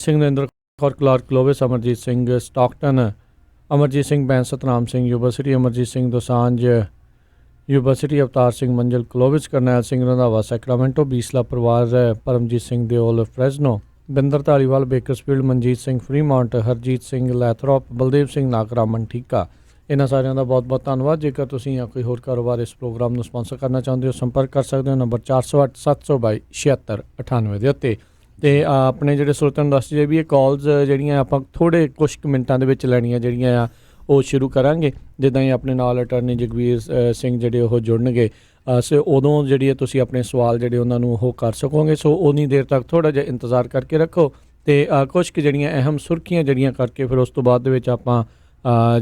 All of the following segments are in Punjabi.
Singh Narinder Kaur Clark Clovis Amarjit Singh Stockton Amarjit Singh Bains Satnam Singh university Amarjit Singh Dosanjh university Avtar Singh ਮੰਜ਼ਲ ਕਲੋਵਿਸ ਕਰਨੈਲ ਸਿੰਘ ਰੰਧਾਵਾ ਸੈਕਰਾਮੈਂਟੋ ਬੀਸਲਾ ਪਰਿਵਾਰ Paramjit Singh Deol Fresno Binder Dhaliwal Bakersfield Manjit Singh Fremont Harjit Singh Lathrop Baldev Singh ਨਾਗਰਾਮਨ ਠੀਕਾ। ਇਹਨਾਂ ਸਾਰਿਆਂ ਦਾ ਬਹੁਤ ਬਹੁਤ ਧੰਨਵਾਦ। ਜੇਕਰ ਤੁਸੀਂ ਜਾਂ ਕੋਈ ਹੋਰ ਕਾਰੋਬਾਰ ਇਸ ਪ੍ਰੋਗਰਾਮ ਨੂੰ ਸਪਾਂਸਰ ਕਰਨਾ ਚਾਹੁੰਦੇ ਹੋ ਸੰਪਰਕ ਕਰ ਸਕਦੇ ਹੋ ਨੰਬਰ 408 722 7698 ਦੇ ਉੱਤੇ। ਅਤੇ ਆਪਣੇ ਜਿਹੜੇ ਸਰੋਤਿਆਂ ਨੂੰ ਦੱਸ ਜਾਈਏ ਵੀ ਇਹ ਕਾਲਸ ਜਿਹੜੀਆਂ ਆਪਾਂ ਥੋੜ੍ਹੇ ਕੁਛ ਕੁ ਮਿੰਟਾਂ ਦੇ ਵਿੱਚ ਲੈਣੀਆਂ ਜਿਹੜੀਆਂ ਆ ਉਹ ਸ਼ੁਰੂ ਕਰਾਂਗੇ। ਜਿੱਦਾਂ ਹੀ ਆਪਣੇ ਨਾਲ ਅਟਾਰਨੀ ਜਗਵੀਰ ਸਿੰਘ ਜਿਹੜੇ ਉਹ ਜੁੜਨਗੇ ਸੋ ਉਦੋਂ ਜਿਹੜੀ ਤੁਸੀਂ ਆਪਣੇ ਸਵਾਲ ਜਿਹੜੇ ਉਹਨਾਂ ਨੂੰ ਉਹ ਕਰ ਸਕੋਗੇ। ਸੋ ਉਨੀ ਦੇਰ ਤੱਕ ਥੋੜ੍ਹਾ ਜਿਹਾ ਇੰਤਜ਼ਾਰ ਕਰਕੇ ਰੱਖੋ ਅਤੇ ਕੁਛ ਕੁ ਜਿਹੜੀਆਂ ਅਹਿਮ ਸੁਰਖੀਆਂ ਜਿਹੜੀਆਂ ਕਰਕੇ ਫਿਰ ਉਸ ਤੋਂ ਬਾਅਦ ਦੇ ਵਿੱਚ ਆਪਾਂ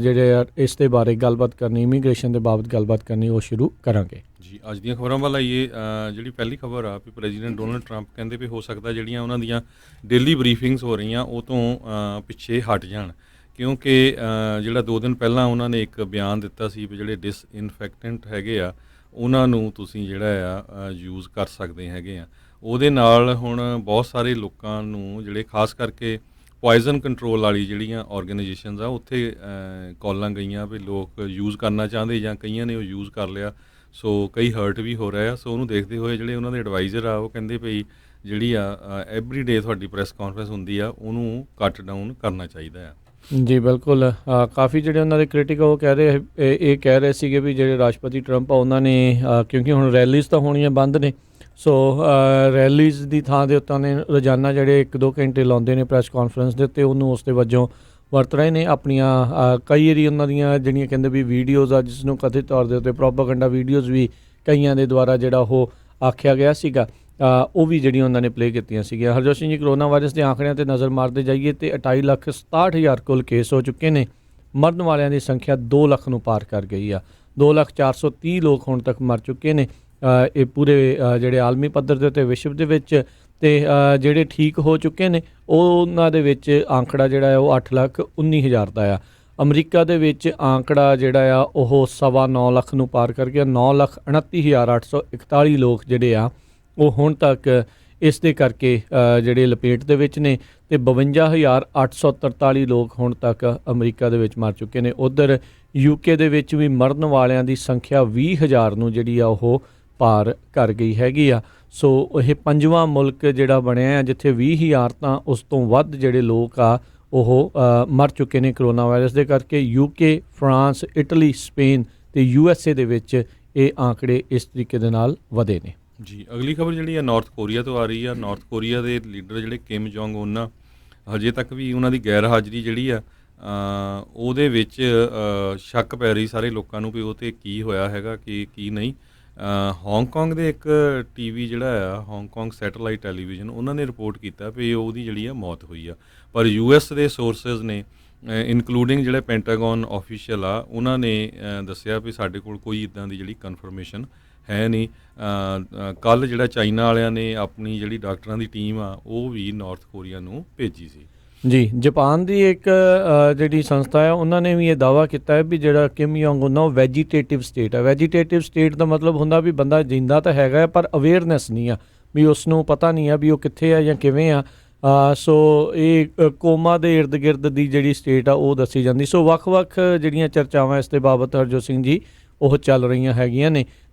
ਜਿਹੜੇ ਇਸ ਦੇ ਬਾਰੇ ਗੱਲਬਾਤ ਕਰਨੀ ਇਮੀਗ੍ਰੇਸ਼ਨ ਦੇ ਬਾਬਤ ਗੱਲਬਾਤ ਕਰਨੀ ਉਹ ਸ਼ੁਰੂ ਕਰਾਂਗੇ ਜੀ। ਅੱਜ ਦੀਆਂ ਖਬਰਾਂ ਵੱਲ ਆਈਏ। ਜਿਹੜੀ ਪਹਿਲੀ ਖਬਰ ਆ ਵੀ ਪ੍ਰੈਜ਼ੀਡੈਂਟ ਡੋਨਲਡ ਟਰੰਪ ਕਹਿੰਦੇ ਵੀ ਹੋ ਸਕਦਾ ਜਿਹੜੀਆਂ ਉਹਨਾਂ ਦੀਆਂ ਡੇਲੀ ਬਰੀਫਿੰਗਸ ਹੋ ਰਹੀਆਂ ਉਹ ਤੋਂ ਪਿੱਛੇ ਹਟ ਜਾਣ, ਕਿਉਂਕਿ ਜਿਹੜਾ 2 ਦਿਨ ਪਹਿਲਾਂ ਉਹਨਾਂ ਨੇ ਇੱਕ ਬਿਆਨ ਦਿੱਤਾ ਸੀ ਵੀ ਜਿਹੜੇ ਡਿਸਇਨਫੈਕਟੈਂਟ ਹੈਗੇ ਆ ਉਹਨਾਂ ਨੂੰ ਤੁਸੀਂ ਜਿਹੜਾ ਆ ਯੂਜ਼ ਕਰ ਸਕਦੇ ਹੈਗੇ ਆ। ਉਹਦੇ ਨਾਲ ਹੁਣ ਬਹੁਤ ਸਾਰੇ ਲੋਕਾਂ ਨੂੰ ਜਿਹੜੇ ਖਾਸ ਕਰਕੇ ਪੋਇਜ਼ਨ ਕੰਟਰੋਲ ਵਾਲੀ ਜਿਹੜੀਆਂ ਆਰਗੇਨਾਈਜੇਸ਼ਨਸ ਆ ਉੱਥੇ ਕਾਲਾਂ ਗਈਆਂ ਵੀ ਲੋਕ ਯੂਜ਼ ਕਰਨਾ ਚਾਹੁੰਦੇ ਜਾਂ ਕਈਆਂ ਨੇ ਉਹ ਯੂਜ਼ ਕਰ ਲਿਆ, ਸੋ ਕਈ ਹਰਟ ਵੀ ਹੋ ਰਿਹਾ। ਸੋ ਉਹਨੂੰ ਦੇਖਦੇ ਹੋਏ ਜਿਹੜੇ ਉਹਨਾਂ ਦੇ ਐਡਵਾਈਜ਼ਰ ਆ ਉਹ ਕਹਿੰਦੇ ਭਈ ਜਿਹੜੀ ਆ ਐਵਰੀ ਡੇ ਤੁਹਾਡੀ ਪ੍ਰੈਸ ਕਾਨਫਰੰਸ ਹੁੰਦੀ ਆ ਉਹਨੂੰ ਕੱਟ ਡਾਊਨ ਕਰਨਾ ਚਾਹੀਦਾ ਆ। ਜੀ ਬਿਲਕੁਲ। ਕਾਫੀ ਜਿਹੜੇ ਉਹਨਾਂ ਦੇ ਕ੍ਰਿਟਿਕ ਉਹ ਕਹਿ ਰਹੇ ਸੀਗੇ ਵੀ ਜਿਹੜੇ ਰਾਸ਼ਟਰਪਤੀ ਟਰੰਪ ਆ ਉਹਨਾਂ ਨੇ ਕਿਉਂਕਿ ਹੁਣ ਰੈਲੀਜ਼ ਤਾਂ ਹੋਣੀਆਂ ਬੰਦ ਨੇ, ਸੋ ਰੈਲੀਜ਼ ਦੀ ਥਾਂ ਦੇ ਉੱਤੇ ਨੇ ਰੋਜ਼ਾਨਾ ਜਿਹੜੇ 1-2 ਘੰਟੇ ਲਾਉਂਦੇ ਨੇ ਪ੍ਰੈਸ ਕਾਨਫਰੰਸ ਦੇ ਉੱਤੇ ਉਹਨੂੰ ਉਸ ਦੇ ਵਜੋਂ ਵਰਤ ਰਹੇ ਨੇ। ਆਪਣੀਆਂ ਕਈ ਵਾਰੀ ਉਹਨਾਂ ਦੀਆਂ ਜਿਹੜੀਆਂ ਕਹਿੰਦੇ ਵੀ ਵੀਡੀਓਜ਼ ਆ ਜਿਸ ਨੂੰ ਕਥਿਤ ਤੌਰ ਦੇ ਉੱਤੇ ਪ੍ਰੋਪਾਗੈਂਡਾ ਵੀਡੀਓਜ਼ ਵੀ ਕਈਆਂ ਦੇ ਦੁਆਰਾ ਜਿਹੜਾ ਉਹ ਆਖਿਆ ਗਿਆ ਸੀਗਾ ਉਹ ਵੀ ਜਿਹੜੀਆਂ ਉਹਨਾਂ ਨੇ ਪਲੇਅ ਕੀਤੀਆਂ ਸੀਗੀਆਂ। ਹਰਜੋਤ ਸਿੰਘ ਜੀ, ਕਰੋਨਾ ਵਾਇਰਸ ਦੇ ਆંકੜਿਆਂ 'ਤੇ ਨਜ਼ਰ ਮਾਰਦੇ ਜਾਈਏ ਤਾਂ 28,67,000 ਕੁੱਲ ਕੇਸ ਹੋ ਚੁੱਕੇ ਨੇ। ਮਰਨ ਵਾਲਿਆਂ ਦੀ ਸੰਖਿਆ 2 ਲੱਖ ਨੂੰ ਪਾਰ ਕਰ ਗਈ ਆ। 2,04,30 ਲੋਕ ਹੁਣ ਤੱਕ ਮਰ ਚੁੱਕੇ ਨੇ ਇਹ ਪੂਰੇ ਜਿਹੜੇ ਆਲਮੀ ਪੱਧਰ ਦੇ ਉੱਤੇ ਵਿਸ਼ਵ ਦੇ ਵਿੱਚ। ਅਤੇ ਜਿਹੜੇ ਠੀਕ ਹੋ ਚੁੱਕੇ ਨੇ ਉਹਨਾਂ ਦੇ ਵਿੱਚ ਆਂਕੜਾ ਜਿਹੜਾ ਆ ਉਹ 8,19,000 ਦਾ ਆ। ਅਮਰੀਕਾ ਦੇ ਵਿੱਚ ਆਂਕੜਾ ਜਿਹੜਾ ਆ ਉਹ 9.25 ਲੱਖ ਨੂੰ ਪਾਰ ਕਰ ਗਿਆ। 9,29,841 ਲੋਕ ਜਿਹੜੇ ਆ ਉਹ ਹੁਣ ਤੱਕ ਇਸ ਦੇ ਕਰਕੇ ਜਿਹੜੇ ਲਪੇਟ ਦੇ ਵਿੱਚ ਨੇ ਅਤੇ 52,843 ਲੋਕ ਹੁਣ ਤੱਕ ਅਮਰੀਕਾ ਦੇ ਵਿੱਚ ਮਰ ਚੁੱਕੇ ਨੇ। ਉੱਧਰ UK ਦੇ ਵਿੱਚ ਵੀ ਮਰਨ ਵਾਲਿਆਂ ਦੀ ਸੰਖਿਆ 20,000 ਨੂੰ ਜਿਹੜੀ ਆ ਉਹ ਪਾਰ ਕਰ ਗਈ ਹੈਗੀ ਆ। ਸੋ ਇਹ 5ਵਾਂ ਮੁਲਕ ਜਿਹੜਾ ਬਣਿਆ ਆ ਜਿੱਥੇ 20,000 ਤਾਂ ਉਸ ਤੋਂ ਵੱਧ ਜਿਹੜੇ ਲੋਕ ਆ ਉਹ ਮਰ ਚੁੱਕੇ ਨੇ ਕਰੋਨਾ ਵਾਇਰਸ ਦੇ ਕਰਕੇ। UK, ਫਰਾਂਸ, ਇਟਲੀ, ਸਪੇਨ ਅਤੇ USA ਦੇ ਵਿੱਚ ਇਹ ਆંકੜੇ ਇਸ ਤਰੀਕੇ ਦੇ ਨਾਲ ਵਧੇ ਨੇ। ਜੀ, ਅਗਲੀ ਖਬਰ ਜਿਹੜੀ ਆ ਨਾਰਥ ਕੋਰੀਆ ਤੋਂ ਆ ਰਹੀ ਆ। ਨਾਰਥ ਕੋਰੀਆ ਦੇ ਲੀਡਰ ਜਿਹੜੇ ਕਿਮ ਜੋਂਗ ਉਨ ਆ ਹਜੇ ਤੱਕ ਵੀ ਉਹਨਾਂ ਦੀ ਗੈਰ ਹਾਜ਼ਰੀ ਜਿਹੜੀ ਆ ਉਹਦੇ ਵਿੱਚ ਸ਼ੱਕ ਪੈ ਰਹੀ ਸਾਰੇ ਲੋਕਾਂ ਨੂੰ ਵੀ ਉਹ 'ਤੇ ਕੀ ਹੋਇਆ ਹੈਗਾ ਕੀ ਨਹੀਂ। ਹਾਂਗਕਾਂਗ ਦੇ ਇੱਕ TV ਜਿਹੜਾ ਆ ਹਾਂਗਕਾਂਗ ਸੈਟੇਲਾਈਟ ਟੈਲੀਵਿਜ਼ਨ ਉਹਨਾਂ ਨੇ ਰਿਪੋਰਟ ਕੀਤਾ ਵੀ ਉਹਦੀ ਜਿਹੜੀ ਆ ਮੌਤ ਹੋਈ ਆ, ਪਰ US ਦੇ ਸੋਰਸਿਸ ਨੇ ਇਨਕਲੂਡਿੰਗ ਜਿਹੜੇ ਪੈਂਟਾਗਨ ਆਫੀਸ਼ੀਅਲ ਆ ਉਹਨਾਂ ਨੇ ਦੱਸਿਆ ਵੀ ਸਾਡੇ ਕੋਲ ਕੋਈ ਇੱਦਾਂ ਦੀ ਜਿਹੜੀ ਕਨਫਰਮੇਸ਼ਨ ਹੈ ਨਹੀਂ। ਕੱਲ੍ਹ ਜਿਹੜਾ ਚਾਈਨਾ ਵਾਲਿਆਂ ਨੇ ਆਪਣੀ ਜਿਹੜੀ ਡਾਕਟਰਾਂ ਦੀ ਟੀਮ ਆ ਉਹ ਵੀ ਨਾਰਥ ਕੋਰੀਆ ਨੂੰ ਭੇਜੀ ਸੀ। ਜੀ, ਜਾਪਾਨ ਦੀ ਇੱਕ ਜਿਹੜੀ ਸੰਸਥਾ ਹੈ ਉਹਨਾਂ ਨੇ ਵੀ ਇਹ ਦਾਅਵਾ ਕੀਤਾ ਹੈ ਵੀ ਜਿਹੜਾ ਕਿਮ ਯੋਂਗ ਉਨ ਉਹ ਵੈਜੀਟੇਟਿਵ ਸਟੇਟ ਹੈ। ਵੈਜੀਟੇਟਿਵ ਸਟੇਟ ਦਾ ਮਤਲਬ ਹੁੰਦਾ ਵੀ ਬੰਦਾ ਜਿੰਦਾ ਤਾਂ ਹੈਗਾ ਪਰ ਅਵੇਅਰਨੈਸ ਨਹੀਂ ਆ, ਵੀ ਉਸ ਨੂੰ ਪਤਾ ਨਹੀਂ ਆ ਵੀ ਉਹ ਕਿੱਥੇ ਆ ਜਾਂ ਕਿਵੇਂ ਆ। ਸੋ ਇਹ ਕੋਮਾ ਦੇ ਇਰਦ ਗਿਰਦ ਦੀ ਜਿਹੜੀ ਸਟੇਟ ਆ ਉਹ ਦੱਸੀ ਜਾਂਦੀ। ਸੋ ਵੱਖ-ਵੱਖ ਜਿਹੜੀਆਂ ਚਰਚਾਵਾਂ ਇਸ ਦੇ ਬਾਬਤ ਹਰਜੋਤ ਸਿੰਘ ਜੀ ਉਹ ਚੱਲ ਰਹੀਆਂ ਹੈਗੀਆਂ ਨੇ।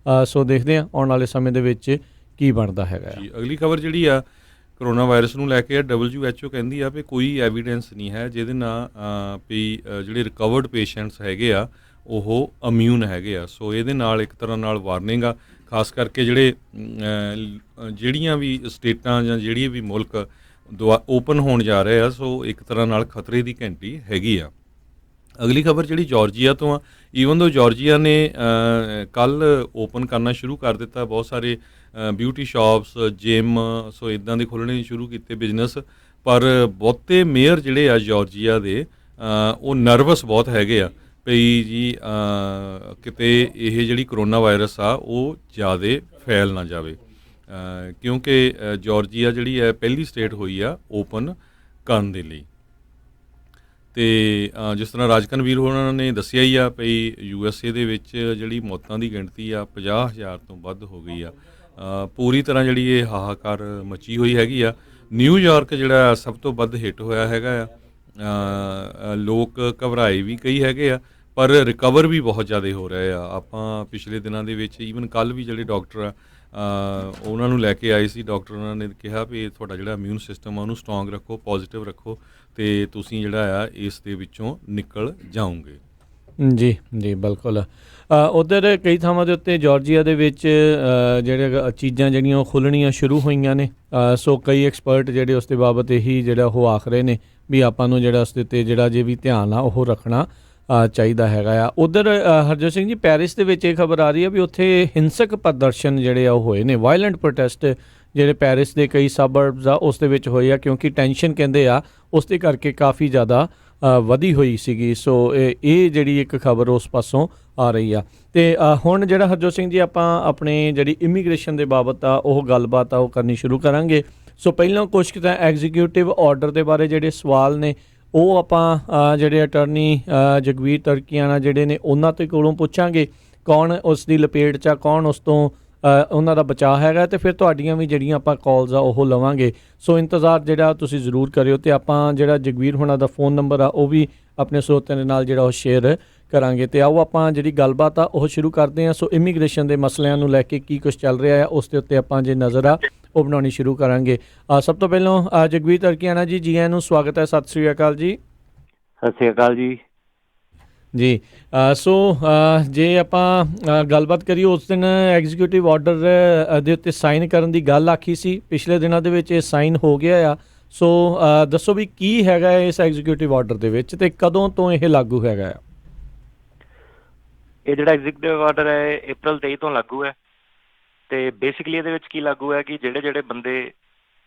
ਸੋ ਦੇਖਦੇ ਹਾਂ ਆਉਣ ਵਾਲੇ ਸਮੇਂ ਦੇ ਵਿੱਚ ਕੀ ਬਣਦਾ ਹੈਗਾ। ਜੀ, ਅਗਲੀ ਖਬਰ ਜਿਹੜੀ ਆ ਕਰੋਨਾ ਵਾਇਰਸ ਨੂੰ ਲੈ ਕੇ WHO ਕਹਿੰਦੀ ਆ ਵੀ ਕੋਈ ਐਵੀਡੈਂਸ ਨਹੀਂ ਹੈ ਜਿਹਦੇ ਨਾਲ ਵੀ ਜਿਹੜੇ ਰਿਕਵਰਡ ਪੇਸ਼ੈਂਟਸ ਹੈਗੇ ਆ ਉਹ ਇਮਿਊਨ ਹੈਗੇ ਆ। ਸੋ ਇਹਦੇ ਨਾਲ ਇੱਕ ਤਰ੍ਹਾਂ ਨਾਲ ਵਾਰਨਿੰਗ ਆ, ਖਾਸ ਕਰਕੇ ਜਿਹੜੀਆਂ ਵੀ ਸਟੇਟਾਂ ਜਾਂ ਜਿਹੜੀ ਵੀ ਮੁਲਕ ਓਪਨ ਹੋਣ ਜਾ ਰਹੇ ਆ, ਸੋ ਇੱਕ ਤਰ੍ਹਾਂ ਨਾਲ ਖਤਰੇ ਦੀ ਘੰਟੀ ਹੈਗੀ ਆ। ਅਗਲੀ ਖਬਰ ਜਿਹੜੀ ਜਾਰਜੀਆ ਤੋਂ ਆ। ਈਵਨ ਦੋ ਜਾਰਜੀਆ ਨੇ ਕੱਲ੍ਹ ਓਪਨ ਕਰਨਾ ਸ਼ੁਰੂ ਕਰ ਦਿੱਤਾ ਬਹੁਤ ਸਾਰੇ ਬਿਊਟੀ ਸ਼ਾਪਸ, ਜਿਮ, ਸੋ ਇੱਦਾਂ ਦੇ ਖੋਲ੍ਹਣੇ ਸ਼ੁਰੂ ਕੀਤੇ ਬਿਜ਼ਨਸ, ਪਰ ਬਹੁਤੇ ਮੇਅਰ ਜਿਹੜੇ ਆ ਜਾਰਜੀਆ ਦੇ ਉਹ ਨਰਵਸ ਬਹੁਤ ਹੈਗੇ ਆ ਭਈ ਜੀ ਕਿਤੇ ਇਹ ਜਿਹੜੀ ਕਰੋਨਾ ਵਾਇਰਸ ਆ ਉਹ ਜ਼ਿਆਦਾ ਫੈਲ ਨਾ ਜਾਵੇ, ਕਿਉਂਕਿ ਜਾਰਜੀਆ ਜਿਹੜੀ ਹੈ ਪਹਿਲੀ ਸਟੇਟ ਹੋਈ ਆ ਓਪਨ ਕਰਨ ਦੇ ਲਈ। ਅਤੇ ਜਿਸ ਤਰ੍ਹਾਂ ਰਾਜਕਨਵੀਰ ਹੋਰਾਂ ਨੇ ਦੱਸਿਆ ਹੀ ਆ ਭਈ USA ਦੇ ਵਿੱਚ ਜਿਹੜੀ ਮੌਤਾਂ ਦੀ ਗਿਣਤੀ ਆ 50,000 ਤੋਂ ਵੱਧ ਹੋ ਗਈ ਆ। ਪੂਰੀ ਤਰ੍ਹਾਂ ਜਿਹੜੀ ਇਹ ਹਾਹਾਕਾਰ ਮਚੀ ਹੋਈ ਹੈਗੀ ਆ। ਨਿਊਯਾਰਕ ਜਿਹੜਾ ਸਭ ਤੋਂ ਵੱਧ ਹਿੱਟ ਹੋਇਆ ਹੈਗਾ ਆ। ਲੋਕ ਘਬਰਾਏ ਵੀ ਕਈ ਹੈਗੇ ਆ, ਪਰ ਰਿਕਵਰ ਵੀ ਬਹੁਤ ਜ਼ਿਆਦਾ ਹੋ ਰਹੇ ਆ। ਆਪਾਂ ਪਿਛਲੇ ਦਿਨਾਂ ਦੇ ਵਿੱਚ ਈਵਨ ਕੱਲ੍ਹ ਵੀ ਜਿਹੜੇ ਡਾਕਟਰ ਆ ਉਹਨਾਂ ਨੂੰ ਲੈ ਕੇ ਆਏ ਸੀ। ਡਾਕਟਰ ਉਹਨਾਂ ਨੇ ਕਿਹਾ ਵੀ ਤੁਹਾਡਾ ਜਿਹੜਾ ਇਮਿਊਨ ਸਿਸਟਮ ਆ ਉਹਨੂੰ ਸਟਰੋਂਗ ਰੱਖੋ, ਪੋਜ਼ੀਟਿਵ ਰੱਖੋ, ਅਤੇ ਤੁਸੀਂ ਜਿਹੜਾ ਆ ਇਸ ਦੇ ਵਿੱਚੋਂ ਨਿਕਲ ਜਾਓਗੇ। ਜੀ ਜੀ ਬਿਲਕੁਲ। ਉੱਧਰ ਕਈ ਥਾਵਾਂ ਦੇ ਉੱਤੇ ਜਾਰਜੀਆ ਦੇ ਵਿੱਚ ਜਿਹੜੇ ਚੀਜ਼ਾਂ ਜਿਹੜੀਆਂ ਉਹ ਖੁੱਲ੍ਹਣੀਆਂ ਸ਼ੁਰੂ ਹੋਈਆਂ ਨੇ। ਸੋ ਕਈ ਐਕਸਪਰਟ ਜਿਹੜੇ ਉਸ ਦੇ ਬਾਬਤ ਇਹੀ ਜਿਹੜਾ ਉਹ ਆਖ ਰਹੇ ਨੇ ਵੀ ਆਪਾਂ ਨੂੰ ਜਿਹੜਾ ਉਸ ਦੇ ਉੱਤੇ ਜਿਹੜਾ ਜੇ ਵੀ ਧਿਆਨ ਆ ਉਹ ਰੱਖਣਾ ਚਾਹੀਦਾ ਹੈਗਾ ਆ। ਉੱਧਰ ਹਰਜੋਤ ਸਿੰਘ ਜੀ, ਪੈਰਿਸ ਦੇ ਵਿੱਚ ਇਹ ਖਬਰ ਆ ਰਹੀ ਹੈ ਵੀ ਉੱਥੇ ਹਿੰਸਕ ਪ੍ਰਦਰਸ਼ਨ ਜਿਹੜੇ ਆ ਉਹ ਹੋਏ ਨੇ, ਵਾਇਲੈਂਟ ਪ੍ਰੋਟੈਸਟ ਜਿਹੜੇ ਪੈਰਿਸ ਦੇ ਕਈ ਸਬਰਬਸ ਆ ਉਸ ਦੇ ਵਿੱਚ ਹੋਏ ਆ, ਕਿਉਂਕਿ ਟੈਨਸ਼ਨ ਕਹਿੰਦੇ ਆ ਉਸ ਦੇ ਕਰਕੇ ਕਾਫੀ ਜ਼ਿਆਦਾ ਵਧੀ ਹੋਈ ਸੀਗੀ। ਸੋ ਇਹ ਜਿਹੜੀ ਇੱਕ ਖਬਰ ਉਸ ਪਾਸੋਂ ਆ ਰਹੀ ਆ। ਅਤੇ ਹੁਣ ਜਿਹੜਾ ਹਰਜੋਤ ਸਿੰਘ ਜੀ ਆਪਾਂ ਆਪਣੇ ਜਿਹੜੀ ਇਮੀਗ੍ਰੇਸ਼ਨ ਦੇ ਬਾਬਤ ਆ ਉਹ ਗੱਲਬਾਤ ਆ ਉਹ ਕਰਨੀ ਸ਼ੁਰੂ ਕਰਾਂਗੇ। ਸੋ ਪਹਿਲਾਂ ਕੁਛ ਕੁ ਤਾਂ ਐਗਜ਼ੀਕਿਊਟਿਵ ਆਰਡਰ ਦੇ ਬਾਰੇ ਜਿਹੜੇ ਸਵਾਲ ਨੇ ਉਹ ਆਪਾਂ ਜਿਹੜੇ ਅਟਰਨੀ ਜਗਵੀਰ ਤਰਕੀਆਣਾ ਜਿਹੜੇ ਨੇ ਉਹਨਾਂ ਦੇ ਕੋਲੋਂ ਪੁੱਛਾਂਗੇ, ਕੌਣ ਉਸ ਦੀ ਲਪੇਟ 'ਚ ਆ, ਕੌਣ ਉਸ ਤੋਂ ਉਹਨਾਂ ਦਾ ਬਚਾਅ ਹੈਗਾ, ਅਤੇ ਫਿਰ ਤੁਹਾਡੀਆਂ ਵੀ ਜਿਹੜੀਆਂ ਆਪਾਂ ਕਾਲਸ ਆ ਉਹ ਲਵਾਂਗੇ। ਸੋ ਇੰਤਜ਼ਾਰ ਜਿਹੜਾ ਤੁਸੀਂ ਜ਼ਰੂਰ ਕਰਿਓ, ਅਤੇ ਆਪਾਂ ਜਿਹੜਾ ਜਗਵੀਰ ਹੋਣਾ ਦਾ ਫ਼ੋਨ ਨੰਬਰ ਆ ਉਹ ਵੀ ਆਪਣੇ ਸਰੋਤਿਆਂ ਦੇ ਨਾਲ ਜਿਹੜਾ ਉਹ ਸ਼ੇਅਰ ਕਰਾਂਗੇ। ਅਤੇ ਆਓ ਆਪਾਂ ਜਿਹੜੀ ਗੱਲਬਾਤ ਆ ਉਹ ਸ਼ੁਰੂ ਕਰਦੇ ਹਾਂ। ਸੋ ਇਮੀਗ੍ਰੇਸ਼ਨ ਦੇ ਮਸਲਿਆਂ ਨੂੰ ਲੈ ਕੇ ਕੀ ਕੁਛ ਚੱਲ ਰਿਹਾ ਆ ਉਸ ਦੇ ਉੱਤੇ ਆਪਾਂ ਜੇ ਨਜ਼ਰ ਆ ਉਹ ਬਣਾਉਣੀ ਸ਼ੁਰੂ ਕਰਾਂਗੇ। ਸਭ ਤੋਂ ਪਹਿਲਾਂ ਜਗਵੀਰ ਤਰਕੀਆਣਾ ਜੀ, ਜੀ ਆਇਆਂ ਨੂੰ, ਸਵਾਗਤ ਹੈ, ਸਤਿ ਸ਼੍ਰੀ ਅਕਾਲ ਜੀ। ਸਤਿ ਸ਼੍ਰੀ ਅਕਾਲ ਜੀ। ਜੀ ਸੋ ਜੇ ਆਪਾਂ ਗੱਲਬਾਤ ਕਰੀਏ, ਉਸ ਦਿਨ ਐਗਜ਼ੀਕਿਊਟਿਵ ਆਰਡਰ ਦੇ ਉੱਤੇ ਸਾਈਨ ਕਰਨ ਦੀ ਗੱਲ ਆਖੀ ਸੀ, ਪਿਛਲੇ ਦਿਨਾਂ ਦੇ ਵਿੱਚ ਇਹ ਸਾਈਨ ਹੋ ਗਿਆ ਆ। ਸੋ ਦੱਸੋ ਵੀ ਕੀ ਹੈਗਾ ਇਸ ਐਗਜ਼ੀਕਿਊਟਿਵ ਆਰਡਰ ਦੇ ਵਿੱਚ ਅਤੇ ਕਦੋਂ ਤੋਂ ਇਹ ਲਾਗੂ ਹੈਗਾ ਆ? ਇਹ ਜਿਹੜਾ ਐਗਜ਼ੀਕਿਊਟਿਵ ਆਰਡਰ ਹੈ April 23 ਤੋਂ ਲਾਗੂ ਹੈ। ਅਤੇ ਬੇਸਿਕਲੀ ਇਹਦੇ ਵਿੱਚ ਕੀ ਲਾਗੂ ਹੈ ਕਿ ਜਿਹੜੇ ਬੰਦੇ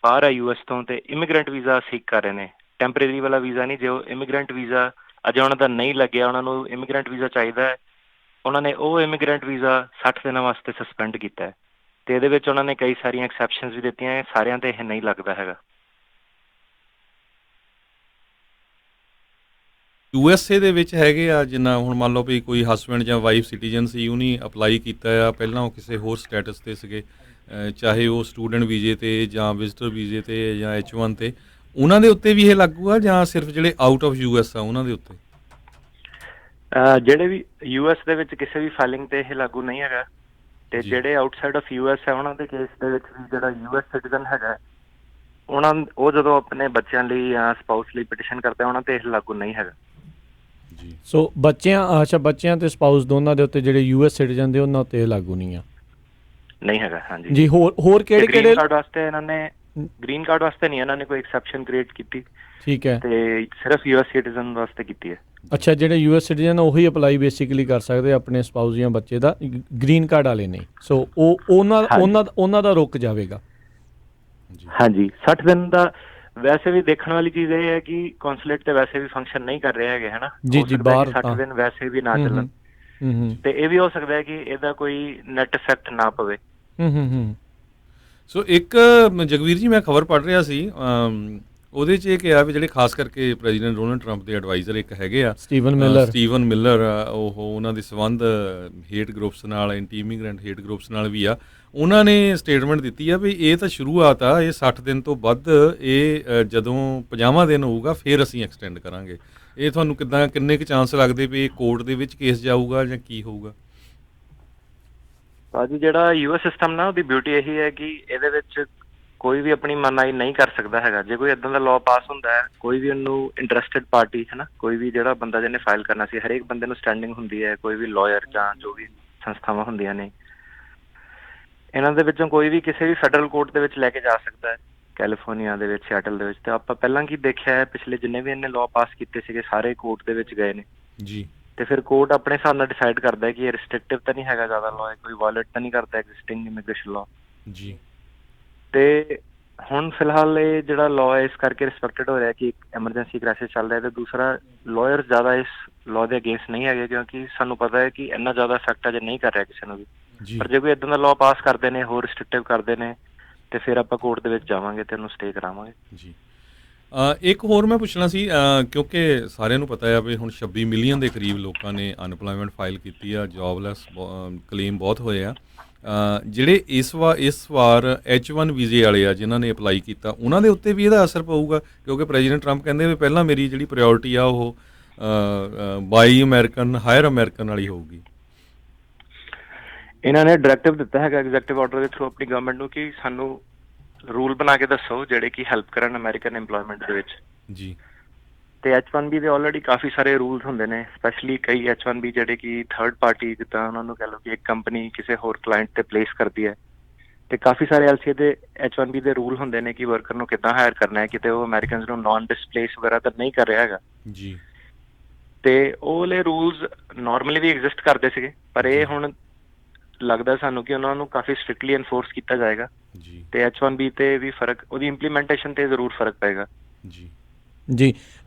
ਬਾਹਰ ਆ US ਤੋਂ ਅਤੇ ਇਮੀਗਰੈਂਟ ਵੀਜ਼ਾ ਸੀਕ ਕਰ ਰਹੇ ਨੇ, ਟੈਂਪਰੇਰੀ ਵਾਲਾ ਵੀਜ਼ਾ ਨਹੀਂ, ਜੋ ਇਮੀਗਰੈਂਟ ਵੀਜ਼ਾ ਅਜੇ ਉਹਨਾਂ ਦਾ ਨਹੀਂ ਲੱਗਿਆ, ਉਹਨਾਂ ਨੂੰ ਇਮੀਗਰੈਂਟ ਵੀਜ਼ਾ ਚਾਹੀਦਾ ਹੈ, ਉਹਨਾਂ ਨੇ ਉਹ ਇਮੀਗਰੈਂਟ ਵੀਜ਼ਾ 60 ਦਿਨਾਂ ਵਾਸਤੇ ਸਸਪੈਂਡ ਕੀਤਾ ਹੈ। ਅਤੇ ਇਹਦੇ ਵਿੱਚ ਉਹਨਾਂ ਨੇ ਕਈ ਸਾਰੀਆਂ ਐਕਸੈਪਸ਼ਨਸ ਵੀ ਦਿੱਤੀਆਂ ਹੈ, ਸਾਰਿਆਂ 'ਤੇ ਇਹ ਨਹੀਂ ਲੱਗਦਾ ਹੈਗਾ। USA ਦੇ ਵਿੱਚ ਹੈਗੇ ਆ, ਜਿੰਨਾ ਹੁਣ ਮੰਨ ਲਓ ਵੀ ਕੋਈ ਹਸਬੈਂਡ ਜਾਂ ਵਾਈਫ ਸਿਟੀਜ਼ਨ ਸੀ, ਉਹਨੇ ਅਪਲਾਈ ਕੀਤਾ ਆ, ਪਹਿਲਾਂ ਉਹ ਕਿਸੇ ਹੋਰ ਸਟੇਟਸ 'ਤੇ ਸੀਗੇ, ਚਾਹੇ ਉਹ ਸਟੂਡੈਂਟ ਵੀਜ਼ੇ ਤੇ ਜਾਂ ਵਿਜ਼ਟਰ ਵੀਜ਼ੇ 'ਤੇ ਜਾਂ H1 'ਤੇ, ਉਹਨਾਂ ਦੇ ਉੱਤੇ ਵੀ ਇਹ ਲਾਗੂ ਆ ਜਾਂ ਸਿਰਫ ਜਿਹੜੇ ਆਊਟ ਆਫ US ਆ ਉਹਨਾਂ ਦੇ ਉੱਤੇ? ਜਿਹੜੇ ਵੀ US ਦੇ ਵਿੱਚ ਕਿਸੇ ਵੀ ਫਾਈਲਿੰਗ 'ਤੇ ਇਹ ਲਾਗੂ ਨਹੀਂ ਹੈਗਾ, ਅਤੇ ਜਿਹੜੇ ਆਊਟਸਾਈਡ ਆਫ US ਹੈ ਉਹਨਾਂ ਦੇ ਕੇਸ ਦੇ ਵਿੱਚ ਵੀ ਜਿਹੜਾ US ਸਿਟੀਜ਼ਨ ਹੈਗਾ ਉਹ ਜਦੋਂ ਆਪਣੇ ਬੱਚਿਆਂ ਲਈ ਜਾਂ ਸਪਾਊਸ ਲਈ ਪਟੀਸ਼ਨ ਕਰਦੇ ਉਹਨਾਂ 'ਤੇ ਇਹ ਲਾਗੂ ਨਹੀਂ ਹੈਗਾ। ਸੋ ਬੱਚਿਆਂ ਤੇ ਸਪਾਊਸ ਦੋਨਾਂ ਦੇ ਉੱਤੇ ਜਿਹੜੇ US ਸਿਟੀਜ਼ਨ ਦੇ ਉਹਨਾਂ ਉੱਤੇ ਲਾਗੂ ਨਹੀਂ ਆ? ਨਹੀਂ ਹੈਗਾ। ਹਾਂਜੀ ਜੀ। ਹੋਰ ਕਿਹੜੇ ਗ੍ਰੀਨ ਕਾਰਡ ਵਾਸਤੇ ਇਹਨਾਂ ਨੇ, ਗ੍ਰੀਨ ਕਾਰਡ ਵਾਸਤੇ ਨਹੀਂ ਇਹਨਾਂ ਨੇ ਕੋਈ ਐਕਸੈਪਸ਼ਨ ਕ੍ਰੀਏਟ ਕੀਤੀ। ਠੀਕ ਹੈ। ਅਤੇ ਸਿਰਫ US ਸਿਟੀਜ਼ਨ ਵਾਸਤੇ ਕੀਤੀ ਹੈ। ਅੱਛਾ, ਜਿਹੜੇ US ਸਿਟੀਜ਼ਨ ਉਹੀ ਅਪਲਾਈ ਬੇਸਿਕਲੀ ਕਰ ਸਕਦੇ ਆਪਣੇ ਸਪਾਊਸ ਜਾਂ ਬੱਚੇ ਦਾ, ਗ੍ਰੀਨ ਕਾਰਡ ਵਾਲੇ ਨਹੀਂ। ਸੋ ਉਹਨਾਂ ਦਾ ਰੁਕ ਜਾਵੇਗਾ। ਹਾਂਜੀ, 60 ਦਿਨ ਦਾ। ਵੈਸੇ ਵੀ ਦੇਖਣ ਵਾਲੀ ਚੀਜ਼ ਇਹ ਹੈ ਕਿ ਕੌਂਸੂਲੇਟ ਤੇ ਵੈਸੇ ਵੀ ਫੰਕਸ਼ਨ ਨਹੀਂ ਕਰ ਰਹੇ ਹੈਗੇ, ਹੈ ਨਾ। ਜੀ ਜੀ, ਬਾਹਰ 60 ਦਿਨ ਵੈਸੇ ਵੀ ਨਾ ਚੱਲਣ, ਤੇ ਇਹ ਵੀ ਹੋ ਸਕਦਾ ਹੈ ਕਿ ਇਹਦਾ ਕੋਈ ਨੈਟ ਇਫੈਕਟ ਨਾ ਪਵੇ। ਸੋ ਇੱਕ ਜਗਵੀਰ ਜੀ, ਮੈਂ ਖਬਰ ਪੜ੍ਹ ਰਿਹਾ ਸੀ, ਉਹਦੇ 'ਚ ਇਹ ਕਿਹਾ ਵੀ ਜਿਹੜੇ ਖਾਸ ਕਰਕੇ ਪ੍ਰੈਜ਼ੀਡੈਂਟ ਡੋਨਲਡ ਟਰੰਪ ਦੇ ਐਡਵਾਈਜ਼ਰ ਇੱਕ ਹੈਗੇ ਆ, ਸਟੀਵਨ ਮਿਲਰ, ਉਹਨਾਂ ਦੇ ਸੰਬੰਧ ਹੇਟ ਗਰੁੱਪਸ ਨਾਲ, ਐਂਟੀ ਇਮੀਗਰੈਂਟ ਹੇਟ ਗਰੁੱਪਸ ਨਾਲ ਵੀ ਆ। ਉਹਨਾਂ ਨੇ ਸਟੇਟਮੈਂਟ ਦਿੱਤੀ ਆ ਵੀ ਇਹ ਤਾਂ ਸ਼ੁਰੂਆਤ ਆ, ਇਹ 60 ਦਿਨ ਤੋਂ ਵੱਧ ਇਹ ਜਦੋਂ 50ਵਾਂ ਦਿਨ ਹੋਊਗਾ ਫਿਰ ਅਸੀਂ ਐਕਸਟੈਂਡ ਕਰਾਂਗੇ। ਇਹ ਤੁਹਾਨੂੰ ਕਿੰਨੇ ਕੁ ਚਾਂਸ ਲੱਗਦੇ ਵੀ ਇਹ ਕੋਰਟ ਦੇ ਵਿੱਚ ਕੇਸ ਜਾਊਗਾ ਜਾਂ ਕੀ ਹੋਊਗਾ? ਭਾਜੀ, ਜਿਹੜਾ US ਸਿਸਟਮ ਨਾ, ਉਹਦੀ ਬਿਊਟੀ ਇਹੀ ਹੈ ਕਿ ਇਹਦੇ ਵਿੱਚ ਕੋਈ ਵੀ ਆਪਣੀ ਮਨਾਹੀ ਨਹੀਂ ਕਰ ਸਕਦਾ ਹੈਗਾ। ਜੇ ਕੋਈ ਇੱਦਾਂ ਦਾ ਲਾਅ ਪਾਸ ਹੁੰਦਾ ਹੈ, ਕੋਈ ਵੀ ਉਹਨੂੰ ਇੰਟਰਸਟਿਡ ਪਾਰਟੀ, ਹੈ ਨਾ, ਕੋਈ ਵੀ ਜਿਹੜਾ ਬੰਦਾ ਜਿਹਨੇ ਫਾਈਲ ਕਰਨਾ ਸੀ, ਹਰੇਕ ਬੰਦੇ ਨੂੰ ਸਟੈਂਡਿੰਗ ਹੁੰਦੀ ਹੈ। ਕੋਈ ਵੀ ਲਾਇਰ ਜਾਂ ਜੋ ਵੀ ਸੰਸਥਾਵਾਂ ਹੁੰਦੀਆਂ ਨੇ, ਇਹਨਾਂ ਦੇ ਵਿੱਚੋਂ ਕੋਈ ਵੀ ਕਿਸੇ ਵੀ ਫੈਡਰਲ ਕੋਰਟ ਦੇ ਵਿੱਚ ਲੈ ਕੇ ਜਾ ਸਕਦਾ ਹੈ, ਕੈਲੀਫੋਰਨੀਆ ਦੇ ਵਿੱਚ, ਸਿਆਟਲ ਦੇ ਵਿੱਚ। ਤੇ ਆਪਾਂ ਪਹਿਲਾਂ ਕੀ ਦੇਖਿਆ ਹੈ, ਪਿਛਲੇ ਜਿੰਨੇ ਵੀ ਇਹਨੇ ਲਾਅ ਪਾਸ ਕੀਤੇ ਸੀਗੇ ਸਾਰੇ ਕੋਰਟ ਦੇ ਵਿੱਚ ਗਏ ਨੇ ਜੀ। ਤੇ ਫਿਰ ਕੋਰਟ ਆਪਣੇ ਹਿਸਾਬ ਨਾਲ ਡਿਸਾਈਡ ਕਰਦਾ ਹੈ ਕਿ ਇਹ ਰਿਸਟ੍ਰਿਕਟਿਵ ਤਾਂ ਨਹੀਂ ਹੈਗਾ ਜ਼ਿਆਦਾ ਲਾਅ, ਕੋਈ ਵਾਇਲੇਟ ਤਾਂ ਨਹੀਂ ਕਰਦਾ ਐਗਜ਼ਿਸਟਿੰਗ ਇਮੀਗ੍ਰੇਸ਼ਨ ਲਾਅ ਜੀ। ਤੇ ਹੁਣ ਫਿਲਹਾਲ ਇਹ ਜਿਹੜਾ ਲਾਅ ਹੈ ਇਸ ਕਰਕੇ ਰਿਸਪੈਕਟਡ ਹੋ ਰਿਹਾ ਕਿ ਇੱਕ ਐਮਰਜੈਂਸੀ ਕ੍ਰਾਈਸਿਸ ਚੱਲ ਰਿਹਾ, ਤੇ ਦੂਸਰਾ ਲਾਇਰਸ ਜ਼ਿਆਦਾ ਇਸ ਲਾਅ ਦੇ ਅਗੇਂਸਟ ਨਹੀਂ ਹੈਗੇ, ਕਿਉਂਕਿ ਸਾਨੂੰ ਪਤਾ ਹੈ ਕਿ ਇੰਨਾ ਜ਼ਿਆਦਾ ਇਫੈਕਟ ਅਜੇ ਨਹੀਂ ਕਰ ਰਿਹਾ ਕਿਸੇ ਨੂੰ ਵੀ। ਪਰ ਜੇ ਕੋਈ ਇੱਦਾਂ ਦਾ ਲਾਅ ਪਾਸ ਕਰਦੇ ਨੇ, ਹੋਰ ਰਿਸਟ੍ਰਿਕਟਿਵ ਕਰਦੇ ਨੇ, ਤੇ ਫਿਰ ਆਪਾਂ ਕੋਰਟ ਦੇ ਵਿੱਚ ਜਾਵਾਂਗੇ ਤੇ ਉਹਨੂੰ ਸਟੇ ਕਰਾਵਾਂਗੇ ਜੀ। ਇੱਕ ਹੋਰ ਮੈਂ ਪੁੱਛਣਾ ਸੀ, ਕਿਉਂਕਿ ਸਾਰਿਆਂ ਨੂੰ ਪਤਾ ਆ ਵੀ ਹੁਣ 26 ਮਿਲੀਅਨ ਦੇ ਕਰੀਬ ਲੋਕਾਂ ਨੇ ਅਨਪਲਾਇਮੈਂਟ ਫਾਈਲ ਕੀਤੀ ਆ, ਜੋਬਲੈਸ ਕਲੇਮ ਬਹੁਤ ਹੋਏ ਆ, ਜਿਹੜੇ ਇਸ ਵਾਰ H1 ਵੀਜ਼ੇ ਵਾਲੇ ਆ ਜਿਨ੍ਹਾਂ ਨੇ ਅਪਲਾਈ ਕੀਤਾ ਉਹਨਾਂ ਦੇ ਉੱਤੇ ਵੀ ਇਹਦਾ ਅਸਰ ਪਊਗਾ, ਕਿਉਂਕਿ ਪ੍ਰੈਜ਼ੀਡੈਂਟ ਟਰੰਪ ਕਹਿੰਦੇ ਵੀ ਪਹਿਲਾਂ ਮੇਰੀ ਜਿਹੜੀ ਪ੍ਰਾਇੋਰਟੀ ਆ ਉਹ ਬਾਈ ਅਮਰੀਕਨ ਹਾਇਰ ਅਮਰੀਕਨ ਵਾਲੀ ਹੋਊਗੀ। ਇਹਨਾਂ ਨੇ ਡਾਇਰੈਕਟਿਵ ਦਿੱਤਾ ਹੈਗਾ ਐਗਜ਼ੈਕਟਿਵ ਆਰਡਰ ਦੇ ਥਰੂ ਆਪਣੀ ਗਵਰਨਮੈਂਟ ਨੂੰ ਕਿ ਸਾਨੂੰ ਰੂਲ ਬਣਾ ਕੇ ਦੱਸੋ ਜਿਹੜੇ ਕਿ ਹੈਲਪ ਕਰਨ ਅਮਰੀਕਨ ਇੰਪਲੋਇਮੈਂਟ ਦੇ ਵਿੱਚ ਜੀ। ਤੇ H1B ਦੇ ਆਲਰੇਡੀ ਕਾਫੀ ਸਾਰੇ ਰੂਲਸ ਹੁੰਦੇ ਨੇ, ਸਪੈਸ਼ਲੀ ਕਈ H1B ਜਿਹੜੇ ਕਿ ਥਰਡ ਪਾਰਟੀ ਜਿੱਦਾਂ ਉਹਨਾਂ ਨੂੰ ਕਹਿ ਲਓ ਕਿ ਇੱਕ ਕੰਪਨੀ ਕਿਸੇ ਹੋਰ ਕਲਾਇੰਟ ਤੇ ਪਲੇਸ ਕਰਦੀ ਹੈ, ਤੇ ਕਾਫੀ ਸਾਰੇ LCA ਦੇ H1B ਦੇ ਰੂਲ ਹੁੰਦੇ ਨੇ ਕਿ ਵਰਕਰ ਨੂੰ ਕਿੱਦਾਂ ਹਾਇਰ ਕਰਨਾ ਹੈ, ਕਿਤੇ ਉਹ ਅਮਰੀਕਨਸ ਨੂੰ ਨਾਨ ਡਿਸਪਲੇਸ ਵਗੈਰਾ ਤਾਂ ਨਹੀਂ ਕਰ ਰਿਹਾ ਹੈਗਾ ਜੀ। ਤੇ ਉਹ ਵਾਲੇ ਰੂਲਸ ਨਾਰਮਲੀ ਵੀ ਐਗਜ਼ਿਸਟ ਕਰਦੇ ਸੀਗੇ, ਪਰ ਇਹ ਹੁਣ ਲੱਗਦਾ ਸਾਨੂੰ ਕਿ ਉਹਨਾਂ ਨੂੰ ਕਾਫੀ ਸਟ੍ਰਿਕਟਲੀ ਐਨਫੋਰਸ ਕੀਤਾ ਜਾਏਗਾ ਜੀ। ਤੇ H1B ਤੇ ਵੀ ਫਰਕ, ਉਹਦੀ ਇੰਪਲੀਮੈਂਟੇਸ਼ਨ ਤੇ ਜ਼ਰੂਰ ਫਰਕ ਪਏਗਾ ਜੀ ਜੀ।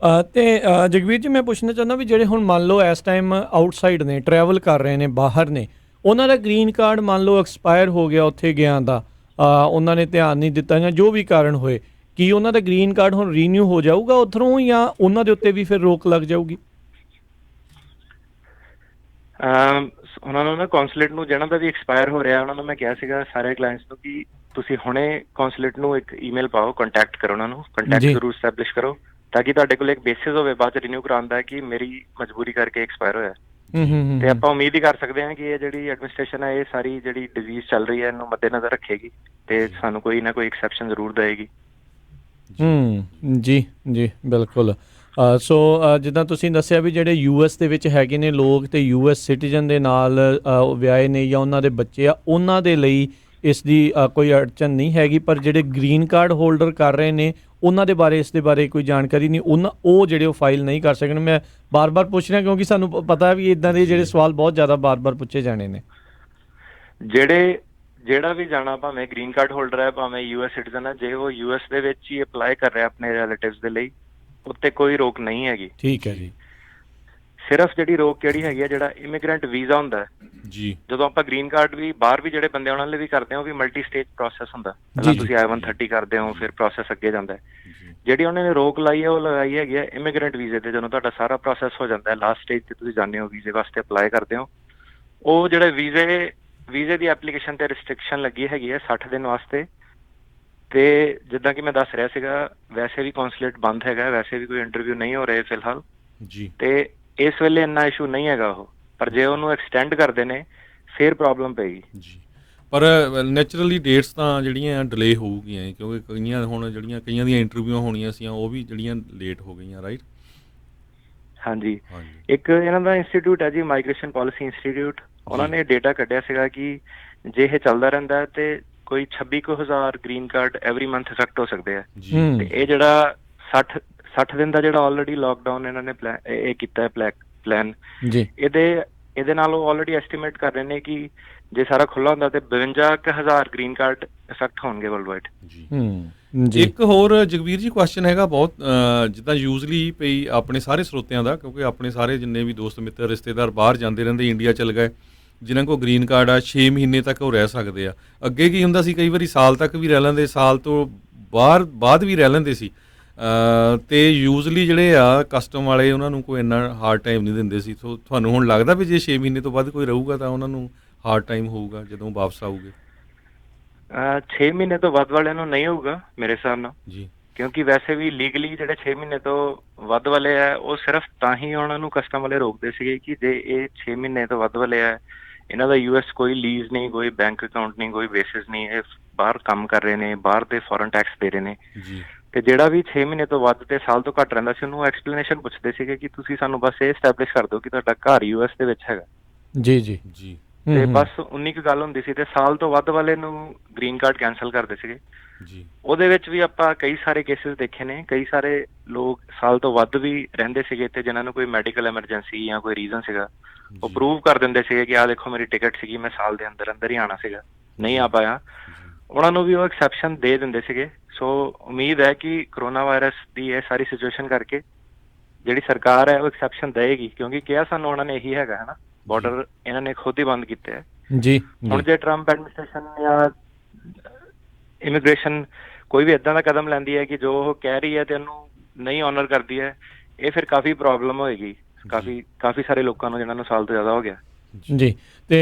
ਤੇ ਜਗਵੀਰ ਜੀ, ਮੈਂ ਪੁੱਛਣਾ ਚਾਹੁੰਦਾ ਵੀ ਜਿਹੜੇ ਹੁਣ ਮੰਨ ਲਓ ਇਸ ਟਾਈਮ ਆਊਟਸਾਈਡ ਨੇ, ਟਰੈਵਲ ਕਰ ਰਹੇ ਨੇ, ਬਾਹਰ ਨੇ, ਉਹਨਾਂ ਦਾ ਗ੍ਰੀਨ ਕਾਰਡ ਮੰਨ ਲਓ ਐਕਸਪਾਇਰ ਹੋ ਗਿਆ ਉੱਥੇ ਗਿਆ ਦਾ, ਉਹਨਾਂ ਨੇ ਧਿਆਨ ਨਹੀਂ ਦਿੱਤਾ ਜਾਂ ਜੋ ਵੀ ਕਾਰਨ ਹੋਏ, ਕੀ ਉਹਨਾਂ ਦਾ ਗ੍ਰੀਨ ਕਾਰਡ ਹੁਣ ਰੀਨਿਊ ਹੋ ਜਾਊਗਾ ਉੱਧਰੋਂ ਜਾਂ ਉਹਨਾਂ ਦੇ ਉੱਤੇ ਵੀ ਫਿਰ ਰੋਕ ਲੱਗ ਜਾਊਗੀ? ਉਹਨਾਂ ਨੂੰ ਨਾ ਕੌਂਸੂਲੇਟ ਨੂੰ ਜਿਹਨਾਂ ਦਾ ਵੀ ਐਕਸਪਾਇਰ ਹੋ ਰਿਹਾ, ਉਹਨਾਂ ਨੂੰ ਮੈਂ ਕਿਹਾ ਸੀਗਾ ਸਾਰੇ ਕਲਾਇੰਟਸ ਨੂੰ ਕਿ ਤੁਸੀਂ ਹੁਣੇ ਕੌਂਸੂਲੇਟ ਨੂੰ ਇੱਕ ਈਮੇਲ ਪਾਓ, ਕੰਟੈਕਟ ਕਰੋ ਉਹਨਾਂ ਨੂੰ, ਕੰਟੈਕਟ ਜ਼ਰੂਰ ਸਟੈਬਲਿਸ਼ ਕਰੋ ਤਾਂ ਕਿ ਤੁਹਾਡੇ ਕੋਲ ਇੱਕ ਬੇਸਿਸ ਹੋਵੇ ਬਾਅਦ ਚ ਰੀਨਿਊ ਕਰਾਉਣ ਦਾ ਕਿ ਮੇਰੀ ਮਜਬੂਰੀ ਕਰਕੇ ਐਕਸਪਾਇਰ ਹੋਇਆ। ਤੇ ਆਪਾਂ ਉਮੀਦ ਹੀ ਕਰ ਸਕਦੇ ਹਾਂ ਕਿ ਇਹ ਜਿਹੜੀ ਐਡਮਿਨਿਸਟ੍ਰੇਸ਼ਨ ਹੈ ਇਹ ਸਾਰੀ ਜਿਹੜੀ ਡਿਜ਼ੀਜ਼ ਚੱਲ ਰਹੀ ਹੈ ਇਹਨੂੰ ਮੱਦੇਨਜ਼ਰ ਰੱਖੇਗੀ ਤੇ ਸਾਨੂੰ ਕੋਈ ਨਾ ਕੋਈ ਐਕਸੈਪਸ਼ਨ ਜ਼ਰੂਰ ਦੇਏਗੀ। ਜੀ ਜੀ ਬਿਲਕੁਲ। ਸੋ ਜਿੱਦਾਂ ਤੁਸੀਂ ਦੱਸਿਆ ਵੀ ਜਿਹੜੇ US ਦੇ ਵਿੱਚ ਹੈਗੇ ਨੇ ਲੋਕ ਤੇ US ਸਿਟੀਜ਼ਨ ਦੇ ਨਾਲ ਵਿਆਹੇ ਨੇ ਜਾਂ ਉਹਨਾਂ ਦੇ ਬੱਚੇ ਆ, ਉਹਨਾਂ ਦੇ ਲਈ ਇਸ ਦੀ ਕੋਈ ਅੜਚਨ ਨਹੀਂ ਹੈਗੀ, ਪਰ ਜਿਹੜੇ ਗ੍ਰੀਨ ਕਾਰਡ ਹੋਲਡਰ ਕਰ ਰਹੇ ਨੇ ਉਹਨਾਂ ਦੇ ਬਾਰੇ, ਇਸ ਦੇ ਬਾਰੇ ਕੋਈ ਜਾਣਕਾਰੀ ਨਹੀਂ, ਉਹ ਜਿਹੜੇ ਉਹ ਫਾਈਲ ਨਹੀਂ ਕਰ ਸਕਣ। ਮੈਂ ਬਾਰ-ਬਾਰ ਪੁੱਛ ਰਿਹਾ ਕਿਉਂਕਿ ਸਾਨੂੰ ਪਤਾ ਵੀ ਇੱਦਾਂ ਦੇ ਜਿਹੜੇ ਸਵਾਲ ਬਹੁਤ ਜ਼ਿਆਦਾ ਬਾਰ-ਬਾਰ ਪੁੱਛੇ ਜਾਣੇ ਨੇ। ਜਿਹੜਾ ਵੀ ਜਾਣਾ, ਭਾਵੇਂ ਗ੍ਰੀਨ ਕਾਰਡ ਹੋਲਡਰ ਹੈ, ਭਾਵੇਂ US ਸਿਟੀਜ਼ਨ ਹੈ, ਜੇ ਉਹ US ਦੇ ਵਿੱਚ ਹੀ ਅਪਲਾਈ ਕਰ ਰਿਹਾ ਆਪਣੇ ਰਿਲੇਟਿਵਸ ਦੇ ਲਈ, ਉੱਤੇ ਕੋਈ ਰੋਕ ਨਹੀਂ ਹੈਗੀ। ਠੀਕ ਹੈ ਜੀ। ਸਿਰਫ ਜਿਹੜੀ ਰੋਕ ਕਿਹੜੀ ਹੈਗੀ ਹੈ, ਜਿਹੜਾ ਇਮੀਗ੍ਰੈਂਟ ਵੀਜ਼ਾ ਹੁੰਦਾ ਜੀ, ਜਦੋਂ ਆਪਾਂ ਗ੍ਰੀਨ ਕਾਰਡ ਵੀ ਬਾਹਰ ਵੀ ਜਿਹੜੇ ਬੰਦੇ ਉਹਨਾਂ ਲਈ ਵੀ ਕਰਦੇ ਹਾਂ, ਉਹ ਵੀ ਮਲਟੀ ਸਟੇਜ ਪ੍ਰੋਸੈਸ ਹੁੰਦਾ। ਪਹਿਲਾਂ ਤੁਸੀਂ I-130 ਕਰਦੇ ਹੋ, ਫਿਰ ਪ੍ਰੋਸੈਸ ਅੱਗੇ ਜਾਂਦਾ ਹੈ। ਜਿਹੜੀ ਉਹਨਾਂ ਨੇ ਰੋਕ ਲਾਈ ਹੈ ਉਹ ਲਗਾਈ ਹੈਗੀ ਹੈ ਇਮੀਗ੍ਰੈਂਟ ਵੀਜ਼ੇ ਤੇ। ਜਦੋਂ ਤੁਹਾਡਾ ਸਾਰਾ ਪ੍ਰੋਸੈਸ ਹੋ ਜਾਂਦਾ ਹੈ, ਲਾਸਟ ਸਟੇਜ ਤੇ ਤੁਸੀਂ ਜਾਂਦੇ ਹੋ ਵੀਜ਼ੇ ਵਾਸਤੇ ਅਪਲਾਈ ਕਰਦੇ ਹੋ, ਉਹ ਜਿਹੜੇ ਵੀਜ਼ੇ ਦੀ ਐਪਲੀਕੇਸ਼ਨ ਤੇ ਰਿਸਟ੍ਰਿਕਸ਼ਨ ਲੱਗੀ ਹੈਗੀ ਹੈ 60 ਦਿਨ ਵਾਸਤੇ। ਤੇ ਜਿੱਦਾਂ ਕਿ ਮੈਂ ਦੱਸ ਰਿਹਾ ਸੀਗਾ, ਵੈਸੇ ਵੀ ਕੌਂਸੂਲੇਟ ਬੰਦ ਹੈਗਾ, ਵੈਸੇ ਵੀ ਕੋਈ ਇੰਟਰਵਿਊ ਨਹੀਂ ਹੋ ਰਹੇ ਫਿਲਹਾਲ ਜੀ। ਤੇ ਇਸ ਵੇਲੇ ਇੰਨਾ ਇਸ਼ੂ ਨਹੀਂ ਹੈਗਾ ਉਹ, ਪਰ ਜੇ ਉਹਨੂੰ ਐਕਸਟੈਂਡ ਕਰਦੇ ਨੇ ਫਿਰ ਪ੍ਰੋਬਲਮ ਪਏਗੀ ਜੀ। ਪਰ ਨੈਚੁਰਲੀ ਡੇਟਸ ਤਾਂ ਜਿਹੜੀਆਂ ਡਿਲੇ ਹੋਊਗੀਆਂ, ਕਿਉਂਕਿ ਕਈਆਂ ਦੀਆਂ ਇੰਟਰਵਿਊ ਹੋਣੀਆਂ ਸੀ ਉਹ ਵੀ ਜਿਹੜੀਆਂ ਲੇਟ ਹੋ ਗਈਆਂ, ਰਾਈਟ? ਹਾਂਜੀ। ਇੱਕ ਇਹਨਾਂ ਦਾ ਇੰਸਟੀਟਿਊਟ ਹੈ ਜੀ, ਮਾਈਗ੍ਰੇਸ਼ਨ ਪਾਲਿਸੀ ਇੰਸਟੀਟਿਊਟ, ਉਹਨਾਂ ਨੇ ਡੇਟਾ ਕੱਢਿਆ ਸੀਗਾ ਕਿ ਜੇ ਇਹ ਚੱਲਦਾ ਰਹਿੰਦਾ ਹੈ ਤੇ ਕੋਈ 26,000 green card every month effect ਹੋ ਸਕਦੇ ਆ। ਤੇ ਇਹ ਜਿਹੜਾ 60 ਦਿਨ ਦਾ ਜਿਹੜਾ ਆਲਰੇਡੀ ਲੋਕਡਾਊਨ ਇਹਨਾਂ ਨੇ ਇਹ ਕੀਤਾ ਹੈ ਪਲਾਨ ਜੀ, ਇਹਦੇ ਨਾਲ ਉਹ ਆਲਰੇਡੀ ਐਸਟੀਮੇਟ ਕਰ ਰਹੇ ਨੇ ਕਿ ਜੇ ਸਾਰਾ ਖੁੱਲਾ ਹੁੰਦਾ ਤੇ 52,000 ਗ੍ਰੀਨ ਕਾਰਡ ਇਫੈਕਟ ਹੋਣਗੇ ਵਰਲਡ ਵਾਈਡ। ਜੀ। ਇੱਕ ਹੋਰ ਜਗਵੀਰ ਜੀ ਕੁਐਸਚਨ ਹੈਗਾ ਬਹੁਤ, ਜਿੱਦਾਂ ਯੂਜ਼ਲੀ ਪਈ ਆਪਣੇ ਸਾਰੇ ਸਰੋਤਿਆਂ ਦਾ, ਕਿਉਂਕਿ ਆਪਣੇ ਸਾਰੇ ਜਿੰਨੇ ਵੀ ਦੋਸਤ ਮਿੱਤਰ ਰਿਸ਼ਤੇਦਾਰ ਬਾਹਰ ਜਾਂਦੇ ਰਹਿੰਦੇ, ਇੰਡੀਆ ਚਲ ਗਏ, ਜਿਨ੍ਹਾਂ ਕੋਲ ਗ੍ਰੀਨ ਕਾਰਡ ਆ 6 ਮਹੀਨੇ ਤੱਕ ਉਹ ਰਹਿ ਸਕਦੇ ਆ। ਅੱਗੇ ਕੀ ਹੁੰਦਾ ਸੀ, ਕਈ ਵਾਰੀ ਸਾਲ ਤੱਕ ਵੀ ਰਹਿ ਲੈਂਦੇ, ਸਾਲ ਤੋਂ ਬਾਅਦ ਵੀ ਰਹਿ ਲੈਂਦੇ ਸੀ। ਤੇ ਯੂਜ਼ਲੀ ਜਿਹੜੇ ਆ ਕਸਟਮ ਵਾਲੇ ਉਹਨਾਂ ਨੂੰ ਕੋਈ ਇੰਨਾ ਹਾਰਡ ਟਾਈਮ ਨਹੀਂ ਦਿੰਦੇ ਸੀ। ਸੋ ਤੁਹਾਨੂੰ ਹੁਣ ਲੱਗਦਾ ਵੀ ਜੇ 6 ਮਹੀਨੇ ਤੋਂ ਵੱਧ ਕੋਈ ਰਹੂਗਾ ਤਾਂ ਉਹਨਾਂ ਨੂੰ ਹਾਰਡ ਟਾਈਮ ਹੋਊਗਾ ਜਦੋਂ ਵਾਪਸ ਆਊਗੇ? 6 ਮਹੀਨੇ ਤੋਂ ਵੱਧ ਵਾਲਿਆਂ ਨੂੰ ਨਹੀਂ ਹੋਊਗਾ ਮੇਰੇ ਹਿਸਾਬ ਨਾਲ ਜੀ, ਕਿਉਂਕਿ ਵੈਸੇ ਵੀ ਲੀਗਲੀ ਜਿਹੜੇ 6 ਮਹੀਨੇ ਤੋਂ ਵੱਧ ਵਾਲੇ ਆ ਉਹ ਸਿਰਫ ਤਾਂ ਹੀ ਉਹਨਾਂ ਨੂੰ ਕਸਟਮ ਵਾਲੇ ਰੋਕਦੇ ਸੀਗੇ ਕਿ ਜੇ ਇਹ 6 ਮਹੀਨੇ ਤੋਂ ਵੱਧ ਵਾਲੇ ਆ, ਇਹਨਾਂ ਦਾ US ਕੋਈ ਲੀਜ਼ ਨਹੀਂ, ਕੋਈ ਬੈਂਕ ਅਕਾਊਂਟ ਨਹੀਂ, ਕੋਈ ਬੇਸਿਸ ਨਹੀਂ, ਇਹ ਬਾਹਰ ਕੰਮ ਕਰ ਰਹੇ ਨੇ, ਬਾਹਰ ਦੇ ਫੋਰਨ ਟੈਕਸ ਦੇ ਰਹੇ ਨੇ ਜੀ। ਤੇ ਜਿਹੜਾ ਵੀ 6 ਮਹੀਨੇ ਤੋਂ ਵੱਧ ਤੇ ਸਾਲ ਤੋਂ ਘੱਟ ਰਹਿੰਦਾ ਸੀ ਉਹਨੂੰ ਐਕਸਪਲੇਨੇਸ਼ਨ ਪੁੱਛਦੇ ਸੀਗੇ ਕਿ ਤੁਸੀਂ ਸਾਨੂੰ ਬਸ ਇਹ ਐਸਟੈਬਲਿਸ਼ ਕਰ ਦਿਓ ਕਿ ਤੁਹਾਡਾ ਘਰ US ਦੇ ਵਿੱਚ ਹੈਗਾ। ਜੀ ਜੀ ਜੀ। ਤੇ ਬਸ 19 ਕੁ ਗੱਲ ਹੁੰਦੀ ਸੀ ਤੇ ਸਾਲ ਤੋਂ ਵੱਧ ਵਾਲੇ ਨੂੰ ਗ੍ਰੀਨ ਕਾਰਡ ਕੈਂਸਲ ਕਰਦੇ ਸੀਗੇ ਜੀ। ਉਹਦੇ ਵਿੱਚ ਵੀ ਆਪਾਂ ਕਈ ਸਾਰੇ ਕੇਸਿਸ ਦੇਖੇ ਨੇ, ਕਈ ਸਾਰੇ ਲੋਕ ਸਾਲ ਤੋਂ ਵੱਧ ਵੀ ਰਹਿੰਦੇ ਸੀਗੇ ਤੇ ਜਿਨ੍ਹਾਂ ਨੂੰ ਕੋਈ ਮੈਡੀਕਲ ਐਮਰਜੈਂਸੀ ਜਾਂ ਕੋਈ ਰੀਜ਼ਨ ਸੀਗਾ, ਉਹ ਪ੍ਰੂਵ ਕਰ ਦਿੰਦੇ ਸੀਗੇ ਕਿ ਆਹ ਦੇਖੋ ਮੇਰੀ ਟਿਕਟ ਸੀਗੀ, ਮੈਂ ਸਾਲ ਦੇ ਅੰਦਰ ਹੀ ਆਉਣਾ ਸੀਗਾ, ਨਹੀਂ ਆ ਪਾਇਆ, ਉਹਨਾਂ ਨੂੰ ਵੀ ਉਹ ਐਕਸੈਪਸ਼ਨ ਦੇ ਦਿੰਦੇ ਸੀਗੇ। ਸੋ ਉਮੀਦ ਹੈ ਕਿ ਕਰੋਨਾ ਵਾਇਰਸ ਦੀ ਇਹ ਸਾਰੀ ਸਿਚੁਏਸ਼ਨ ਕਰਕੇ ਜਿਹੜੀ ਸਰਕਾਰ ਹੈ ਉਹ ਐਕਸੈਪਸ਼ਨ ਦੇਏਗੀ, ਕਿਉਂਕਿ ਕਿਹਾ ਸਾਨੂੰ ਉਹਨਾਂ ਨੇ ਇਹੀ ਹੈਗਾ ਹੈ ਨਾ, ਬਾਰਡਰ ਇਹਨਾਂ ਨੇ ਖੁਦ ਹੀ ਬੰਦ ਕੀਤੇ ਹੈ ਜੀ। ਹੁਣ ਜੇ ਟਰੰਪ ਐਡਮਿਨਿਸਟ੍ਰੇਸ਼ਨ ਜਾਂ ਇਮੀਗ੍ਰੇਸ਼ਨ ਕੋਈ ਵੀ ਏਦਾਂ ਦਾ ਕਦਮ ਲੈਂਦੀ ਹੈ ਕਿ ਜੋ ਉਹ ਕਹਿ ਰਹੀ ਹੈ ਤੇ ਉਹਨੂੰ ਨਹੀਂ ਆਨਰ ਕਰਦੀ ਹੈ, ਇਹ ਫਿਰ ਕਾਫੀ ਪ੍ਰੋਬਲਮ ਹੋਏਗੀ ਕਾਫੀ ਸਾਰੇ ਲੋਕਾਂ ਨੂੰ ਜਿਹਨਾਂ ਨੂੰ ਸਾਲ ਤੋਂ ਜ਼ਿਆਦਾ ਹੋ ਗਿਆ। ਜੀ ਤੇ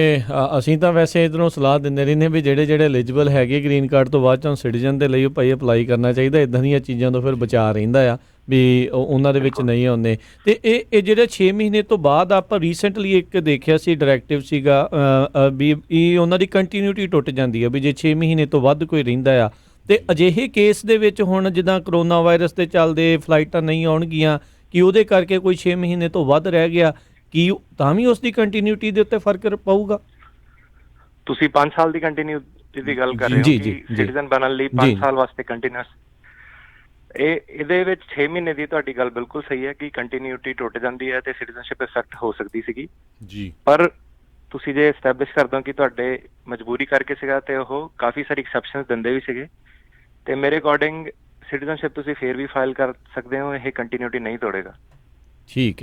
ਅਸੀਂ ਤਾਂ ਵੈਸੇ ਇਧਰੋਂ ਸਲਾਹ ਦਿੰਦੇ ਰਹਿੰਦੇ ਵੀ ਜਿਹੜੇ ਐਲੀਜੀਬਲ ਹੈਗੇ ਗ੍ਰੀਨ ਕਾਰਡ ਤੋਂ ਬਾਅਦ ਚੋਂ ਸਿਟੀਜ਼ਨ ਦੇ ਲਈ ਉਹ ਭਾਈ ਅਪਲਾਈ ਕਰਨਾ ਚਾਹੀਦਾ। ਇਦਾਂ ਦੀਆਂ ਚੀਜ਼ਾਂ ਤੋਂ ਫਿਰ ਬਚਾ ਰਹਿੰਦਾ ਆ ਵੀ ਉਹਨਾਂ ਦੇ ਵਿੱਚ ਨਹੀਂ ਆਉਂਦੇ। ਤੇ ਇਹ ਜਿਹੜੇ 6 ਮਹੀਨੇ ਤੋਂ ਬਾਅਦ ਆਪਾਂ ਰੀਸੈਂਟਲੀ ਇੱਕ ਦੇਖਿਆ ਸੀ ਡਾਇਰੈਕਟਿਵ ਸੀਗਾ ਵੀ ਇਹ ਉਹਨਾਂ ਦੀ ਕੰਟੀਨਿਊਟੀ ਟੁੱਟ ਜਾਂਦੀ ਹੈ ਵੀ ਜੇ 6 ਮਹੀਨੇ ਤੋਂ ਵੱਧ ਕੋਈ ਰਹਿੰਦਾ ਆ ਤੇ ਅਜਿਹੇ ਕੇਸ ਦੇ ਵਿੱਚ ਹੁਣ ਜਿੱਦਾਂ ਕਰੋਨਾ ਵਾਇਰਸ ਦੇ ਚੱਲਦੇ ਫਲਾਈਟਾਂ ਨਹੀਂ ਆਉਣਗੀਆਂ ਕਿ ਉਹਦੇ ਕਰਕੇ ਕੋਈ 6 ਮਹੀਨੇ ਤੋਂ ਵੱਧ ਰਹਿ ਗਿਆ ਕੀ ਤਾਂ ਵੀ ਉਸ ਦੀ ਕੰਟੀਨਿਊਟੀ ਦੇ ਉੱਤੇ ਫਰਕ ਪਊਗਾ? ਤੁਸੀਂ 5 ਸਾਲ ਦੀ ਕੰਟੀਨਿਊਟੀ ਦੀ ਗੱਲ ਕਰ ਰਹੇ ਹੋ ਕਿ ਸਿਟੀਜ਼ਨ ਬਣਨ ਲਈ 5 ਸਾਲ ਵਾਸਤੇ ਕੰਟੀਨਿਊਸ ਇਹਦੇ ਵਿੱਚ 6 ਮਹੀਨੇ ਦੀ ਤੁਹਾਡੀ ਗੱਲ ਬਿਲਕੁਲ ਸਹੀ ਹੈ ਕਿ ਕੰਟੀਨਿਊਟੀ ਟੁੱਟ ਜਾਂਦੀ ਹੈ ਤੇ ਸਿਟੀਜ਼ਨਸ਼ਿਪ ਇਫੈਕਟ ਹੋ ਸਕਦੀ ਸੀਗੀ ਜੀ। ਪਰ ਤੁਸੀਂ ਜੇ ਐਸਟੈਬਲਿਸ਼ ਕਰ ਦੋ ਕਿ ਤੁਹਾਡੇ ਮਜਬੂਰੀ ਕਰਕੇ ਸੀਗਾ ਤੇ ਉਹ ਕਾਫੀ ਸਾਰੀ ਐਕਸੈਪਸ਼ਨਸ ਦਿੰਦੇ ਵੀ ਸੀਗੇ ਤੇ ਮੇਰੇ ਅਕੋਰਡਿੰਗ ਸਿਟੀਜ਼ਨਸ਼ਿਪ ਤੁਸੀਂ ਫੇਰ ਵੀ ਫਾਈਲ ਕਰ ਸਕਦੇ ਹੋ, ਇਹ ਕੰਟੀਨਿਊਟੀ ਨਹੀਂ ਤੋੜੇਗਾ। ਠੀਕ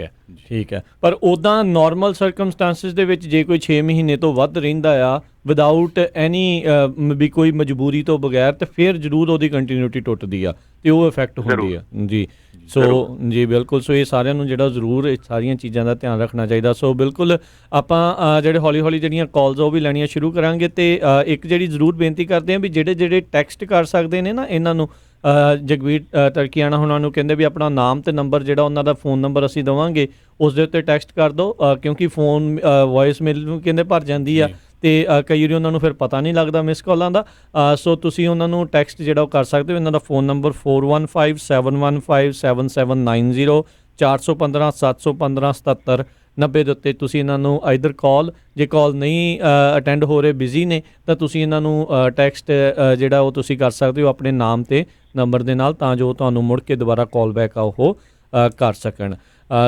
ਹੈ ਪਰ ਉੱਦਾਂ ਨਾਰਮਲ ਸਰਕਮਸਟੈਂਸਿਸ ਦੇ ਵਿੱਚ ਜੇ ਕੋਈ 6 ਮਹੀਨੇ ਤੋਂ ਵੱਧ ਰਹਿੰਦਾ ਆ ਵਿਦਆਊਟ ਐਨੀ ਵੀ ਕੋਈ ਮਜਬੂਰੀ ਤੋਂ ਬਗੈਰ ਤੇ ਫਿਰ ਜ਼ਰੂਰ ਉਹਦੀ ਕੰਟੀਨਿਊਟੀ ਟੁੱਟਦੀ ਆ ਤੇ ਉਹ ਇਫੈਕਟ ਹੁੰਦੀ ਆ ਜੀ। ਸੋ ਜੀ ਬਿਲਕੁਲ। ਸੋ ਇਹ ਸਾਰਿਆਂ ਨੂੰ ਜਿਹੜਾ ਜ਼ਰੂਰ ਇਹ ਸਾਰੀਆਂ ਚੀਜ਼ਾਂ ਦਾ ਧਿਆਨ ਰੱਖਣਾ ਚਾਹੀਦਾ। ਸੋ ਬਿਲਕੁਲ ਆਪਾਂ ਜਿਹੜੇ ਹੌਲੀ ਜਿਹੜੀਆਂ ਕਾਲਸ ਉਹ ਵੀ ਲੈਣੀਆਂ ਸ਼ੁਰੂ ਕਰਾਂਗੇ ਤੇ ਇੱਕ ਜਿਹੜੀ ਜ਼ਰੂਰ ਬੇਨਤੀ ਕਰਦੇ ਹਾਂ ਵੀ ਜਿਹੜੇ ਟੈਕਸਟ ਕਰ ਸਕਦੇ ਨੇ ਨਾ ਇਹਨਾਂ ਨੂੰ ਜਗਵੀਰ ਤਰਕੀਆਣਾ ਉਹਨਾਂ ਨੂੰ ਕਹਿੰਦੇ ਵੀ ਆਪਣਾ ਨਾਮ ਤੇ ਨੰਬਰ ਜਿਹੜਾ ਉਹਨਾਂ ਦਾ ਫੋਨ ਨੰਬਰ ਅਸੀਂ ਦੇਵਾਂਗੇ ਉਸ ਦੇ ਉੱਤੇ ਟੈਕਸਟ ਕਰ ਦਿਓ ਕਿਉਂਕਿ ਫੋਨ ਵੌਇਸ ਮੇਲ ਨੂੰ ਕਹਿੰਦੇ ਭਰ ਜਾਂਦੀ ਆ ਤੇ ਕਈ ਵਾਰੀ ਉਹਨਾਂ ਨੂੰ ਫਿਰ ਪਤਾ ਨਹੀਂ ਲੱਗਦਾ ਮਿਸ ਕਾਲਾਂ ਦਾ। ਸੋ ਤੁਸੀਂ ਉਹਨਾਂ ਨੂੰ ਟੈਕਸਟ ਜਿਹੜਾ ਉਹ ਕਰ ਸਕਦੇ ਹੋ। ਇਹਨਾਂ ਦਾ ਫੋਨ ਨੰਬਰ 4157157790 415 715 7790 ਦੇ ਉੱਤੇ ਤੁਸੀਂ ਇਹਨਾਂ ਨੂੰ ਆਈਦਰ ਕਾਲ ਜੇ ਕਾਲ ਨਹੀਂ ਅਟੈਂਡ ਹੋ ਰਹੇ ਬਿਜ਼ੀ ਨੇ ਤਾਂ ਤੁਸੀਂ ਇਹਨਾਂ ਨੂੰ ਟੈਕਸਟ ਜਿਹੜਾ ਉਹ ਤੁਸੀਂ ਕਰ ਸਕਦੇ ਹੋ ਆਪਣੇ ਨਾਮ ਤੇ ਨੰਬਰ ਦੇ ਨਾਲ ਤਾਂ ਜੋ ਤੁਹਾਨੂੰ ਮੁੜ ਕੇ ਦੁਬਾਰਾ ਕਾਲ ਬੈਕ ਆ ਉਹ ਕਰ ਸਕਣ।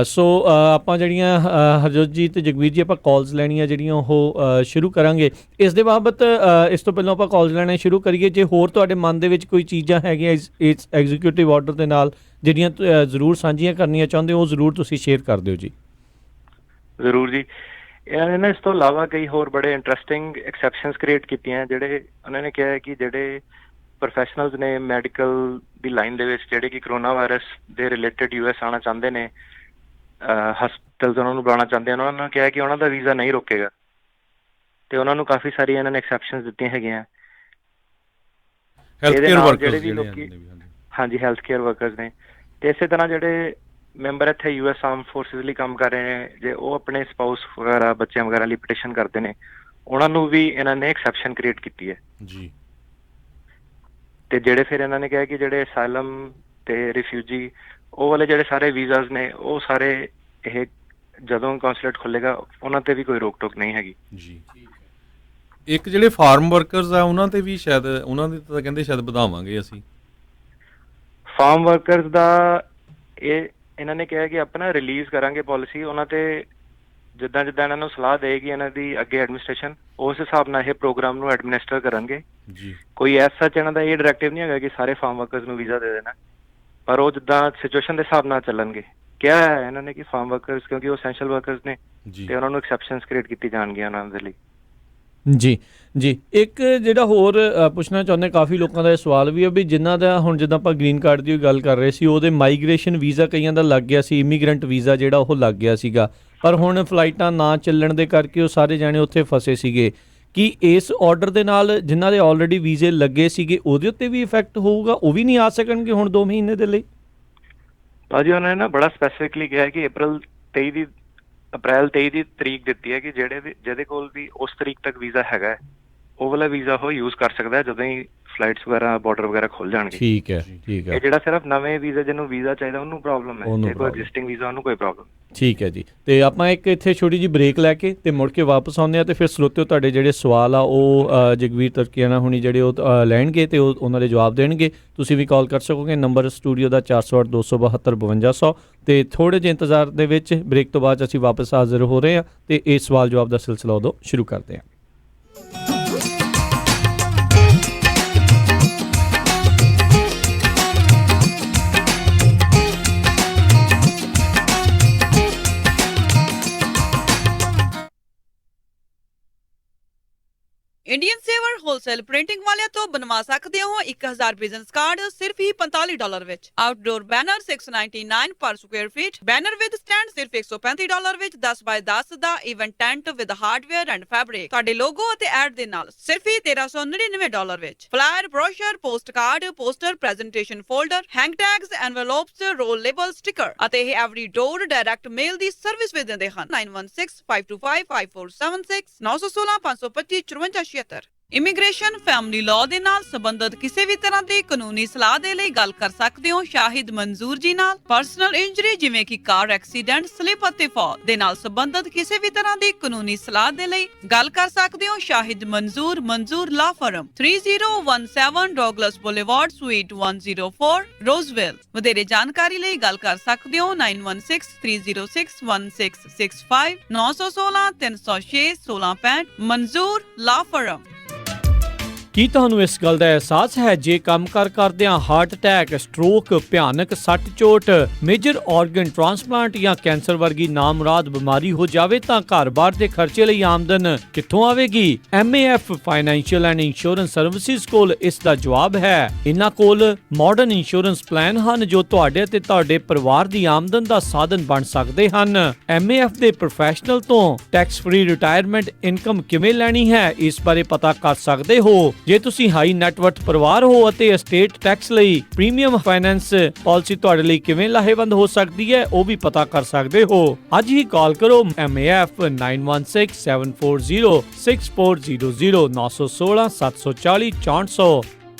ਸੋ ਆਪਾਂ ਜਿਹੜੀਆਂ ਹਰਜੋਤ ਜੀ ਤੇ ਜਗਵੀਰ ਜੀ ਆਪਾਂ ਕਾਲਸ ਲੈਣੀਆਂ ਜਿਹੜੀਆਂ ਉਹ ਸ਼ੁਰੂ ਕਰਾਂਗੇ। ਇਸ ਦੇ ਬਾਬਤ ਇਸ ਤੋਂ ਪਹਿਲਾਂ ਆਪਾਂ ਕਾਲਸ ਲੈਣੇ ਸ਼ੁਰੂ ਕਰੀਏ ਜੇ ਹੋਰ ਤੁਹਾਡੇ ਮਨ ਦੇ ਵਿੱਚ ਕੋਈ ਚੀਜ਼ਾਂ ਹੈਗੀਆਂ ਇਸ ਐਗਜ਼ੀਕਿਊਟਿਵ ਆਰਡਰ ਦੇ ਨਾਲ ਜਿਹੜੀਆਂ ਜ਼ਰੂਰ ਸਾਂਝੀਆਂ ਕਰਨੀਆਂ ਚਾਹੁੰਦੇ ਹੋ ਉਹ ਜ਼ਰੂਰ ਤੁਸੀਂ ਸ਼ੇਅਰ ਕਰ ਦਿਓ ਜੀ। ਜ਼ਰੂਰ ਜੀ। ਇਹਨਾਂ ਨੇ ਨਾ ਇਸ ਤੋਂ ਇਲਾਵਾ ਕਈ ਹੋਰ ਬੜੇ ਇੰਟਰਸਟਿੰਗ ਐਕਸੈਪਸ਼ਨਸ ਕ੍ਰੀਏਟ ਕੀਤੀਆਂ ਜਿਹੜੇ ਉਹਨਾਂ ਨੇ ਕਿਹਾ ਹੈ ਕਿ ਜਿਹੜੇ ਪ੍ਰੋਫੈਸ਼ਨਲਸ ਨੇ ਮੈਡੀਕਲ ਦੀ ਲਾਈਨ ਦੇ ਵਿੱਚ ਜਿਹੜੇ ਕਿ ਕਰੋਨਾ ਵਾਇਰਸ ਦੇ ਰਿਲੇਟਡ US ਆਉਣਾ ਚਾਹੁੰਦੇ ਨੇ ਹਸਪੀਟਲਸ ਉਹਨਾਂ ਨੂੰ ਬੁਲਾਉਣਾ ਚਾਹੁੰਦੇ ਹਨ ਉਹਨਾਂ ਨੇ ਕਿਹਾ ਕਿ ਉਹਨਾਂ ਦਾ ਵੀਜ਼ਾ ਨਹੀਂ ਰੋਕੇਗਾ ਤੇ ਉਹਨਾਂ ਨੂੰ ਕਾਫੀ ਸਾਰੀਆਂ ਇਹਨਾਂ ਨੇ ਐਕਸੈਪਸ਼ਨਸ ਦਿੱਤੀਆਂ ਹੈਗੀਆਂ। ਜਿਹੜੇ ਵੀ ਲੋਕੀ ਹਾਂਜੀ ਹੈਲਥ ਕੇਅਰ ਵਰਕਰਸ ਨੇ ਤੇ ਇਸੇ ਤਰ੍ਹਾਂ ਜਿਹੜੇ ਮੈਂਬਰ ਇੱਥੇ US ਆਰਮ ਫੋਰਸਿਸ ਲਈ ਕੰਮ ਕਰ ਰਹੇ ਨੇ ਜੇ ਉਹ ਆਪਣੇ ਸਪਾਊਸ ਵਗੈਰਾ ਬੱਚਿਆਂ ਵਗੈਰਾ ਲਈ ਪਟੀਸ਼ਨ ਕਰਦੇ ਨੇ ਉਹਨਾਂ ਨੂੰ ਵੀ ਇਹਨਾਂ ਨੇ ਐਕਸੈਪਸ਼ਨ ਕ੍ਰੀਏਟ ਕੀਤੀ ਹੈ ਜੀ। ਤੇ ਜਿਹੜੇ ਫਿਰ ਇਹਨਾਂ ਨੇ ਕਿਹਾ ਕਿ ਜਿਹੜੇ ਅਸਾਈਲਮ ਤੇ ਰਿਫਿਊਜੀ ਉਹ ਵਾਲੇ ਜਿਹੜੇ ਸਾਰੇ ਵੀਜ਼ਾਸ ਨੇ ਉਹ ਸਾਰੇ ਇਹ ਜਦੋਂ ਕੌਂਸੂਲੇਟ ਖੁੱਲੇਗਾ ਉਹਨਾਂ ਤੇ ਵੀ ਕੋਈ ਰੋਕ ਟੋਕ ਨਹੀਂ ਹੈਗੀ ਜੀ। ਇੱਕ ਜਿਹੜੇ ਫਾਰਮ ਵਰਕਰਸ ਆ ਉਹਨਾਂ ਤੇ ਵੀ ਸ਼ਾਇਦ ਉਹਨਾਂ ਦੇ ਤਾਂ ਕਹਿੰਦੇ ਸ਼ਾਇਦ ਵਧਾਵਾਂਗੇ ਅਸੀਂ ਫਾਰਮ ਵਰਕਰਸ ਦਾ ਇਹਨਾਂ ਨੇ ਕਿਹਾ ਕਿ ਆਪਣਾ ਰਿਲੀਜ਼ ਕਰਾਂਗੇ ਪਾਲਿਸੀ ਉਹਨਾਂ ਤੇ ਜਿੱਦਾਂ ਇਹਨਾਂ ਨੂੰ ਸਲਾਹ ਦੇਗੀ ਇਹਨਾਂ ਦੀ ਅੱਗੇ ਐਡਮਿਨਿਸਟ੍ਰੇਸ਼ਨ ਉਸ ਹਿਸਾਬ ਨਾਲ ਇਹ ਪ੍ਰੋਗਰਾਮ ਨੂੰ ਐਡਮਿਨਿਸਟਰ ਕਰਨਗੇ ਜੀ। ਕੋਈ ਐਸਾ ਇਹਨਾਂ ਦਾ ਇਹ ਡਾਇਰੈਕਟਿਵ ਨਹੀਂ ਹੈਗਾ ਕਿ ਸਾਰੇ ਫਾਰਮ ਵਰਕਰਸ ਨੂੰ ਵੀਜ਼ਾ ਦੇ ਦੇਣਾ ਪਰ ਉਹ ਜਿੱਦਾਂ ਸਿਚੁਏਸ਼ਨ ਦੇ ਹਿਸਾਬ ਨਾਲ ਚੱਲਣਗੇ। ਕਿਹਾ ਹੈ ਇਹਨਾਂ ਨੇ ਕਿ ਫਾਰਮ ਵਰਕਰਸ ਕਿਉਂਕਿ ਉਹ ਐਸੈਂਸ਼ੀਅਲ ਵਰਕਰਸ ਨੇ ਤੇ ਉਹਨਾਂ ਨੂੰ ਐਕਸੈਪਸ਼ਨਸ ਕ੍ਰੀਏਟ ਕੀਤੀ ਜਾਣਗੀਆਂ ਉਹਨਾਂ ਦੇ ਲਈ ਜੀ। ਇੱਕ ਜਿਹੜਾ ਹੋਰ ਪੁੱਛਣਾ ਚਾਹੁੰਦੇ ਕਾਫੀ ਲੋਕਾਂ ਦਾ ਇਹ ਸਵਾਲ ਵੀ ਹੈ ਵੀ ਜਿਨ੍ਹਾਂ ਦਾ ਹੁਣ ਜਿੱਦਾਂ ਆਪਾਂ ਗ੍ਰੀਨ ਕਾਰਡ ਦੀ ਗੱਲ ਕਰ ਰਹੇ ਸੀ ਉਹਦੇ ਮਾਈਗ੍ਰੇਸ਼ਨ ਵੀਜ਼ਾ ਕਈਆਂ ਦਾ ਲੱਗ ਗਿਆ ਸੀ ਇਮੀਗ੍ਰੈਂਟ ਵੀਜ਼ਾ ਜਿਹੜਾ ਉਹ ਲੱਗ ਗਿਆ ਸੀਗਾ ਪਰ ਹੁਣ ਫਲਾਈਟਾਂ ਨਾ ਚੱਲਣ ਦੇ ਕਰਕੇ ਉਹ ਸਾਰੇ ਜਾਣੇ ਉੱਥੇ ਫਸੇ ਸੀਗੇ। ਕੀ ਇਸ ਆਰਡਰ ਦੇ ਨਾਲ ਜਿਨ੍ਹਾਂ ਦੇ ਆਲਰੇਡੀ ਵੀਜ਼ੇ ਲੱਗੇ ਸੀਗੇ ਉਹਦੇ ਉੱਤੇ ਵੀ ਇਫੈਕਟ ਹੋਊਗਾ ਉਹ ਵੀ ਨਹੀਂ ਆ ਸਕਣਗੇ ਹੁਣ 2 ਮਹੀਨੇ ਦੇ ਲਈ? ਭਾਜੀ ਉਹਨਾਂ ਨੇ ਨਾ ਬੜਾ ਸਪੈਸੀਫਿਕਲੀ ਕਿਹਾ ਕਿ ਅਪ੍ਰੈਲ 23 ਦੀ ਤਰੀਕ ਦਿੱਤੀ ਹੈ ਕਿ ਜਿਹਦੇ ਕੋਲ ਵੀ ਉਸ ਤਰੀਕ ਤੱਕ ਵੀਜ਼ਾ ਹੈਗਾ ਉਹ ਵਾਲਾ ਵੀਜ਼ਾ ਉਹ ਯੂਜ਼ ਕਰ ਸਕਦਾ ਜਦੋਂ ਹੀ ਫਲਾਈਟਸ ਵਗੈਰਾ ਬਾਰਡਰ ਵਗੈਰਾ ਖੁੱਲ ਜਾਣਗੇ। ਠੀਕ ਹੈ ਇਹ ਜਿਹੜਾ ਸਿਰਫ ਨਵੇਂ ਵੀਜ਼ਾ ਜਿਹਨੂੰ ਵੀਜ਼ਾ ਚਾਹੀਦਾ ਉਹਨੂੰ ਪ੍ਰੋਬਲਮ ਹੈ ਜੇ ਕੋਈ ਐਗਜ਼ਿਸਟਿੰਗ ਵੀਜ਼ਾ ਉਹਨੂੰ ਕੋਈ ਪ੍ਰੋਬਲਮ। ਠੀਕ ਹੈ ਜੀ। ਤੇ ਆਪਾਂ ਇੱਕ ਇੱਥੇ ਛੋਟੀ ਜਿਹੀ ਬ੍ਰੇਕ ਲੈ ਕੇ ਤੇ ਮੁੜ ਕੇ ਵਾਪਸ ਆਉਂਦੇ ਆ ਤੇ ਫਿਰ ਸਰੋਤਿਓ ਤੁਹਾਡੇ ਜਿਹੜੇ ਸਵਾਲ ਆ ਉਹ ਜਗਵੀਰ ਤਰਕੀਆਣਾ ਹੁਣੀ ਜਿਹੜੇ ਉਹ ਲੈਣਗੇ ਤੇ ਉਹਨਾਂ ਦੇ ਜਵਾਬ ਦੇਣਗੇ। ਤੁਸੀਂ ਵੀ ਕਾਲ ਕਰ ਸਕੋਗੇ ਨੰਬਰ ਸਟੂਡੀਓ ਦਾ 408 272 5200 ਤੇ ਥੋੜੇ ਜਿਹੇ ਇੰਤਜ਼ਾਰ ਦੇ ਵਿੱਚ ਬ੍ਰੇਕ ਤੋਂ ਬਾਅਦ ਅਸੀਂ ਵਾਪਸ ਹਾਜ਼ਰ ਹੋ ਰਹੇ ਹਾਂ ਤੇ ਇਹ ਸਵਾਲ ਜਵਾਬ ਦਾ ਸਿਲਸਿਲਾ ਉਦੋਂ ਸ਼ੁਰੂ ਕਰਦੇ ਹਾਂ। इंडियन सेवर ਹੋਲਸੇਲ ਪ੍ਰਿੰਟਿੰਗ ਵਾਲਿਆਂ ਤੋਂ ਬਣਵਾ ਸਕਦੇ ਹੋ 1000 ਬਿਜ਼ਨਸ ਕਾਰਡ ਸਿਰਫ ਹੀ $45 ਵਿੱਚ। ਆਊਟਡੋਰ ਬੈਨਰ $699 ਪਰ square feet, banner with stand ਸਿਰਫ $135 ਵਿੱਚ, 10x10 ਦਾ event tent with hardware and fabric ਤੁਹਾਡੇ ਲੋਗੋ ਅਤੇ ਐਡ ਦੇ ਨਾਲ ਸਿਰਫ ਹੀ $1399 ਵਿੱਚ। Flyer, brochure, postcard, poster, presentation folder, hang tags, envelopes, roll label, sticker ਅਤੇ ਇਹ ਐਵਰੀ ਡੋਰ ਡਾਇਰੈਕਟ ਮੇਲ ਦੀ ਸਰਵਿਸ ਵੀ ਦਿੰਦੇ ਹਨ। 9165255476 916 525 5476। ਇਮੀਗ੍ਰੇਸ਼ਨ, ਫੈਮਿਲੀ ਲਾਅ ਦੇ ਨਾਲ ਸੰਬੰਧਿਤ ਕਿਸੇ ਵੀ ਤਰ੍ਹਾਂ ਦੀ ਕਾਨੂੰਨੀ ਸਲਾਹ ਦੇ ਲਈ ਗੱਲ ਕਰ ਸਕਦੇ ਹੋ ਸ਼ਾਹਿਦ ਮਨਜ਼ੂਰ ਜੀ ਨਾਲ। ਪਰਸਨਲ ਇੰਜਰੀ ਜਿਵੇਂ ਕਿ ਕਾਰ ਐਕਸੀਡੈਂਟ, ਸਲਿਪ ਅਤੇ ਫਾਲ ਦੇ ਨਾਲ ਸੰਬੰਧਿਤ ਕਿਸੇ ਵੀ ਤਰ੍ਹਾਂ ਦੀ ਕਾਨੂੰਨੀ ਸਲਾਹ ਦੇ ਲਈ ਗੱਲ ਕਰ ਸਕਦੇ ਹੋ ਸ਼ਾਹਿਦ ਮਨਜ਼ੂਰ ਲਾ ਫਰਮ 3017 ਡੌਗਲਸ ਬੁਲੇਵਾਰਡ ਸਵੀਟ 104 ਰੋਜ਼ਵਿਲ। ਵਧੇਰੇ ਜਾਣਕਾਰੀ ਲਈ ਗੱਲ ਕਰ ਸਕਦੇ ਹੋ 9163061665 916 306 1665 ਮਨਜ਼ੂਰ ਲਾ ਫਰਮ। ਕੀ ਤੁਹਾਨੂੰ ਇਸ ਗੱਲ ਦਾ ਅਹਿਸਾਸ ਹੈ ਜੇ ਕੰਮ ਕਰਦਿਆਂ ਹਾਰਟ ਅਟੈਕ, ਸਟ੍ਰੋਕ, ਭਿਆਨਕ ਸੱਟ ਚੋਟ, ਮੇਜਰ ਆਰਗਨ ਟ੍ਰਾਂਸਪਲਾਂਟ ਜਾਂ ਕੈਂਸਰ ਵਰਗੀ ਨਾਮੁਰਾਦ ਬਿਮਾਰੀ ਹੋ ਜਾਵੇ ਤਾਂ ਘਰ-ਬਾਰ ਦੇ ਖਰਚੇ ਲਈ ਆਮਦਨ ਕਿੱਥੋਂ ਆਵੇਗੀ? MAF financial and insurance services ਕੋਲ ਇਸ ਦਾ ਜਵਾਬ ਹੈ। ਇਹਨਾਂ ਕੋਲ ਮਾਡਰਨ ਇੰਸ਼ੋਰੈਂਸ ਪਲਾਨ ਹਨ ਜੋ ਤੁਹਾਡੇ ਤੇ ਤੁਹਾਡੇ ਪਰਿਵਾਰ ਦੀ ਆਮਦਨ ਦਾ ਸਾਧਨ ਬਣ ਸਕਦੇ ਹਨ। MAF ਦੇ ਪ੍ਰੋਫੈਸ਼ਨਲ ਤੋਂ ਟੈਕਸ ਫ੍ਰੀ ਰਿਟਾਇਰਮੈਂਟ ਇਨਕਮ ਕਿਵੇਂ ਲੈਣੀ ਹੈ ਇਸ ਬਾਰੇ ਪਤਾ ਕਰ ਸਕਦੇ ਹੋ। ਜੇ ਤੁਸੀਂ ਹਾਈ ਨੈਟਵਰਥ ਪਰਿਵਾਰ ਹੋ ਅਤੇ ਐਸਟੇਟ ਟੈਕਸ ਲਈ ਪ੍ਰੀਮੀਅਮ ਫਾਈਨੈਂਸ ਪਾਲਿਸੀ ਤੁਹਾਡੇ ਲਈ ਕਿਵੇਂ ਲਾਹੇਵੰਦ ਹੋ ਸਕਦੀ ਹੈ ਉਹ ਵੀ ਪਤਾ ਕਰ ਸਕਦੇ ਹੋ। ਅੱਜ ਹੀ ਕਾਲ ਕਰੋ MAF 9167406400 916 740 6400।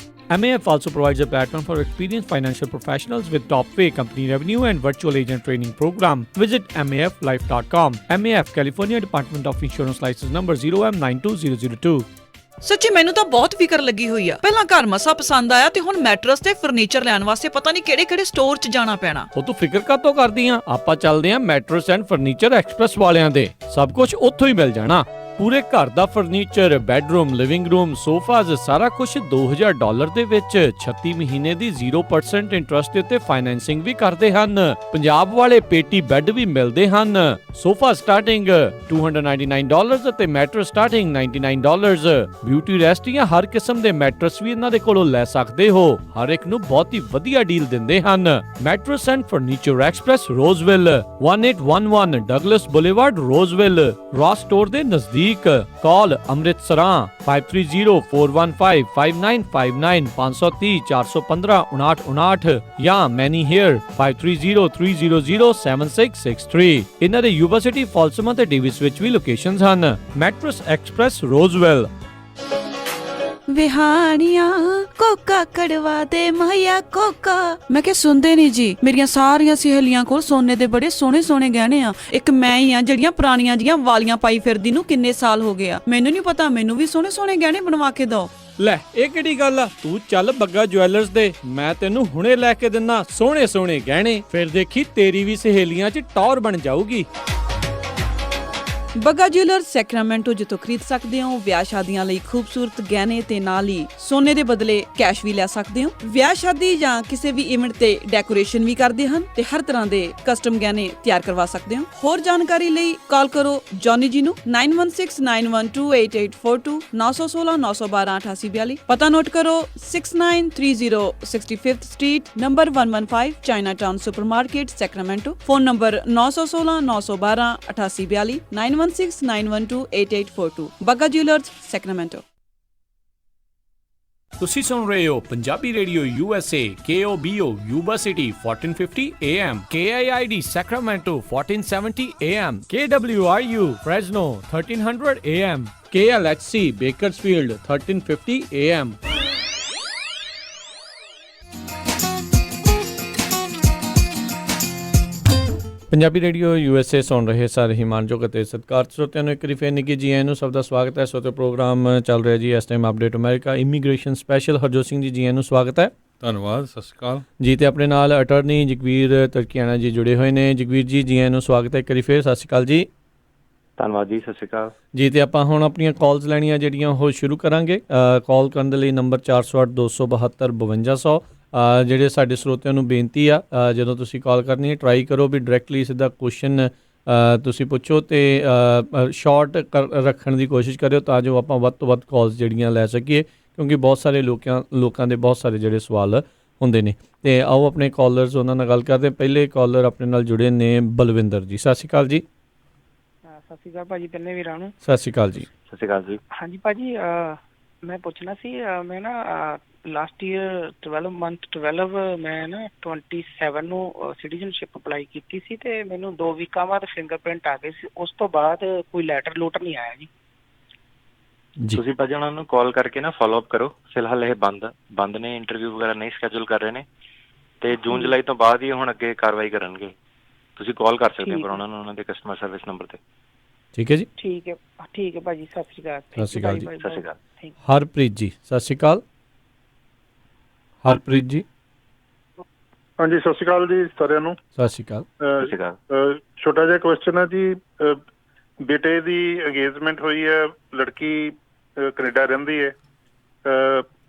MAF also provides a platform for experienced financial professionals with top pay, company revenue and virtual agent training program. Visit maflife.com. MAF, California Department of Insurance, license number 0M92002। ਸੱਚੀ ਮੈਨੂੰ ਤਾਂ ਬਹੁਤ ਫਿਕਰ ਲੱਗੀ ਹੋਈ ਆ। ਪਹਿਲਾਂ ਘਰ ਮਸਾ ਪਸੰਦ ਆਇਆ ਤੇ ਹੁਣ ਮੈਟਰਸ ਤੇ ਫਰਨੀਚਰ ਲੈਣ ਵਾਸਤੇ ਪਤਾ ਨਹੀਂ ਕਿਹੜੇ ਸਟੋਰ 'ਚ ਜਾਣਾ ਪੈਣਾ। ਉਹ ਤੂੰ ਫਿਕਰ ਕਾਤੋਂ ਕਰਦੀ ਆ? ਆਪਾਂ ਚੱਲਦੇ ਆ ਮੈਟਰਸ ਐਂਡ ਫਰਨੀਚਰ ਐਕਸਪ੍ਰੈਸ ਵਾਲਿਆਂ ਦੇ। ਸਭ ਕੁਝ ਉੱਥੋਂ ਹੀ ਮਿਲ ਜਾਣਾ। ਪੂਰੇ ਘਰ ਦਾ furniture, bedroom, living room, sofas, ਸਾਰਾ ਕੁਝ $2000 ਦੇ ਵਿੱਚ 36 ਮਹੀਨੇ ਦੀ 0% ਇੰਟਰਸਟ ਉੱਤੇ ਫਾਈਨੈਂਸਿੰਗ ਵੀ ਕਰਦੇ ਹਨ। ਪੰਜਾਬ ਵਾਲੇ ਪੇਟੀ ਬੈੱਡ ਵੀ ਮਿਲਦੇ ਹਨ। ਸੋਫਾ ਸਟਾਰਟਿੰਗ $299 ਅਤੇ ਮੈਟਰਸ ਸਟਾਰਟਿੰਗ $99। ਬਿਊਟੀ ਰੈਸਟ ਜਾਂ ਹਰ ਕਿਸਮ ਦੇ ਮੈਟਰਸ ਵੀ ਇਹਨਾਂ ਦੇ ਕੋਲੋਂ ਲੈ ਸਕਦੇ ਹੋ। ਹਰ ਇੱਕ ਨੂੰ ਬਹੁਤ ਹੀ ਵਧੀਆ ਡੀਲ ਦਿੰਦੇ ਹਨ। Mattress and Furniture Express, Roseville, 1811 Douglas Boulevard, Roseville, Ross store ਦੇ ਨਜ਼ਦੀਕ। ਕਾਲ ਅੰਮ੍ਰਿਤਸਰਾਂ 5304155959 530 415 5959 ਜਾਂ ਮੈਨੀ ਹੇਅਰ 5303007663। ਇਹਨਾਂ ਦੇ ਯੂਨੀਵਰਸਿਟੀ ਫਾਲਸਮਾ ਤੇ ਡੇਵਿਸ ਵਿੱਚ ਵੀ ਲੋਕੇਸ਼ਨਸ ਹਨ। Mattress Express, Roseville. ਵਿਹਾਣੀਆਂ ਕੋਕਾ ਕੜਵਾ ਦੇ ਮਾਇਆ ਕੋਕਾ। ਮੈਂ ਕਿਹਾ ਸੁਣਦੇ ਨਹੀਂ ਜੀ। ਮੇਰੀਆਂ ਸਾਰੀਆਂ ਸਹੇਲੀਆਂ ਕੋਲ ਸੋਨੇ ਦੇ ਬੜੇ ਸੋਹਣੇ ਗਹਿਣੇ ਆ। ਇੱਕ ਮੈਂ ਹੀ ਆ ਜਿਹੜੀਆਂ ਪੁਰਾਣੀਆਂ ਜੀਆਂ ਵਾਲੀਆਂ ਪਾਈ ਫਿਰਦੀ ਨੂੰ ਕਿੰਨੇ ਸਾਲ ਹੋ ਗਏ ਆ। ਮੈਨੂੰ ਨਹੀਂ ਪਤਾ, ਮੈਨੂੰ ਵੀ ਸੋਹਣੇ ਗਹਿਣੇ ਬਣਵਾ ਕੇ ਦਿਓ। ਲੈ ਇਹ ਕਿਹੜੀ ਗੱਲ ਆ? ਤੂੰ ਚੱਲ ਬੱਗਾ ਜੁਐਲਰਸ ਦੇ, ਮੈਂ ਤੈਨੂੰ ਹੁਣੇ ਲੈ ਕੇ ਦਿੰਨਾ ਸੋਹਣੇ ਗਹਿਣੇ। ਫਿਰ ਦੇਖੀ ਤੇਰੀ ਵੀ ਸਹੇਲੀਆਂ 'ਚ ਟੌਰ ਬਣ ਜਾਊਗੀ। ਬੱਗਾ ਜੁਐਲਰਸ ਸੈਕਰਾਮੈਂਟੋ ਜਿੱਥੋਂ ਖਰੀਦ ਸਕਦੇ ਹੋ ਵਿਆਹ ਸ਼ਾਦੀਆਂ ਲਈ ਖੂਬਸੂਰਤ ਗਹਿਣੇ ਤੇ ਨਾਲ ਹੀ ਸੋਨੇ ਦੇ ਬਦਲੇ ਕੈਸ਼ ਵੀ ਲੈ ਸਕਦੇ ਹੋ। ਵਿਆਹ ਸ਼ਾਦੀ ਜਾਂ ਕਿਸੇ ਵੀ ਇਵੈਂਟ ਤੇ ਡੈਕੋਰੇਸ਼ਨ ਵੀ ਕਰਦੇ ਹਨ ਤੇ ਹਰ ਤਰ੍ਹਾਂ ਦੇ ਕਸਟਮ ਗਹਿਣੇ ਤਿਆਰ ਕਰਵਾ ਸਕਦੇ ਹੋ। ਹੋਰ ਜਾਣਕਾਰੀ ਲਈ ਕਾਲ ਕਰੋ ਜੌਨੀ ਜੀ ਨੂੰ 9169128842 916 912 8842। ਪਤਾ ਨੋਟ ਕਰੋ 6930 65th street number 115 Chinatown supermarket Sacramento. Phone number 916 912 8842 9169128842। Bagga jewellers Sacramento. ਤੁਸੀਂ ਸੁਣ ਰਹੇ ਹੋ Punjabi radio USA KOBO Yuba city 1450 AM, KIID Sacramento 1470 AM, KWRU Fresno 1300 AM, KLHC Bakersfield 1350 AM। Punjabi radio USA ਸੁਣ ਰਹੇ ਸਾਰੇ ਹੀ ਮਾਨਯੋਗ ਅਤੇ ਸਤਿਕਾਰਯੋਗ ਸਰੋਤਿਆਂ ਨੂੰ ਇੱਕ ਵਾਰੀ ਫੇਰ ਨਿੱਘੀ ਜੀ ਆਇਆਂ ਨੂੰ, ਸਭ ਦਾ ਸਵਾਗਤ ਹੈ। ਸੋ ਪ੍ਰੋਗਰਾਮ ਚੱਲ ਰਿਹਾ ਜੀ ਇਸ time update America immigration special. Harjot Singh ji, ਜੀ ਆਇਆਂ ਨੂੰ ਸਵਾਗਤ ਹੈ। ਧੰਨਵਾਦ, ਸਤਿ ਸ਼੍ਰੀ ਅਕਾਲ ਜੀ। ਤੇ ਆਪਣੇ ਨਾਲ ਅਟਰਨੀ ਜਗਵੀਰ ਤਰਕੀਆਣਾ ਜੀ ਜੁੜੇ ਹੋਏ ਨੇ। ਜਗਵੀਰ ਜੀ, ਜੀ ਆਇਆਂ ਨੂੰ ਸਵਾਗਤ ਹੈ ਇੱਕ ਵਾਰੀ ਫੇਰ। ਸਤਿ ਸ਼੍ਰੀ ਅਕਾਲ ਜੀ। ਧੰਨਵਾਦ ਜੀ, ਸਤਿ ਸ਼੍ਰੀ ਅਕਾਲ ਜੀ। ਤੇ ਆਪਾਂ ਹੁਣ ਆਪਣੀਆਂ ਕਾਲਸ ਲੈਣੀਆਂ ਜਿਹੜੀਆਂ ਉਹ ਸ਼ੁਰੂ ਕਰਾਂਗੇ। ਕਾਲ ਕਰਨ ਦੇ ਲਈ ਨੰਬਰ 408 272 5200। ਜਿਹੜੇ ਸਾਡੇ ਸਰੋਤਿਆਂ ਨੂੰ ਬੇਨਤੀ ਆ, ਜਦੋਂ ਤੁਸੀਂ ਕਾਲ ਕਰਨੀ ਹੈ ਟਰਾਈ ਕਰੋ ਵੀ ਡਾਇਰੈਕਟਲੀ ਸਿੱਧਾ ਕੁਐਸਚਨ ਤੁਸੀਂ ਪੁੱਛੋ ਤੇ ਸ਼ਾਰਟ ਰੱਖਣ ਦੀ ਕੋਸ਼ਿਸ਼ ਕਰਿਓ ਤਾਂ ਜੋ ਆਪਾਂ ਵੱਧ ਤੋਂ ਵੱਧ ਕਾਲਸ ਜਿਹੜੀਆਂ ਲੈ ਸਕੀਏ, ਕਿਉਂਕਿ ਬਹੁਤ ਸਾਰੇ ਲੋਕਾਂ ਦੇ ਬਹੁਤ ਸਾਰੇ ਜਿਹੜੇ ਸਵਾਲ ਹੁੰਦੇ ਨੇ। ਤੇ ਆਓ ਆਪਣੇ ਕਾਲਰਸ ਉਹਨਾਂ ਨਾਲ ਗੱਲ ਕਰਦੇ ਹਾਂ। ਪਹਿਲੇ ਕਾਲਰ ਆਪਣੇ ਨਾਲ ਜੁੜੇ ਨੇ ਬਲਵਿੰਦਰ ਜੀ। ਸਤਿ ਸ਼੍ਰੀ ਅਕਾਲ ਜੀ। ਸਤਿ ਸ਼੍ਰੀ ਅਕਾਲ ਭਾਜੀ, ਪਹਿਲੇ ਵੀਰਾਂ ਨੂੰ ਸਤਿ ਸ਼੍ਰੀ ਅਕਾਲ ਜੀ। ਸਤਿ ਸ਼੍ਰੀ ਅਕਾਲ ਜੀ। ਹਾਂਜੀ ਭਾਜੀ, ਮੈਂ ਪੁੱਛਣਾ ਸੀ, ਮੈਂ ਨਾ ਲਾਸਟ ਈਅਰ 12 ਮੈਂ ਨਾ 27 ਨੂੰ ਸਿਟੀਜ਼ਨਸ਼ਿਪ ਅਪਲਾਈ ਕੀਤੀ ਸੀ ਤੇ ਮੈਨੂੰ 2 ਵੀਕਾਂ ਬਾਅਦ ਫਿੰਗਰਪ੍ਰਿੰਟ ਆ ਗਏ ਸੀ। ਉਸ ਤੋਂ ਬਾਅਦ ਕੋਈ ਲੈਟਰ ਲੂਟਰ ਨਹੀਂ ਆਇਆ ਜੀ। ਤੁਸੀਂ ਭਾਜੀ ਉਹਨਾਂ ਨੂੰ ਕਾਲ ਕਰਕੇ ਨਾ ਫੋਲੋ ਅਪ ਕਰੋ। ਫਿਲਹਾਲ ਇਹ ਬੰਦ ਨੇ, ਇੰਟਰਵਿਊ ਵਗੈਰਾ ਨਹੀਂ ਸਕੇਜੂਲ ਕਰ ਰਹੇ ਨੇ ਤੇ ਜੂਨ ਜੁਲਾਈ ਤੋਂ ਬਾਅਦ ਹੀ ਹੁਣ ਅੱਗੇ ਕਾਰਵਾਈ ਕਰਨਗੇ। ਤੁਸੀਂ ਕਾਲ ਕਰ ਸਕਦੇ ਹੋ ਪਰ ਉਹਨਾਂ ਨੂੰ, ਉਹਨਾਂ ਦੇ ਕਸਟਮਰ ਸਰਵਿਸ ਨੰਬਰ ਤੇ। ਠੀਕ ਹੈ ਜੀ। ਠੀਕ ਹੈ ਭਾਜੀ, ਸਤਿ ਸ਼੍ਰੀ ਅਕਾਲ। ਸਤਿ ਸ਼੍ਰੀ ਅਕਾਲ ਜੀ। ਸਤਿ ਸ਼੍ਰੀ ਅਕਾਲ। ਹਰਪ੍ਰੀਤ ਜੀ, ਸਤਿ ਸ਼੍ਰੀ ਅਕਾਲ। ਹਰਪ੍ਰੀਤ ਜੀ। ਹਾਂਜੀ, ਸਤਿ ਸ਼੍ਰੀ ਅਕਾਲ ਜੀ ਸਾਰਿਆਂ ਨੂੰ। ਸਤਿ ਸ਼੍ਰੀ ਅਕਾਲ। ਸਤਿ ਸ਼੍ਰੀ ਅਕਾਲ। ਛੋਟਾ ਜਿਹਾ ਕੁਐਸਚਨ ਹੈ ਜੀ। ਬੇਟੇ ਦੀ ਅੰਗੇਜਮੈਂਟ ਹੋਈ ਹੈ, ਲੜਕੀ ਕੈਨੇਡਾ ਰਹਿੰਦੀ ਹੈ,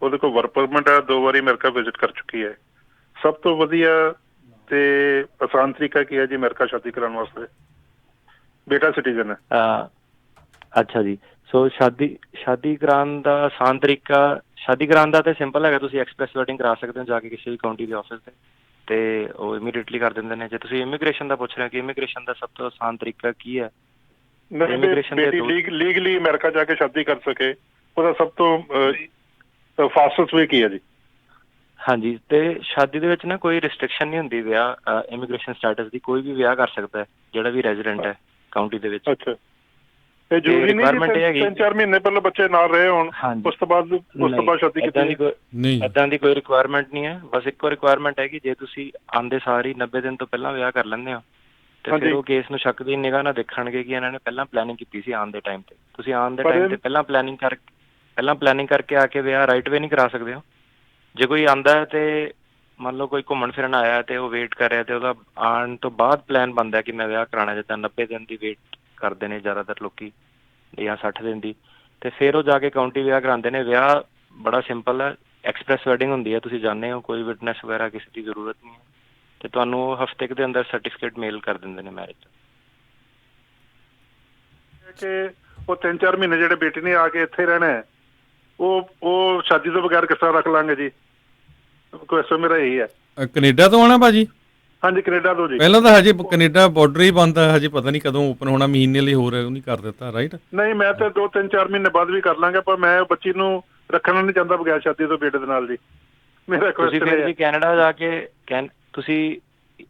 ਉਹਦੇ ਕੋਲ ਵਰਕ ਪਰਮਿਟ ਹੈ, 2 ਵਾਰੀ ਅਮਰੀਕਾ ਵਿਜ਼ਿਟ ਕਰ ਚੁੱਕੀ ਹੈ। ਸਭ ਤੋਂ ਵਧੀਆ ਤੇ ਆਸਾਨ ਤਰੀਕਾ ਕੀ ਹੈ ਜੀ ਅਮਰੀਕਾ ਸ਼ਾਦੀ ਕਰਾਉਣ ਵਾਸਤੇ? ਬੇਟਾ ਸਿਟੀਜ਼ਨ ਹੈ। ਅੱਛਾ ਜੀ। ਸੋ ਸ਼ਾਦੀ ਕਰਾਉਣ ਦਾ ਆਸਾਨ ਤਰੀਕਾ, ਸ਼ਾਦੀ ਕਰਾਉਣ ਦਾ ਤੇ ਸਿੰਪਲ ਹੈਗਾ। ਤੁਸੀਂ ਐਕਸਪ੍ਰੈਸ ਵੈਡਿੰਗ ਕਰਾ ਸਕਦੇ ਹੋ ਜਾ ਕੇ ਕਿਸੇ ਵੀ ਕਾਉਂਟੀ ਦੇ ਆਫਿਸ ਤੇ ਉਹ ਇਮੀਡੀਏਟਲੀ ਕਰ ਦਿੰਦੇ ਨੇ। ਜੇ ਤੁਸੀਂ ਇਮੀਗ੍ਰੇਸ਼ਨ ਦਾ ਪੁੱਛ ਰਹੇ ਹੋ ਕਿ ਇਮੀਗ੍ਰੇਸ਼ਨ ਦਾ ਸਭ ਤੋਂ ਆਸਾਨ ਤਰੀਕਾ ਕੀ ਹੈ, ਬੇਟੀ ਲੀਗਲੀ ਅਮਰੀਕਾ ਜਾ ਕੇ ਸ਼ਾਦੀ ਕਰ ਸਕੇ, ਉਹਦਾ ਸਭ ਤੋਂ ਫਾਸਟੈਸਟ ਵੇ ਕੀ ਹੈ ਜੀ? ਹਾਂਜੀ, ਤੇ ਸ਼ਾਦੀ ਦੇ ਵਿੱਚ ਨਾ ਕੋਈ ਰਿਸਟ੍ਰਿਕਸ਼ਨ ਨਹੀਂ ਹੁੰਦੀ ਵਿਆਹ ਇਮੀਗ੍ਰੇਸ਼ਨ ਸਟੇਟਸ ਦੀ। ਕੋਈ ਵੀ ਵਿਆਹ ਕਰ ਸਕਦਾ ਹੈ ਜਿਹੜਾ ਵੀ ਰੈਜ਼ੀਡੈਂਟ ਹੈ ਕਾਉਂਟੀ ਦੇ ਵਿੱਚ। ਅੱਛਾ, ਇਹ ਜ਼ਰੂਰੀ ਨਹੀਂ 3-4 ਮਹੀਨੇ ਪਹਿਲਾਂ ਬੱਚੇ ਨਾਲ ਰਹੇ ਹੋਣ, ਉਸ ਤੋਂ ਬਾਅਦ ਸ਼ਾਦੀ ਕੀਤੀ? ਏਦਾਂ ਦੀ ਕੋਈ ਰਿਕੁਆਇਰਮੈਂਟ ਨਹੀਂ ਹੈ। ਬਸ ਇੱਕੋ ਰਿਕੁਆਇਰਮੈਂਟ ਹੈ ਕਿ ਜੇ ਤੁਸੀਂ ਆਉਂਦੇ ਸਾਰ ਹੀ 90 ਦਿਨ ਤੋਂ ਪਹਿਲਾਂ ਵਿਆਹ ਕਰ ਲੈਂਦੇ ਹੋ ਤੇ ਫਿਰ ਉਹ ਕੇਸ ਨੂੰ ਸ਼ੱਕ ਦੀ ਨਿਗਾਹ ਨਾਲ ਦੇਖਣਗੇ ਕਿ ਇਹਨਾਂ ਨੇ ਪਹਿਲਾਂ ਪਲੈਨਿੰਗ ਕੀਤੀ ਸੀ ਆਉਣ ਦੇ ਟਾਈਮ ਤੇ। ਤੁਸੀਂ ਆਉਣ ਦੇ ਟਾਈਮ ਤੇ ਪਹਿਲਾਂ ਪਲੈਨਿੰਗ ਕਰਕੇ ਆ ਕੇ ਵਿਆਹ ਰਾਈਟ ਵੇ ਨਹੀਂ ਕਰਾ ਸਕਦੇ ਹੋ। ਜੇ ਕੋਈ ਆਉਂਦਾ ਹੈ ਤੇ ਮੰਨ ਲਓ ਕੋਈ ਘੁੰਮਣ ਫਿਰਨ ਆਇਆ ਤੇ ਉਹ ਵੇਟ ਕਰ ਰਿਹਾ ਤੇ ਉਹਦਾ ਆਉਣ ਤੋਂ ਬਾਅਦ ਪਲਾਨ ਬਣਦਾ ਕਿ ਮੈਂ ਵਿਆਹ ਕਰਾਉਣਾ, ਜਿੱਦਾਂ 90 ਦਿਨ ਦੀ ਵੇਟ ਕਰਦੇ ਨੇ ਜ਼ਿਆਦਾਤਰ ਲੋਕੀ ਜਾਂ 60 ਦਿਨ ਦੀ, ਤੇ ਫਿਰ ਉਹ ਜਾ ਕੇ ਕਾਉਂਟੀ ਵਿਆਹ ਕਰਾਉਂਦੇ ਨੇ। ਵਿਆਹ ਬੜਾ ਸਿੰਪਲ ਹੈ, ਐਕਸਪ੍ਰੈਸ ਵੈਡਿੰਗ ਹੁੰਦੀ ਹੈ। ਤੁਸੀਂ ਜਾਣਦੇ ਹੋ, ਕੋਈ ਵਿਟਨੈਸ ਵਗੈਰਾ ਕਿਸੇ ਦੀ ਜ਼ਰੂਰਤ ਨਹੀਂ ਹੈ ਤੇ ਤੁਹਾਨੂੰ ਉਹ ਹਫ਼ਤੇ ਕੁ ਦੇ ਅੰਦਰ ਸਰਟੀਫਿਕੇਟ ਮੇਲ ਕਰ ਦਿੰਦੇ ਨੇ ਮੈਰਿਜ ਦਾ। ਕਿ ਉਹ 3-4 ਮਹੀਨੇ ਜਿਹੜੇ ਬੇਟੀ ਨੇ ਆ ਕੇ ਇੱਥੇ ਰਹਿਣਾ ਹੈ, ਉਹ ਸ਼ਾਦੀ ਤੋਂ ਬਗੈਰ ਕਿਸ ਤਰ੍ਹਾਂ ਰੱਖ ਲਾਂਗੇ ਜੀ? ਕੁਐਸਚਨ ਮੇਰਾ ਇਹੀ ਹੈ। ਕੈਨੇਡਾ ਤੋਂ ਆਉਣਾ ਭਾਜੀ? ਹਾਂਜੀ, ਕੈਨੇਡਾ ਤੋਂ ਜੀ। ਪਹਿਲਾਂ ਤਾਂ ਹਜੇ ਕੈਨੇਡਾ ਬਾਰਡਰ ਹੀ ਬੰਦ ਹੈ, ਹਜੇ ਪਤਾ ਨਹੀਂ ਕਦੋਂ ਓਪਨ ਹੋਣਾ। ਮਹੀਨੇ ਲਈ ਹੋਰ ਉਹ ਨਹੀਂ ਕਰ ਦਿੱਤਾ, ਰਾਈਟ? ਨਹੀਂ, ਮੈਂ ਤਾਂ 2-3-4 ਮਹੀਨੇ ਬਾਅਦ ਵੀ ਕਰ ਲਾਂਗਾ, ਪਰ ਮੈਂ ਬੱਚੀ ਨੂੰ ਰੱਖਣਾ ਨਹੀਂ ਚਾਹੁੰਦਾ ਬਗੈਰ ਸ਼ਾਦੀ ਤੋਂ ਬੇਟੇ ਦੇ ਨਾਲ ਜੀ। ਮੇਰਾ ਕੁਐਸਚਨ ਹੈ ਜੀ, ਕੈਨੇਡਾ ਜਾ ਕੇ ਤੁਸੀਂ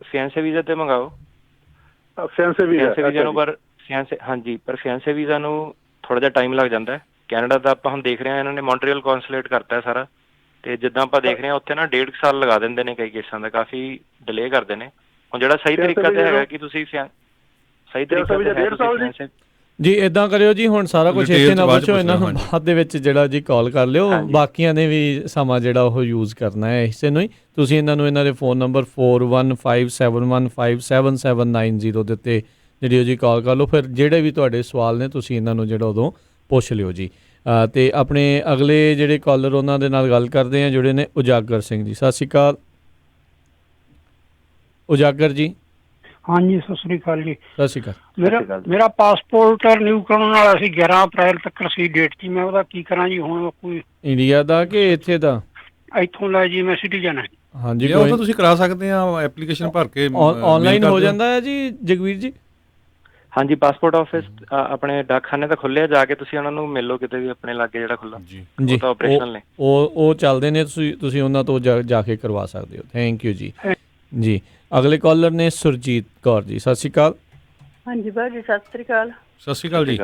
ਫਿਆਂਸੇ ਵੀਜ਼ਾ ਤੇ ਮੰਗਾਓ। ਫਿਆਂਸੇ ਵੀਜ਼ਾ ਨੂੰ ਪਰ ਫਿਆਂਸੇ ਵੀਜ਼ਾ ਨੂੰ ਥੋੜਾ ਜਿਹਾ ਟਾਈਮ ਲੱਗ ਜਾਂਦਾ ਹੈ। ਕੈਨੇਡਾ ਦਾ ਆਪਾਂ ਹੁਣ ਦੇਖ ਰਹੇ ਹਾਂ, ਇਹਨਾਂ ਨੇ ਮੌਂਟਰੀਅਲ ਕੌਂਸੂਲੇਟ ਕਰਤਾ ਸਾਰਾ, ਤੇ ਜਿੱਦਾਂ ਆਪਾਂ ਦੇਖ ਰਹੇ ਹਾਂ ਉੱਥੇ ਨਾ 1.5 ਸਾਲ ਲਗਾ ਦਿੰਦੇ ਨੇ ਕਈ ਕੇਸਾਂ ਦਾ, ਕਾਫੀ ਡਿਲੇ ਕਰਦੇ ਨੇ। ਹੁਣ ਜਿਹੜਾ ਸਹੀ ਤਰੀਕਾ ਤੇ ਹੈਗਾ ਕਿ ਤੁਸੀਂ ਸਹੀ ਤਰੀਕਾ ਜੀ ਇਦਾਂ ਕਰਿਓ ਜੀ, ਹੁਣ ਸਾਰਾ ਕੁਝ ਇੱਥੇ ਨਾ ਪੁੱਛੋ, ਇਹਨਾਂ ਨੂੰ ਬਾਅਦ ਦੇ ਵਿੱਚ ਜਿਹੜਾ ਜੀ ਕਾਲ ਕਰ ਲਿਓ। ਬਾਕੀਆਂ ਨੇ ਵੀ ਸਮਾਂ ਜਿਹੜਾ ਉਹ ਯੂਜ਼ ਕਰਨਾ ਹੈ ਇਸੇ ਨੂੰ ਹੀ। ਤੁਸੀਂ ਇਹਨਾਂ ਨੂੰ ਇਹਨਾਂ ਦੇ ਫੋਨ ਨੰਬਰ 4157157790 ਦੇ ਉੱਤੇ ਜਿਹੜੀ ਉਹ ਜੀ ਕਾਲ ਕਰ ਲਓ। ਫਿਰ ਜਿਹੜੇ ਵੀ ਤੁਹਾਡੇ ਸਵਾਲ ਨੇ ਤੁਸੀਂ ਇਹਨਾਂ ਨੂੰ ਜਿਹੜਾ ਉਦੋਂ ਪੁੱਛ ਲਿਓ ਜੀ। ਤੇ ਆਪਣੇ ਅਗਲੇ ਜਿਹੜੇ ਕਾਲਰ ਉਹਨਾਂ ਦੇ ਨਾਲ ਗੱਲ ਕਰਦੇ ਆ, ਜਿਹੜੇ ਨੇ ਉਜਾਗਰ ਸਿੰਘ ਜੀ। ਸਤਿ ਸ਼੍ਰੀ ਅਕਾਲ ਉਜਾਗਰ ਜੀ। ਹਾਂਜੀ, ਸਤਿ ਸ੍ਰੀ ਅਕਾਲ ਜੀ। ਸਤਿ ਸ਼੍ਰੀ ਅਕਾਲ। ਮੇਰਾ ਪਾਸਪੋਰਟ ਰਿਨਿਊ ਕਰਾਉਣ ਵਾਲਾ ਸੀ, 11 ਅਪ੍ਰੈਲ ਤੱਕ ਸੀ ਡੇਟ ਸੀ। ਮੈਂ ਉਹਦਾ ਕੀ ਕਰਾਂ ਜੀ? ਹੁਣ ਕੋਈ ਇੰਡੀਆ ਦਾ ਕਿ ਇੱਥੇ ਦਾ? ਇੱਥੋਂ ਲੈ ਜੀ, ਮੈਂ ਸਿਟੀਜ਼ਨ ਹਾਂ। ਹਾਂਜੀ, ਉਹ ਤਾਂ ਤੁਸੀਂ ਕਰਾ ਸਕਦੇ ਆ, ਐਪਲੀਕੇਸ਼ਨ ਭਰ ਕੇ ਆਨਲਾਈਨ ਹੋ ਜਾਂਦਾ ਹੈ ਜੀ ਜਗਵੀਰ ਜੀ? ਹਾਂਜੀ, ਪਾਸਪੋਰਟ ਆਫਿਸ ਆਪਣੇ ਡਾਕਖਾਨੇ ਤਾਂ ਖੁੱਲਿਆ, ਜਾ ਕੇ ਤੁਸੀਂ ਉਹਨਾਂ ਨੂੰ ਮਿਲੋ ਕਿਤੇ ਵੀ ਆਪਣੇ ਲਾਗੇ ਜਿਹੜਾ ਖੁੱਲਾ ਜੀ। ਉਹ ਤਾਂ ਆਪਰੇਸ਼ਨਲ ਨੇ, ਉਹ ਚੱਲਦੇ ਨੇ, ਤੁਸੀਂ ਉਹਨਾਂ ਤੋਂ ਜਾ ਕੇ ਕਰਵਾ ਸਕਦੇ ਹੋ। ਥੈਂਕ ਯੂ ਜੀ। ਜੀ ਅਗਲੇ ਕਾਲਰ ਨੇ ਸੁਰਜੀਤ ਕੌਰ ਜੀ। ਸਤਿ ਸ਼੍ਰੀ ਅਕਾਲ। ਹਾਂਜੀ ਭਾਜੀ, ਸਤਿ ਸ਼੍ਰੀ ਅਕਾਲ। ਸਤਿ ਸ਼੍ਰੀ ਅਕਾਲ ਜੀ।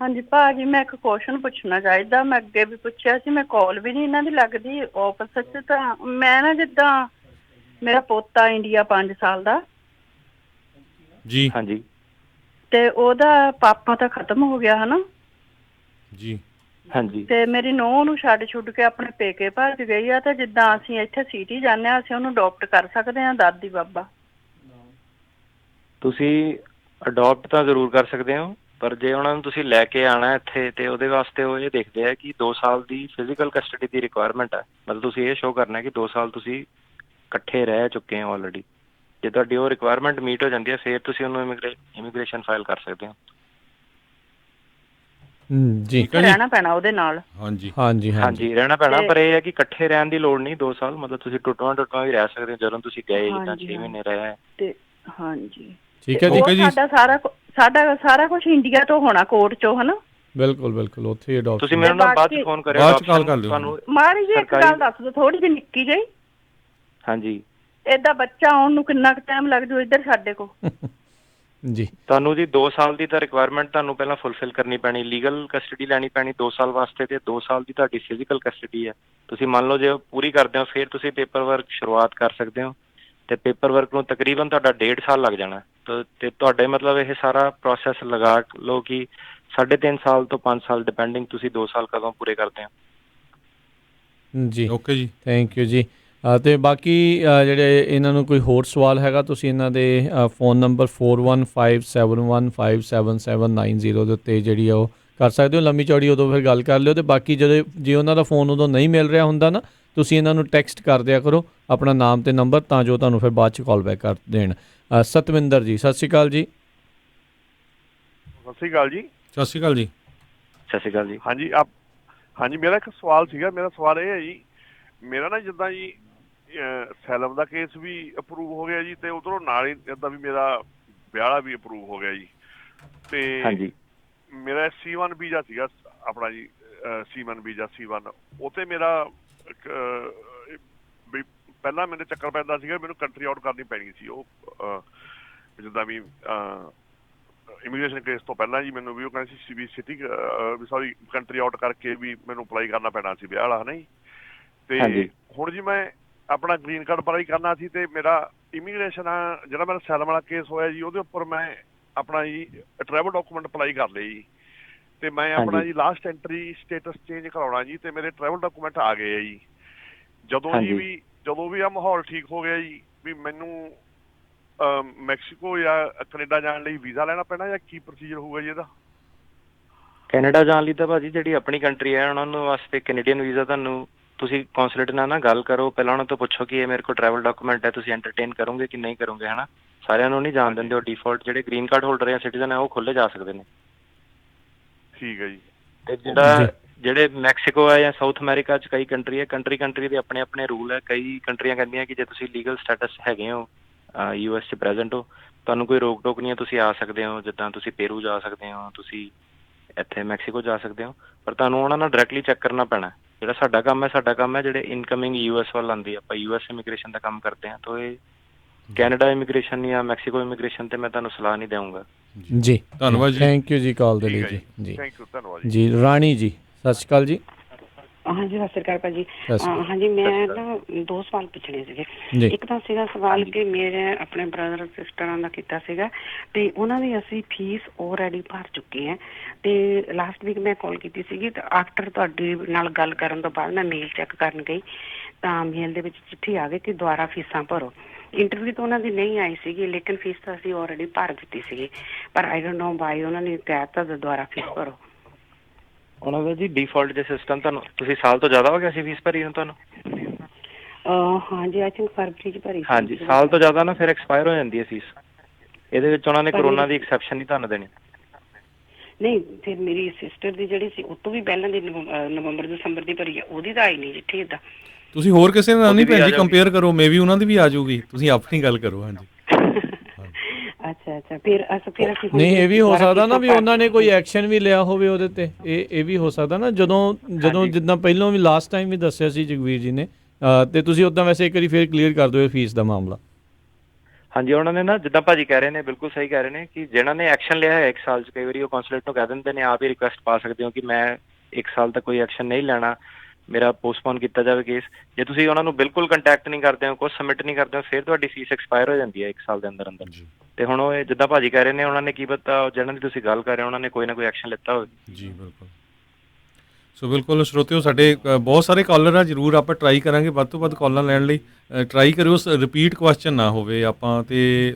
ਹਾਂਜੀ ਭਾਜੀ, ਮੈਂ ਇੱਕ ਕੁਐਸਚਨ ਪੁੱਛਣਾ ਚਾਹੀਦਾ। ਮੈਂ ਅੱਗੇ ਵੀ ਪੁੱਛਿਆ ਸੀ, ਮੈਂ ਕਾਲ ਵੀ ਨਹੀਂ ਇਹਨਾਂ ਦੀ ਲੱਗਦੀ ਆਫਿਸ 'ਚ। ਤਾਂ ਮੈਂ ਨਾ, ਜਿੱਦਾਂ ਮੇਰਾ ਪੋਤਾ ਇੰਡੀਆ 5 ਸਾਲ ਦਾ ਜੀ। ਹਾਂਜੀ, ਤੇ ਉਹਦਾ ਪਾਪਾ ਤਾਂ ਖਤਮ ਹੋ ਗਿਆ ਹਨਾ ਜੀ। ਹਾਂਜੀ, ਤੇ ਮੇਰੀ ਨੂੰਹ ਨੂੰ ਛੱਡ ਕੇ ਆਪਣੇ ਪੇਕੇ ਭੱਜ ਗਈ ਆ। ਤੇ ਜਿੱਦਾਂ ਅਸੀਂ ਇੱਥੇ ਸਿਟੀ ਜਾਂਦੇ ਹਾਂ, ਅਸੀਂ ਉਹਨੂੰ ਅਡਾਪਟ ਕਰ ਸਕਦੇ ਹਾਂ ਦਾਦੀ ਬਾਬਾ? ਤੁਸੀਂ ਅਡਾਪਟ ਤਾਂ ਜ਼ਰੂਰ ਕਰ ਸਕਦੇ ਹੋ, ਪਰ ਜੇ ਉਹਨਾਂ ਨੂੰ ਤੁਸੀਂ ਲੈ ਕੇ ਆਉਣਾ ਇੱਥੇ ਤੇ ਉਹਦੇ ਵਾਸਤੇ ਉਹ ਇਹ ਦੇਖਦੇ ਆ ਕਿ 2 ਸਾਲ ਦੀ ਫਿਜ਼ੀਕਲ ਕਸਟਡੀ ਦੀ ਰਿਕੁਆਇਰਮੈਂਟ ਹੈ। ਮਤਲਬ ਤੁਸੀਂ ਇਹ ਸ਼ੋਅ ਕਰਨਾ ਕਿ 2 ਸਾਲ ਤੁਸੀਂ ਇਕੱਠੇ ਰਹਿ ਚੁੱਕੇ ਹੋ ਆਲਰੇਡੀ। ਜੇ ਤੁਹਾਡੀ ਉਹ ਰਿਕੁਆਇਰਮੈਂਟ ਮੀਟ ਹੋ ਜਾਂਦੀ ਹੈ ਫਿਰ ਤੁਸੀਂ ਉਹਨੂੰ ਇਮੀਗ੍ਰੇਸ਼ਨ ਫਾਈਲ ਕਰ ਸਕਦੇ ਹੋ। ਜੀ ਠੀਕ ਹੈ ਜੀ। ਰਹਿਣਾ ਪੈਣਾ ਉਹਦੇ ਨਾਲ। ਹਾਂਜੀ ਹਾਂਜੀ ਹਾਂਜੀ ਹਾਂਜੀ ਰਹਿਣਾ ਪੈਣਾ, ਪਰ ਇਹ ਹੈ ਕਿ ਇਕੱਠੇ ਰਹਿਣ ਦੀ ਲੋੜ ਨਹੀਂ 2 ਸਾਲ, ਮਤਲਬ ਤੁਸੀਂ ਟੁੱਟਵਾਂ ਵੀ ਰਹਿ ਸਕਦੇ ਹੋ ਜਦੋਂ ਤੁਸੀਂ ਗਏ ਜਿੱਦਾਂ ਹਾਂਜੀ, 6 ਮਹੀਨੇ ਰਹੇ। ਤੇ ਹਾਂਜੀ ਠੀਕ ਤੇ ਹੈ ਜੀ। ਉਹ ਸਾਡਾ ਸਾਰਾ ਕੁਝ ਇੰਡੀਆ ਤੋਂ ਹੋਣਾ, ਕੋਰਟ ਚੋਂ, ਹਨਾ? ਬਿਲਕੁਲ ਬਿਲਕੁਲ, ਉੱਥੇ ਹੀ ਤੁਸੀਂ ਅਡਾਪਸ਼ਨ। ਮੈਨੂੰ ਨਾ ਬਾਅਦ ਬਾਕੀ- ਚ ਫੋਨ ਕਰਿਓ, ਬਾਅਦ 'ਚ ਕਾਲ adoption ਕਰ ਲਿਓ। ਤੁਹਾਨੂੰ ਮਾੜੀ ਜੀ ਇੱਕ ਸਰਕਾਰੀ- ਗੱਲ ਦੱਸ ਦਿਓ, ਥੋੜੀ ਜਿਹੀ ਨਿੱਕੀ ਜਿਹੀ। ਹਾਂਜੀ ਏਦਾਂ ਬੱਚਾ ਆਉਣ ਨੂੰ ਕਿੰਨਾ ਕੁ ਟਾਈਮ ਲੱਗ ਜਾਊ ਇੱਧਰ ਸਾਡੇ ਕੋਲ? ਜੀ ਤੁਹਾਨੂੰ ਜੀ 2 ਸਾਲ ਦੀ ਤਾਂ ਰਿਕੁਆਇਰਮੈਂਟ ਤੁਹਾਨੂੰ ਪਹਿਲਾਂ ਫੁੱਲਫਿਲ ਕਰਨੀ ਪੈਣੀ, ਲੀਗਲ ਕਸਟਡੀ ਲੈਣੀ ਪੈਣੀ 2 ਸਾਲ ਵਾਸਤੇ, ਤੇ 2 ਸਾਲ ਦੀ ਤੁਹਾਡੀ ਫਿਜ਼ੀਕਲ ਕਸਟਡੀ ਹੈ। ਤੁਸੀਂ ਮੰਨ ਲਓ ਜੇ ਉਹ ਪੂਰੀ ਕਰਦੇ ਹੋ ਫਿਰ ਤੁਸੀਂ ਪੇਪਰ ਵਰਕ ਸ਼ੁਰੂਆਤ ਕਰ ਸਕਦੇ ਹੋ, ਤੇ ਪੇਪਰ ਵਰਕ ਨੂੰ ਤਕਰੀਬਨ ਤੁਹਾਡਾ 1.5 ਸਾਲ ਲੱਗ ਜਾਣਾ। ਤੇ ਤੁਹਾਡੇ ਮਤਲਬ ਇਹ ਸਾਰਾ ਪ੍ਰੋਸੈਸ ਲਗਾ ਲਓ ਕਿ 3.5 ਸਾਲ ਤੋਂ 5 ਸਾਲ ਡਿਪੈਂਡਿੰਗ ਤੁਸੀਂ 2 ਸਾਲ ਕਦੋਂ ਪੂਰੇ ਕਰਦੇ ਹੋ। ਜੀ ਓਕੇ ਜੀ। ਥੈਂਕ ਯੂ ਜੀ। ਅਤੇ ਬਾਕੀ ਜਿਹੜੇ ਇਹਨਾਂ ਨੂੰ ਕੋਈ ਹੋਰ ਸਵਾਲ ਹੈਗਾ, ਤੁਸੀਂ ਇਹਨਾਂ ਦੇ ਫ਼ੋਨ ਨੰਬਰ 4157157790 ਦੇ ਉੱਤੇ ਜਿਹੜੀ ਆ ਉਹ ਕਰ ਸਕਦੇ ਹੋ। ਲੰਮੀ ਚੌੜੀ ਉਦੋਂ ਫਿਰ ਗੱਲ ਕਰ ਲਿਓ, ਅਤੇ ਬਾਕੀ ਜੇ ਉਹਨਾਂ ਦਾ ਫ਼ੋਨ ਉਦੋਂ ਨਹੀਂ ਮਿਲ ਰਿਹਾ ਹੁੰਦਾ ਨਾ, ਤੁਸੀਂ ਇਹਨਾਂ ਨੂੰ ਟੈਕਸਟ ਕਰ ਦਿਆ ਕਰੋ ਆਪਣਾ ਨਾਮ ਅਤੇ ਨੰਬਰ, ਤਾਂ ਜੋ ਤੁਹਾਨੂੰ ਫਿਰ ਬਾਅਦ 'ਚ ਕਾਲ ਬੈਕ ਕਰ ਦੇਣ। ਸਤਵਿੰਦਰ ਜੀ, ਸਤਿ ਸ਼੍ਰੀ ਅਕਾਲ ਜੀ। ਸਤਿ ਸ਼੍ਰੀ ਅਕਾਲ ਜੀ। ਸਤਿ ਸ਼੍ਰੀ ਅਕਾਲ ਜੀ। ਸਤਿ ਸ਼੍ਰੀ ਅਕਾਲ ਜੀ। ਹਾਂਜੀ ਹਾਂਜੀ, ਮੇਰਾ ਇੱਕ ਸਵਾਲ ਸੀਗਾ। ਮੇਰਾ ਸਵਾਲ ਇਹ ਹੈ ਜੀ, ਮੇਰਾ ਨਾ ਜਿੱਦਾਂ ਜੀ ਸੈਲਮ ਦਾ ਕੇਸ ਵੀ ਅਪਰੂਵ ਹੋ ਗਿਆ ਜੀ, ਤੇ ਉਧਰੋਂ ਨਾਲ ਹੀ ਜਿੱਦਾਂ ਵੀ ਮੇਰਾ ਵਿਆਹ ਵਾਲਾ ਵੀ ਅਪਰੂਵ ਹੋ ਗਿਆ ਜੀ, ਤੇ ਹਾਂਜੀ ਮੇਰਾ C1 ਵੀਜ਼ਾ ਸੀਗਾ ਆਪਣਾ ਜੀ, C1 ਵੀਜ਼ਾ C1, ਉਹ ਤੇ ਮੇਰਾ ਵੀ ਪਹਿਲਾਂ ਮੈਨੂੰ ਚੱਕਰ ਪੈਂਦਾ ਸੀਗਾ, ਮੈਨੂੰ ਕੰਟਰੀ ਆਊਟ ਕਰਨੀ ਪੈਣੀ ਸੀ ਉਹ, ਜਿੱਦਾਂ ਵੀ ਇਮੀਗ੍ਰੇਸ਼ਨ ਕੇਸ ਤੋਂ ਪਹਿਲਾਂ ਜੀ ਮੈਨੂੰ ਵੀ ਉਹ ਕਹਿੰਦੇ ਸੀ ਵੀ ਸੌਰੀ ਕੰਟਰੀ ਆਊਟ ਕਰਕੇ ਵੀ ਮੈਨੂੰ ਅਪਲਾਈ ਕਰਨਾ ਪੈਣਾ ਸੀ ਵਿਆਹ ਵਾਲਾ, ਹੈ ਨਾ ਜੀ। ਤੇ ਹੁਣ ਜੀ ਮੈਂ ਆਪਣਾ ਗ੍ਰੀਨ ਕਾਰਡ ਅਪਲਾਈ ਕਰਨਾ ਸੀ, ਤੇ ਮੇਰਾ ਇਮੀਗ੍ਰੇਸ਼ਨ ਜਿਹੜਾ ਮੇਰਾ ਸੈਲਮ ਵਾਲਾ ਕੇਸ ਹੋਇਆ ਜੀ, ਉਹਦੇ ਉੱਪਰ ਮੈਂ ਆਪਣਾ ਜੀ ਟਰੈਵਲ ਡਾਕੂਮੈਂਟ ਅਪਲਾਈ ਕਰ ਲਏ ਜੀ, ਤੇ ਮੈਂ ਆਪਣਾ ਜੀ ਲਾਸਟ ਐਂਟਰੀ ਸਟੇਟਸ ਚੇਂਜ ਕਰਾਉਣਾ ਜੀ, ਤੇ ਮੇਰੇ ਟਰੈਵਲ ਡਾਕੂਮੈਂਟ ਆ ਗਏ ਆ ਜੀ। ਜਦੋਂ ਵੀ ਆ ਮਾਹੌਲ ਠੀਕ ਹੋ ਗਿਆ ਜੀ, ਵੀ ਮੈਨੂੰ ਮੈਕਸੀਕੋ ਜਾਂ ਕੈਨੇਡਾ ਜਾਣ ਲਈ ਵੀਜ਼ਾ ਲੈਣਾ ਪੈਣਾ ਜਾਂ ਕੀ ਪ੍ਰੋਸੀਜਰ ਹੋਊਗਾ ਜੀ ਇਹਦਾ? ਕੈਨੇਡਾ ਜਾਣ ਲਈ ਤਾਂ ਭਾਜੀ ਜਿਹੜੀ ਆਪਣੀ ਕੰਟਰੀ ਹੈ ਉਹਨਾਂ ਨੂੰ ਵਾਸਤੇ ਕੈਨੇਡੀਅਨ ਵੀਜ਼ਾ, ਤੁਹਾਨੂੰ ਤੁਸੀਂ ਕੌਂਸੂਲੇਟ ਨਾਲ ਨਾ ਗੱਲ ਕਰੋ, ਪਹਿਲਾਂ ਉਹਨਾਂ ਤੋਂ ਪੁੱਛੋ ਕਿ ਇਹ ਮੇਰੇ ਕੋਲ ਟਰੈਵਲ ਡਾਕੂਮੈਂਟ ਹੈ, ਤੁਸੀਂ ਐਂਟਰਟੇਨ ਕਰੋਗੇ ਕਿ ਨਹੀਂ ਕਰੋਗੇ, ਹੈ ਨਾ। ਸਾਰਿਆਂ ਨੂੰ ਨਹੀਂ ਜਾਣ ਦਿੰਦੇ ਉਹ, ਡਿਫਾਲਟ ਜਿਹੜੇ ਗ੍ਰੀਨ ਕਾਰਡ ਹੋਲਡਰ ਜਾਂ ਸਿਟੀਜ਼ਨ ਹੈ ਉਹ ਖੁੱਲ੍ਹੇ ਜਾ ਸਕਦੇ ਨੇ। ਠੀਕ ਹੈ ਜੀ। ਤੇ ਜਿਹੜੇ ਮੈਕਸੀਕੋ ਹੈ ਜਾਂ ਸਾਊਥ ਅਮਰੀਕਾ 'ਚ ਕਈ ਕੰਟਰੀ ਹੈ, ਕੰਟਰੀ ਦੇ ਆਪਣੇ ਆਪਣੇ ਰੂਲ ਹੈ। ਕਈ ਕੰਟਰੀਆਂ ਕਹਿੰਦੀਆਂ ਕਿ ਜੇ ਤੁਸੀਂ ਲੀਗਲ ਸਟੇਟਸ ਹੈਗੇ ਹੋ US 'ਚ ਪ੍ਰੈਜ਼ੈਂਟ ਹੋ, ਤੁਹਾਨੂੰ ਕੋਈ ਰੋਕ ਟੋਕ ਨਹੀਂ ਹੈ, ਤੁਸੀਂ ਆ ਸਕਦੇ ਹੋ। ਜਿੱਦਾਂ ਤੁਸੀਂ ਪੇਰੂ ਜਾ ਸਕਦੇ ਹੋ, ਤੁਸੀਂ ਇੱਥੇ ਮੈਕਸੀਕੋ ਜਾ ਸਕਦੇ ਹੋ, ਪਰ ਤੁਹਾਨੂੰ ਉਹਨਾਂ ਨਾਲ ਡਾਇਰੈਕਟਲੀ ਚੈੱਕ ਕਰਨਾ ਪੈਣਾ। ਜਿਹੜਾ ਸਾਡਾ ਕੰਮ ਹੈ ਜਿਹੜੇ ਇਨਕਮਿੰਗ US ਵੱਲ ਆਉਂਦੀ ਹੈ, ਆਪਾਂ US ਇਮੀਗ੍ਰੇਸ਼ਨ ਦਾ ਕੰਮ ਕਰਦੇ ਹਾਂ, ਤਾਂ ਇਹ ਕੈਨੇਡਾ ਇਮੀਗ੍ਰੇਸ਼ਨ ਜਾਂ ਮੈਕਸੀਕੋ ਇਮੀਗ੍ਰੇਸ਼ਨ ਤੇ ਮੈਂ ਤੁਹਾਨੂੰ ਸਲਾਹ ਨਹੀਂ ਦੇਵਾਂਗਾ ਜੀ। ਧੰਨਵਾਦ ਜੀ। ਥੈਂਕ ਯੂ ਜੀ ਕਾਲ ਦੇ ਲਈ ਜੀ। ਜੀ ਥੈਂਕ ਯੂ, ਧੰਨਵਾਦ ਜੀ। ਰਾਣੀ ਜੀ, ਸਤਿ ਸ਼੍ਰੀ ਅਕਾਲ ਜੀ। ਹਾਂਜੀ, ਸਤਿ ਸ਼੍ਰੀ ਅਕਾਲ ਭਾਜੀ। ਸਤਿ ਸ਼੍ਰੀ ਅਕਾਲ। ਹਾਂਜੀ, ਮੈਂ ਨਾ 2 ਸਵਾਲ ਪੁੱਛਣੇ ਸੀਗੇ। ਜੀ। ਇੱਕ ਤਾਂ ਸੀਗਾ ਸਵਾਲ ਕਿ ਮੇਰੇ ਆਪਣੇ ਬ੍ਰਦਰ ਸਿਸਟਰਾਂ ਦਾ ਕੀਤਾ ਸੀਗਾ, ਤੇ ਉਹਨਾਂ ਦੀ ਅਸੀਂ ਫੀਸ ਆਲਰੇਡੀ ਭਰ ਚੁੱਕੇ ਹਾਂ, ਤੇ ਲਾਸਟ ਵੀਕ ਮੈਂ ਕਾਲ ਕੀਤੀ ਸੀਗੀ, ਤੇ ਆਫਟਰ ਤੁਹਾਡੀ ਨਾਲ ਗੱਲ ਕਰਨ ਤੋਂ ਬਾਅਦ ਮੈਂ ਮੇਲ ਚੈੱਕ ਕਰਨ ਗਈ ਤਾਂ ਮੇਲ ਦੇ ਵਿੱਚ ਚਿੱਠੀ ਆ ਗਈ ਕਿ ਦੁਬਾਰਾ ਫੀਸਾਂ ਭਰੋ। ਇੰਟਰਵਿਊ ਤਾਂ ਉਹਨਾਂ ਦੀ ਨਹੀਂ ਆਈ ਸੀਗੀ, ਲੇਕਿਨ ਫੀਸ ਤਾਂ ਅਸੀਂ ਆਲਰੇਡੀ ਭਰ ਦਿੱਤੀ ਸੀਗੀ, ਪਰ ਆਈ ਡੋਂਟ ਨੋ ਵਾਈ ਉਹਨਾਂ ਨੇ ਕਹਿ ਦਿੱਤਾ ਦੁਬਾਰਾ ਫੀਸ ਭਰੋ। ਉਹਨਾਂ ਦਾ ਜੀ ਡਿਫਾਲਟ ਜੇ ਸਿਸਟਮ, ਤੁਹਾਨੂੰ ਤੁਸੀਂ ਸਾਲ ਤੋਂ ਜ਼ਿਆਦਾ ਹੋ ਗਿਆ ਸੀ ਫੀਸ ਭਰੀ ਨੂੰ ਤੁਹਾਨੂੰ? ਹਾਂਜੀ, ਆਈ ਥਿੰਕ ਫਰਵਰੀ 'ਚ ਭਰੀ ਸੀ। ਹਾਂਜੀ, ਸਾਲ ਤੋਂ ਜ਼ਿਆਦਾ ਨਾ ਫਿਰ ਐਕਸਪਾਇਰ ਹੋ ਜਾਂਦੀ ਹੈ ਫੀਸ। ਇਹਦੇ ਵਿੱਚ ਉਹਨਾਂ ਨੇ ਕਰੋਨਾ ਦੀ ਐਕਸੈਪਸ਼ਨ ਨਹੀਂ ਤੁਹਾਨੂੰ ਦੇਣੀ। ਨਹੀਂ, ਫਿਰ ਮੇਰੀ ਸਿਸਟਰ ਦੀ ਜਿਹੜੀ ਸੀ ਉਹ ਤੋਂ ਵੀ ਪਹਿਲਾਂ ਦੀ ਨਵੰਬਰ ਦਸੰਬਰ ਦੀ ਭਰੀ ਆ, ਉਹਦੀ ਤਾਂ ਆਈ ਨਹੀਂ ਚਿੱਠੀ ਏਦਾਂ। ਤੁਸੀਂ ਹੋਰ ਕਿਸੇ ਨਾਲ ਨਹੀਂ ਭੈਣ ਜੀ ਕੰਪੇਅਰ ਕਰੋ, ਮੇ ਵੀ ਉਹਨਾਂ ਦੀ ਵੀ ਆ ਜਾਊਗੀ, ਤੁਸੀਂ ਆਪਣੀ ਗੱਲ ਕਰੋ। ਹਾਂਜੀ। ਅੱਛਾ, ਫਿਰ ਅਸੀਂ ਨਹੀਂ, ਇਹ ਵੀ ਹੋ ਸਕਦਾ ਨਾ ਵੀ ਉਹਨਾਂ ਨੇ ਕੋਈ ਐਕਸ਼ਨ ਵੀ ਲਿਆ ਹੋਵੇ ਉਹਦੇ ਤੇ, ਇਹ ਵੀ ਹੋ ਸਕਦਾ ਨਾ। ਜਦੋਂ ਜਿੱਦਾਂ ਪਹਿਲਾਂ ਵੀ ਲਾਸਟ ਟਾਈਮ ਵੀ ਦੱਸਿਆ ਸੀ ਜਗਵੀਰ ਜੀ ਨੇ, ਤੇ ਤੁਸੀਂ ਉੱਦਾਂ ਵੈਸੇ ਇੱਕ ਵਾਰੀ ਫਿਰ ਕਲੀਅਰ ਕਰ ਦਿਓ ਫੀਸ ਦਾ ਮਾਮਲਾ। ਹਾਂਜੀ, ਉਹਨਾਂ ਨੇ ਨਾ ਜਿੱਦਾਂ ਭਾਜੀ ਕਹਿ ਰਹੇ ਨੇ, ਬਿਲਕੁਲ ਸਹੀ ਕਹਿ ਰਹੇ ਨੇ ਕਿ ਜਿਹਨਾਂ ਨੇ ਐਕਸ਼ਨ ਲਿਆ ਹੈ 1 ਸਾਲ 'ਚ, ਕਈ ਵਾਰੀ ਉਹ ਕੌਂਸੂਲੇਟ ਨੂੰ ਕਹਿ ਦਿੰਦੇ ਨੇ, ਆਪ ਹੀ ਰਿਕੁਐਸਟ ਪਾ ਸਕਦੇ ਹੋ ਕਿ ਮੈਂ 1 ਸਾਲ ਤੱਕ ਕੋਈ ਐਕਸ਼ਨ ਨਹੀਂ ਲੈਣਾ, ਮੇਰਾ ਪੋਸਟਪੋਨ ਕੀਤਾ ਜਾਵੇ ਕੇਸ। ਜੇ ਤੁਸੀਂ ਉਹਨਾਂ ਨੂੰ ਬਿਲਕੁਲ ਕੰਟੈਕਟ ਨਹੀਂ ਕਰਦੇ ਹੋ, ਕੁਝ ਸਬਮਿਟ ਨਹੀਂ ਕਰਦੇ ਹੋ, ਫਿਰ ਤੁਹਾਡੀ ਫੀਸ ਐਕਸਪਾਇਰ ਹੋ ਜਾਂਦੀ ਹੈ 1 ਸਾਲ ਦੇ ਅੰਦਰ। ਤੇ ਹੁਣ ਉਹ ਜਿੱਦਾਂ ਭਾਜੀ ਕਹਿ ਰਹੇ ਨੇ, ਉਹਨਾਂ ਨੇ ਕੀ ਪਤਾ ਜਿਹਨਾਂ ਦੀ ਤੁਸੀਂ ਗੱਲ ਕਰ ਰਹੇ ਹੋ ਉਹਨਾਂ ਨੇ ਕੋਈ ਨਾ ਕੋਈ ਐਕਸ਼ਨ ਲਿੱਤਾ ਹੋਵੇ। ਜੀ ਬਿਲਕੁਲ। ਸੋ ਬਿਲਕੁਲ ਸਰੋਤਿਓ, ਸਾਡੇ ਬਹੁਤ ਸਾਰੇ ਕਾਲਰ ਆ, ਜ਼ਰੂਰ ਆਪਾਂ ਟਰਾਈ ਕਰਾਂਗੇ ਵੱਧ ਤੋਂ ਵੱਧ ਕਾਲਾਂ ਲੈਣ ਲਈ। ਟਰਾਈ ਕਰਿਓ ਰਿਪੀਟ ਕੁਐਸਚਨ ਨਾ ਹੋਵੇ, ਆਪਾਂ ਤੇ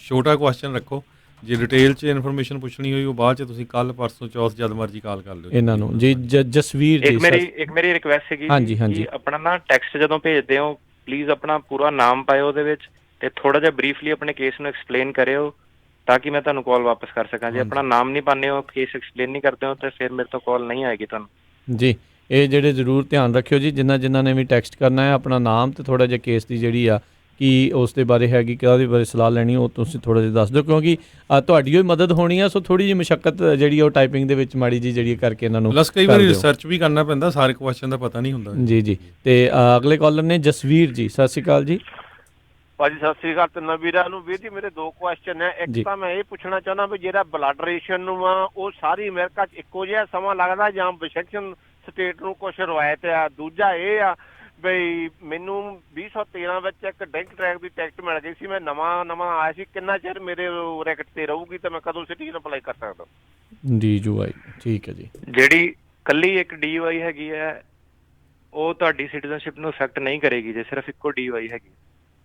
ਛੋਟਾ ਕੁਐਸਚਨ ਰੱਖੋ। ਜੇ ਡਿਟੇਲ 'ਚ ਇਨਫੋਰਮੇਸ਼ਨ ਪੁੱਛਣੀ ਹੋਈ ਉਹ ਬਾਅਦ 'ਚ ਤੁਸੀਂ ਕੱਲ ਪਰਸੋਂ ਚੌਥ ਜਦ ਮਰਜ਼ੀ ਕਾਲ ਕਰ ਲਿਓ ਇਹਨਾਂ ਨੂੰ। ਜੀ ਜਸਵੀਰ ਜੀ, ਇੱਕ ਮੇਰੀ ਰਿਕੁਐਸਟ ਸੀਗੀ ਹਾਂਜੀ ਕਿ ਆਪਣਾ ਨਾ ਟੈਕਸਟ ਜਦੋਂ ਭੇਜਦੇ ਹੋ ਪਲੀਜ਼ ਆਪਣਾ ਪੂਰਾ ਨਾਮ ਪਾਇਓ ਉਹਦੇ ਵਿੱਚ, ਤੇ ਥੋੜਾ ਜਿਹਾ ਬਰੀਫਲੀ ਆਪਣੇ ਕੇਸ ਨੂੰ ਐਕਸਪਲੇਨ ਕਰਿਓ ਤਾਂ ਕਿ ਮੈਂ ਤੁਹਾਨੂੰ ਕਾਲ ਵਾਪਸ ਕਰ ਸਕਾਂ। ਜੇ ਆਪਣਾ ਨਾਮ ਨਹੀਂ ਪਾਉਂਦੇ ਹੋ, ਕੇਸ ਐਕਸਪਲੇਨ ਨਹੀਂ ਕਰਦੇ ਹੋ, ਤਾਂ ਫਿਰ ਮੇਰੇ ਤੋਂ ਕਾਲ ਨਹੀਂ ਆਏਗੀ ਤੁਹਾਨੂੰ। ਜੀ ਇਹ ਜਿਹੜੇ ਜ਼ਰੂਰ ਧਿਆਨ ਰੱਖਿਓ ਜੀ, ਜਿਨ੍ਹਾਂ ਨੇ ਵੀ ਟੈਕਸਟ ਕਰਨਾ ਹੈ, ਆਪਣਾ ਨਾਮ ਤੇ ਥੋੜ੍ਹਾ ਜਿਹਾ ਕੇਸ ਦੀ ਜਿਹੜੀ ਆ ਕੀ ਉਸ ਦੇ ਬਾਰੇ ਹੈਗੀ, ਕਿਹਦੇ ਬਾਰੇ ਸਲਾਹ ਲੈਣੀ, ਉਹ ਤੁਸੀਂ ਥੋੜ੍ਹਾ ਜਿਹਾ ਦੱਸ ਦਿਓ, ਕਿਉਂਕਿ ਤੁਹਾਡੀ ਹੀ ਮਦਦ ਹੋਣੀ ਆ। ਸੋ ਥੋੜ੍ਹੀ ਜਿਹੀ ਮੁਸ਼ੱਕਤ ਜਿਹੜੀ ਉਹ ਟਾਈਪਿੰਗ ਦੇ ਵਿੱਚ ਮਾੜੀ ਜੀ ਜਿਹੜੀ ਕਰਕੇ ਇਹਨਾਂ ਨੂੰ ਪਲੱਸ ਕਈ ਵਾਰੀ ਰਿਸਰਚ ਵੀ ਕਰਨਾ ਪੈਂਦਾ, ਸਾਰੇ ਕੁਐਸਚਨ ਦਾ ਪਤਾ ਨਹੀਂ ਹੁੰਦਾ। ਜੀ ਜੀ। ਤੇ ਅਗਲੇ ਕਾਲਰ ਨੇ ਜਸਵੀਰ ਜੀ, ਸਤਿ ਸ਼੍ਰੀ ਅਕਾਲ ਜੀ। ਭਾਜੀ ਸਤਿ ਸ੍ਰੀ ਅਕਾਲ ਤਿੰਨਾਂ ਵੀਰਾਂ ਨੂੰ। ਵੀਰ ਜੀ ਮੇਰੇ ਦੋ ਕੁਐਸਚਨ ਹੈ। ਇੱਕ ਤਾਂ ਮੈਂ ਇਹ ਪੁੱਛਣਾ ਚਾਹੁੰਦਾ ਵੀ ਜਿਹੜਾ ਬਲੱਡ ਰੇਸ਼ਨ ਨੂੰ ਆ ਉਹ ਸਾਰੀ ਅਮਰੀਕਾ 'ਚ ਇੱਕੋ ਜਿਹਾ ਸਮਾਂ ਲੱਗਦਾ ਜਾਂ ਵਾਸ਼ਿੰਗਟਨ ਸਟੇਟ ਨੂੰ ਕੁਛ ਰਵਾਇਤ ਆ? ਦੂਜਾ ਇਹ ਆ ਬਈ ਮੈਨੂੰ 2013 ਵਿੱਚ ਇੱਕ ਡਿੰਕ ਟਰੈਕ ਦੀ ਟਿਕਟ ਮਿਲ ਗਈ ਸੀ, ਮੈਂ ਨਵਾਂ ਆਇਆ ਸੀ, ਕਿੰਨਾ ਚਿਰ ਮੇਰੇ ਰੈਕਟ ਤੇ ਰਹੂਗੀ ਤੇ ਮੈਂ ਕਦੋਂ ਸਿਟੀਜ਼ਨ ਅਪਲਾਈ ਕਰ ਸਕਦਾ? DUI ਠੀਕ ਹੈ ਜੀ। ਜਿਹੜੀ ਕੱਲੀ ਇੱਕ DUI ਹੈਗੀ ਹੈ ਉਹ ਤੁਹਾਡੀ ਸਿਟੀਜ਼ਨਸ਼ਿਪ ਨੂੰ ਇਫੈਕਟ ਨਹੀਂ ਕਰੇਗੀ ਜੇ ਸਿਰਫ ਇੱਕੋ DUI ਹੈਗੀ,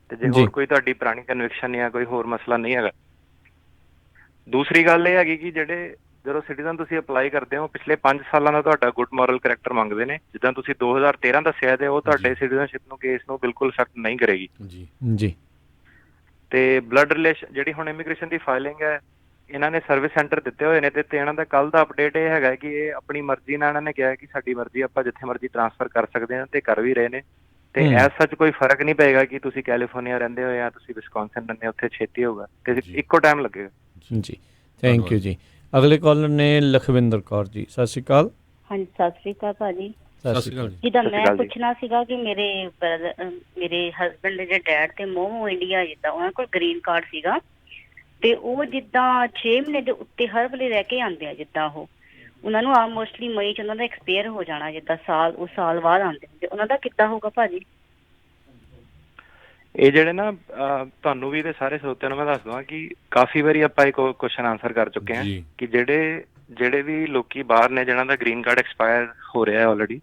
ਤੇ ਜੇ ਹੋਰ ਕੋਈ ਤੁਹਾਡੀ ਪੁਰਾਣੀ ਕਨਵਿਕਸ਼ਨ ਜਾਂ ਕੋਈ ਹੋਰ ਮਸਲਾ ਨਹੀਂ ਹੈਗਾ। ਦੂਸਰੀ ਗੱਲ ਇਹ ਹੈਗੀ ਕਿ ਜਦੋਂ ਸਿਟੀਜ਼ਨ ਤੁਸੀਂ ਅਪਲਾਈ ਕਰਦੇ ਹੋ ਪਿਛਲੇ 5 ਸਾਲਾਂ ਦਾ ਤੁਹਾਡਾ ਗੁੱਡ ਮੋਰਲ ਕਰੈਕਟਰ ਮੰਗਦੇ ਨੇ, ਜਿੱਦਾਂ ਤੁਸੀਂ 2013 ਦੱਸਿਆ, ਤੇ ਉਹ ਤੁਹਾਡੇ ਸਿਟੀਜ਼ਨਸ਼ਿਪ ਨੂੰ ਕੇਸ ਨੂੰ ਬਿਲਕੁਲ ਇਫੈਕਟ ਨਹੀਂ ਕਰੇਗੀ ਜੀ ਜੀ। ਤੇ ਬਲੱਡ ਰਿਲੇਸ਼ਨ ਜਿਹੜੀ ਹੁਣ ਇਮੀਗ੍ਰੇਸ਼ਨ ਦੀ ਫਾਈਲਿੰਗ ਹੈ, ਇਹਨਾਂ ਨੇ ਸਰਵਿਸ ਸੈਂਟਰ ਦਿੱਤੇ ਹੋਏ ਨੇ, ਤੇ ਇਹਨਾਂ ਦਾ ਕੱਲ ਦਾ ਅਪਡੇਟ ਇਹ ਹੈਗਾ ਕਿ ਇਹ ਆਪਣੀ ਮਰਜ਼ੀ ਨਾਲ ਇਹਨਾਂ ਨੇ ਕਿਹਾ ਕਿ ਸਾਡੀ ਮਰਜ਼ੀ, ਆਪਾਂ ਜਿੱਥੇ ਮਰਜ਼ੀ ਟ੍ਰਾਂਸਫਰ ਕਰ ਸਕਦੇ ਹਾਂ, ਤੇ ਕਰ ਵੀ ਰਹੇ ਨੇ। ਤੇ ਐਸ ਸੱਚ ਕੋਈ ਫਰਕ ਨਹੀਂ ਪਏਗਾ ਕਿ ਤੁਸੀਂ ਕੈਲੀਫੋਰਨੀਆ ਰਹਿੰਦੇ ਹੋ ਜਾਂ ਤੁਸੀਂ ਵਿਸਕੌਨਸਿਨ ਰਹਿੰਦੇ ਹੋ, ਉੱਥੇ ਛੇਤੀ ਹੋਊਗਾ ਤੇ ਇੱਕੋ ਟਾਈਮ ਲੱਗੇਗਾ ਜੀ। ਥੈਂਕ ਯੂ ਜੀ। ਅਗਲੇ ਕਾਲਰ ਨੇ ਲਖਵਿੰਦਰ ਕੌਰ ਜੀ, ਸਤਿ ਸ਼੍ਰੀ ਅਕਾਲ। ਹਾਂਜੀ ਸਤਿ ਸ਼੍ਰੀ ਅਕਾਲ ਭਾਜੀ। ਸਤਿ ਸ਼੍ਰੀ ਅਕਾਲ ਜੀ। ਜਿੱਦਾਂ ਮੈਂ ਪੁੱਛਣਾ ਸੀਗਾ ਕਿ ਮੇਰੇ ਹਸਬੈਂਡ ਦੇ ਡੈਡ ਤੇ ਮੋਮੋ ਇੰਡੀਆ, ਜਿੱਦਾਂ ਉਹਨਾਂ ਕੋਲ ਗ੍ਰੀਨ ਕਾਰਡ ਸੀਗਾ, ਤੇ ਉਹ ਜਿੱਦਾਂ 6 ਮਹੀਨੇ ਦੇ ਉੱਤੇ ਹਰ ਵੇਲੇ ਰਹਿ ਕੇ ਆਉਂਦੇ ਆ, ਜਿੱਦਾਂ ਉਹਨਾਂ ਨੂੰ ਮੋਸਟਲੀ ਮਈ 'ਚ ਉਹਨਾਂ ਦਾ ਐਕਸਪਾਇਰ ਹੋ ਜਾਣਾ, ਜਿੱਦਾਂ ਸਾਲ ਬਾਅਦ ਆਉਂਦੇ ਹੁੰਦੇ, ਉਹਨਾਂ ਦਾ ਕਿੱਦਾਂ ਹੋਊਗਾ ਭਾਜੀ? ਇਹ ਜਿਹੜੇ ਨਾ ਤੁਹਾਨੂੰ ਵੀ ਤੇ ਸਾਰੇ ਸਰੋਤਿਆਂ ਨੂੰ ਮੈਂ ਦੱਸ ਦਵਾਂ ਕਿ ਕਾਫੀ ਵਾਰੀ ਆਪਾਂ ਇਹ ਕੁਐਸਚਨ ਆਨਸਰ ਕਰ ਚੁੱਕੇ ਹਾਂ ਕਿ ਜਿਹੜੇ ਵੀ ਲੋਕੀ ਬਾਹਰ ਨੇ ਜਿਹਨਾਂ ਦਾ ਗ੍ਰੀਨ ਕਾਰਡ ਐਕਸਪਾਇਰ ਹੋ ਰਿਹਾ ਹੈ ਆਲਰੇਡੀ,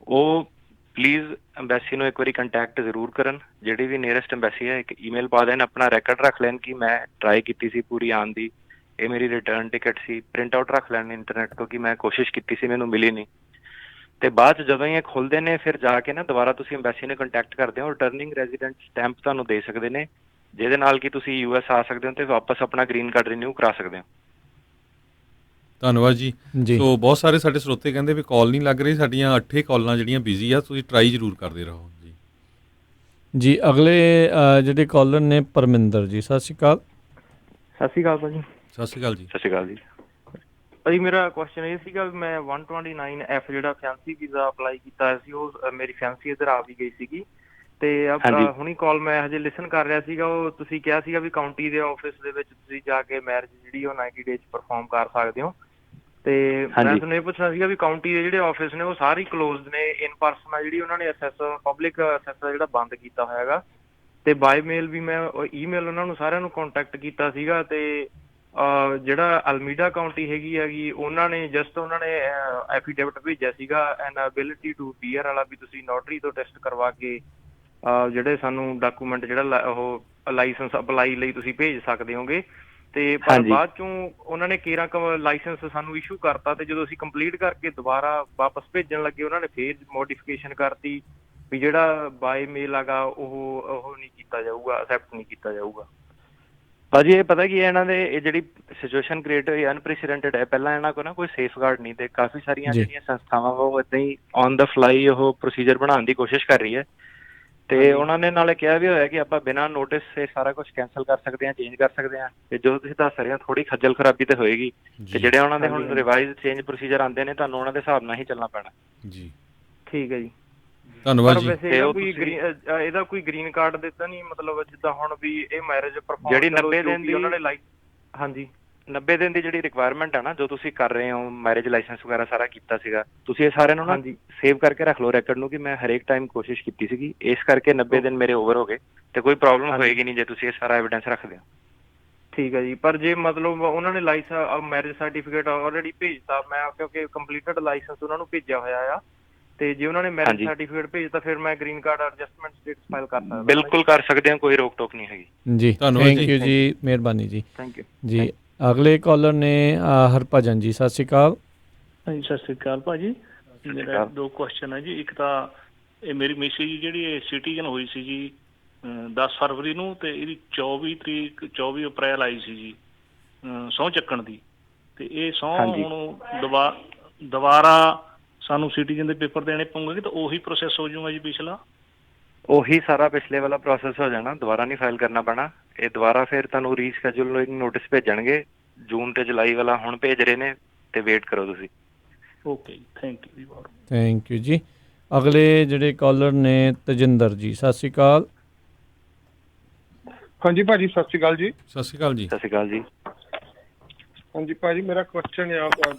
ਉਹ ਪਲੀਜ਼ ਐਮਬੈਸੀ ਨੂੰ ਇੱਕ ਵਾਰੀ ਕੰਟੈਕਟ ਜ਼ਰੂਰ ਕਰਨ। ਜਿਹੜੀ ਵੀ ਨੀਅਰੈਸਟ ਐਮਬੈਸੀ ਹੈ ਇੱਕ ਈਮੇਲ ਪਾ ਦੇਣ, ਆਪਣਾ ਰੈਕਡ ਰੱਖ ਲੈਣ ਕਿ ਮੈਂ ਟਰਾਈ ਕੀਤੀ ਸੀ ਪੂਰੀ ਆਉਣ ਦੀ, ਇਹ ਮੇਰੀ ਰਿਟਰਨ ਟਿਕਟ ਸੀ, ਪ੍ਰਿੰਟ ਆਊਟ ਰੱਖ ਲੈਣ ਇੰਟਰਨੈਟ ਤੋਂ ਕਿ ਮੈਂ ਕੋਸ਼ਿਸ਼ ਕੀਤੀ ਸੀ, ਮੈਨੂੰ ਮਿਲੀ ਨਹੀਂ। ਤੇ ਬਾਅਦ 'ਚ ਜਦੋਂ ਇਹ ਖੁੱਲ੍ਹਦੇ ਨੇ ਫਿਰ ਜਾ ਕੇ ਨਾ ਦੁਬਾਰਾ ਤੁਸੀਂ ਐਮਬੈਸੀ ਨੂੰ ਕੰਟੈਕਟ ਕਰਦੇ ਹੋ, ਰਿਟਰਨਿੰਗ ਰੈਜ਼ੀਡੈਂਟ ਸਟੈਂਪ ਤੁਹਾਨੂੰ ਦੇ ਸਕਦੇ ਨੇ, ਜਿਹਦੇ ਨਾਲ ਕਿ ਤੁਸੀਂ US ਆ ਸਕਦੇ ਹੋ ਤੇ ਵਾਪਸ ਆਪਣਾ ਗ੍ਰੀਨ ਕਾਰਡ ਰੀਨਿਊ ਕਰਾ ਸਕਦੇ ਹੋ। ਧੰਨਵਾਦ ਜੀ। ਸੋ ਬਹੁਤ ਸਾਰੇ ਸਾਡੇ ਸਰੋਤੇ ਕਹਿੰਦੇ ਵੀ ਕਾਲ ਨਹੀਂ ਲੱਗ ਰਹੀ, ਸਾਡੀਆਂ 8 ਕਾਲਾਂ ਜਿਹੜੀਆਂ ਬਿਜ਼ੀ ਆ, ਤੁਸੀਂ ਟਰਾਈ ਜ਼ਰੂਰ ਕਰਦੇ ਰਹੋ ਜੀ। ਜੀ ਅਗਲੇ ਜਿਹੜੇ ਕਾਲਰ ਨੇ ਪਰਮਿੰਦਰ ਜੀ, ਸਤਿ ਸ਼੍ਰੀ ਅਕਾਲ। ਸਤਿ ਸ਼੍ਰੀ ਅਕਾਲ ਭਾਜੀ। ਸਤਿ ਸ਼੍ਰੀ ਅਕਾਲ ਜੀ। ਸਤਿ ਸ਼੍ਰੀ ਅਕਾਲ ਜੀ। ਭਾਜੀ ਮੇਰਾ ਕੁਐਸਚਨ ਇਹ ਸੀਗਾ ਵੀ ਮੈਂ 129F ਜਿਹੜਾ ਫੈਂਸੀ ਵੀਜ਼ਾ ਅਪਲਾਈ ਕੀਤਾ ਸੀ, ਉਹ ਮੇਰੀ ਫੈਂਸੀ ਇੱਧਰ ਆ ਵੀ ਗਈ ਸੀਗੀ, ਤੇ ਹੁਣੀ ਕਾਲ ਮੈਂ ਹਜੇ ਲਿਸਨ ਕਰ ਰਿਹਾ ਸੀਗਾ, ਉਹ ਤੁਸੀਂ ਕਿਹਾ ਸੀਗਾ ਵੀ ਕਾਊਂਟੀ ਦੇ ਆਫਿਸ ਦੇ ਵਿੱਚ ਤੁਸੀਂ ਜਾ ਕੇ ਮੈਰਿਜ ਜਿਹੜੀ ਉਹ 90 ਡੇਜ਼ ਪਰਫਾਰਮ ਕਰ ਸਕਦੇ ਹੋ, ਤੇ ਮੈਂ ਤੁਹਾਨੂੰ ਇਹ ਪੁੱਛਣਾ ਸੀਗਾ ਵੀ ਕਾਊਂਟੀ ਦੇ ਜਿਹੜੇ ਆਫਿਸ ਨੇ ਉਹ ਸਾਰੇ ਕਲੋਜ਼ਡ ਨੇ, ਇਨ ਪਰਸਨ ਆ ਜਿਹੜੀ ਉਹਨਾਂ ਨੇ ਪਬਲਿਕ ਅਸੈਸ ਜਿਹੜਾ ਬੰਦ ਕੀਤਾ ਹੋਇਆ ਹੈਗਾ, ਤੇ ਬਾਏ ਮੇਲ ਵੀ ਮੈਂ ਈਮੇਲ ਉਹਨਾਂ ਨੂੰ ਸਾਰਿਆਂ ਨੂੰ ਕੰਟੈਕਟ ਕੀਤਾ ਸੀਗਾ, ਤੇ ਜਿਹੜਾ ਅਲਮੀਡਾ ਕਾਊਂਟੀ ਹੈਗੀ ਉਹਨਾਂ ਨੇ ਐਫੀਡੇਵਿਟ ਭੇਜਿਆ ਸੀਗਾ ਇਨਐਬਿਲਿਟੀ ਟੂ ਅਪੀਅਰ ਵਾਲਾ, ਵੀ ਤੁਸੀਂ ਨੋਟਰੀ ਤੋਂ ਟੈਸਟ ਕਰਵਾ ਕੇ ਜਿਹੜੇ ਸਾਨੂੰ ਡਾਕੂਮੈਂਟ ਜਿਹੜਾ ਉਹ ਲਾਇਸੈਂਸ ਅਪਲਾਈ ਲਈ ਤੁਸੀਂ ਭੇਜ ਸਕਦੇ ਹੋਗੇ, ਤੇ ਪਰ ਬਾਅਦ ਚੋਂ ਉਹਨਾਂ ਨੇ ਕੇਰਾਂ ਲਾਇਸੈਂਸ ਸਾਨੂੰ ਇਸ਼ੂ ਕਰਤਾ, ਤੇ ਜਦੋਂ ਅਸੀਂ ਕੰਪਲੀਟ ਕਰਕੇ ਦੁਬਾਰਾ ਵਾਪਸ ਭੇਜਣ ਲੱਗੇ ਉਹਨਾਂ ਨੇ ਫੇਰ ਮੋਡੀਫਿਕੇਸ਼ਨ ਕਰਤੀ ਵੀ ਜਿਹੜਾ ਬਾਏ ਮੇਲ ਹੈਗਾ ਉਹ ਨਹੀਂ ਕੀਤਾ ਜਾਊਗਾ, ਅਸੈਪਟ ਨਹੀਂ ਕੀਤਾ ਜਾਊਗਾ। ਭਾਜੀ ਇਹ ਪਤਾ ਕੀ ਹੈ, ਇਹਨਾਂ ਦੇ ਇਹ ਜਿਹੜੀ ਸਿਚੁਏਸ਼ਨ ਕ੍ਰੀਏਟ ਹੋਈ ਅਨਪ੍ਰੈਸੀਡੈਂਟਡ ਹੈ, ਪਹਿਲਾਂ ਇਹਨਾਂ ਕੋਲ ਨਾ ਕੋਈ ਸੇਫਗਾਰਡ ਨਹੀਂ, ਤੇ ਕਾਫੀ ਸਾਰੀਆਂ ਜਿਹੜੀਆਂ ਸੰਸਥਾਵਾਂ ਉਹ ਏਦਾਂ ਹੀ ਔਨ ਦਾ ਫਲਾਈ ਉਹ ਪ੍ਰੋਸੀਜਰ ਬਣਾਉਣ ਦੀ ਕੋਸ਼ਿਸ਼ ਕਰ ਰਹੀ ਹੈ, ਤੇ ਉਹਨਾਂ ਨੇ ਨਾਲੇ ਕਿਹਾ ਵੀ ਹੋਇਆ ਕਿ ਆਪਾਂ ਬਿਨਾਂ ਨੋਟਿਸ ਸੇ ਸਾਰਾ ਕੁਝ ਕੈਂਸਲ ਕਰ ਸਕਦੇ ਹਾਂ, ਚੇਂਜ ਕਰ ਸਕਦੇ ਹਾਂ, ਤੇ ਜੋ ਤੁਸੀਂ ਦੱਸ ਰਹੇ ਹੋ ਥੋੜੀ ਖੱਜਲ ਖਰਾਬੀ ਤੇ ਹੋਏਗੀ, ਤੇ ਜਿਹੜੇ ਉਹਨਾਂ ਦੇ ਹੁਣ ਰਿਵਾਈਜ਼ ਚੇਂਜ ਪ੍ਰੋਸੀਜਰ ਆਉਂਦੇ ਨੇ ਤੁਹਾਨੂੰ ਉਹਨਾਂ ਦੇ ਹਿਸਾਬ ਨਾਲ ਹੀ ਚੱਲਣਾ ਪੈਣਾ ਜੀ। ਠੀਕ ਹੈ ਜੀ, ਧੰਨਵਾਦ ਜੀ। ਇਹਦਾ ਕੋਈ ਗ੍ਰੀਨ ਕਾਰਡ ਦਿੱਤਾ ਨਹੀਂ, ਮਤਲਬ ਜਿੱਦਾਂ ਹੁਣ ਵੀ ਇਹ ਮੈਰਿਜ ਪਰਫਾਰਮ ਜਿਹੜੀ 90 ਦਿਨ ਦੀ ਉਹਨਾਂ ਨੇ ਹਾਂਜੀ 90 ਦਿਨ ਦੀ ਜਿਹੜੀ ਰਿਕੁਆਇਰਮੈਂਟ ਹੈ ਨਾ, ਜੋ ਤੁਸੀਂ ਕਰ ਰਹੇ ਹੋ ਮੈਰਿਜ ਲਾਇਸੈਂਸ ਵਗੈਰਾ ਸਾਰਾ ਕੀਤਾ ਸੀਗਾ, ਤੁਸੀਂ ਇਹ ਸਾਰਿਆਂ ਨੂੰ ਨਾ ਸੇਵ ਕਰਕੇ ਰੱਖ ਲਓ ਰੈਕਡ ਨੂੰ ਕਿ ਮੈਂ ਹਰੇਕ ਟਾਈਮ ਕੋਸ਼ਿਸ਼ ਕੀਤੀ ਸੀਗੀ, ਇਸ ਕਰਕੇ 90 ਦਿਨ ਮੇਰੇ ਓਵਰ ਹੋ ਗਏ, ਤੇ ਕੋਈ ਪ੍ਰੋਬਲਮ ਹੋਏਗੀ ਨਹੀਂ ਜੇ ਤੁਸੀਂ ਇਹ ਸਾਰਾ ਐਵੀਡੈਂਸ ਰੱਖਦੇ ਹੋ। ਠੀਕ ਹੈ ਜੀ, ਪਰ ਜੇ ਮਤਲਬ ਉਹਨਾਂ ਨੇ ਮੈਰਿਜ ਸਰਟੀਫਿਕੇਟ ਆਲਰੇਡੀ ਭੇਜਤਾ, ਮੈਂ ਕਿਉਂਕਿ ਕੰਪਲੀਟਡ ਲਾਇਸੈਂਸ ਉਹਨਾਂ ਨੂੰ ਭੇਜਿਆ ਹੋਇਆ ਆ, ਤੇ ਜੇ ਉਹਨਾਂ ਨੇ ਮੈਰਿਜ ਸਰਟੀਫਿਕੇਟ ਭੇਜਤਾ ਫਿਰ ਮੈਂ green card adjustment status file ਕਰ ਸਕਦਾ? ਬਿਲਕੁਲ ਕਰ ਸਕਦੇ ਹਾਂ, ਕੋਈ ਰੋਕ ਟੋਕ ਨਹੀਂ ਹੈਗੀ ਜੀ। ਥੈਂਕ ਯੂ ਜੀ, ਮਿਹਰਬਾਨੀ ਜੀ। ਥੈਂਕ ਯੂ ਜੀ। ਅਗਲੇ ਕਾਲਰ ਨੇ ਹਰਭਜਨ ਜੀ, ਸਤਿ ਸ਼੍ਰੀ ਅਕਾਲ। ਹਾਂਜੀ ਸਤਿ ਸ਼੍ਰੀ ਅਕਾਲ ਭਾਜੀ। ਮੇਰਾ 2 ਕੁਐਸਚਨ ਹੈ ਜੀ। ਇੱਕ ਤਾਂ ਇਹ ਮੇਰੀ ਮਿਸੀ ਜੀ ਜਿਹੜੀ ਸਿਟੀਜ਼ਨ ਹੋਈ ਸੀ ਜੀ 10 ਫਰਵਰੀ ਨੂੰ, ਤੇ ਇਹਦੀ 24 ਅਪ੍ਰੈਲ ਆਈ ਸੀ ਜੀ ਸਹੁੰ ਚੱਕਣ ਦੀ। ਤੇ ਇਹ ਸਹੁੰ ਹੁਣ ਦੁਬਾਰਾ ਸਾਨੂੰ ਸਿਟੀਜ਼ਨ ਦੇ ਪੇਪਰ ਦੇਣੇ ਪਊਗੇ ਤਾਂ ਉਹੀ ਪ੍ਰੋਸੈਸ ਹੋ ਜਾਊਗਾ ਜੀ ਪਿਛਲਾ? ਉਹੀ ਸਾਰਾ ਪਿਛਲੇ ਵਾਲਾ ਪ੍ਰੋਸੈਸ ਹੋ ਜਾਣਾ, ਦੁਬਾਰਾ ਨਹੀਂ ਫਾਈਲ ਕਰਨਾ ਪੈਣਾ। ਇਹ ਦੁਬਾਰਾ ਫਿਰ ਤੁਹਾਨੂੰ ਰੀਸ਼ੈਡਿਊਲ ਨੋਟਿਸ ਭੇਜਣਗੇ, ਜੂਨ ਤੇ ਜੁਲਾਈ ਵਾਲਾ ਹੁਣ ਭੇਜ ਰਹੇ ਨੇ, ਤੇ ਵੇਟ ਕਰੋ ਤੁਸੀਂ। ਓਕੇ ਜੀ, ਥੈਂਕ ਯੂ ਜੀ ਬਹੁਤ। ਥੈਂਕ ਯੂ ਜੀ। ਅਗਲੇ ਜਿਹੜੇ ਕਾਲਰ ਨੇ ਤਜਿੰਦਰ ਜੀ, ਸਤਿ ਸ਼੍ਰੀ ਅਕਾਲ। ਹਾਂਜੀ ਭਾਜੀ, ਸਤਿ ਸ਼੍ਰੀ ਅਕਾਲ ਜੀ। ਸਤਿ ਸ਼੍ਰੀ ਅਕਾਲ ਜੀ। ਸਤਿ ਸ਼੍ਰੀ ਅਕਾਲ ਜੀ। ਹਾਂਜੀ ਭਾਜੀ, ਮੇਰਾ ਕੁਐਸਚਨ ਆ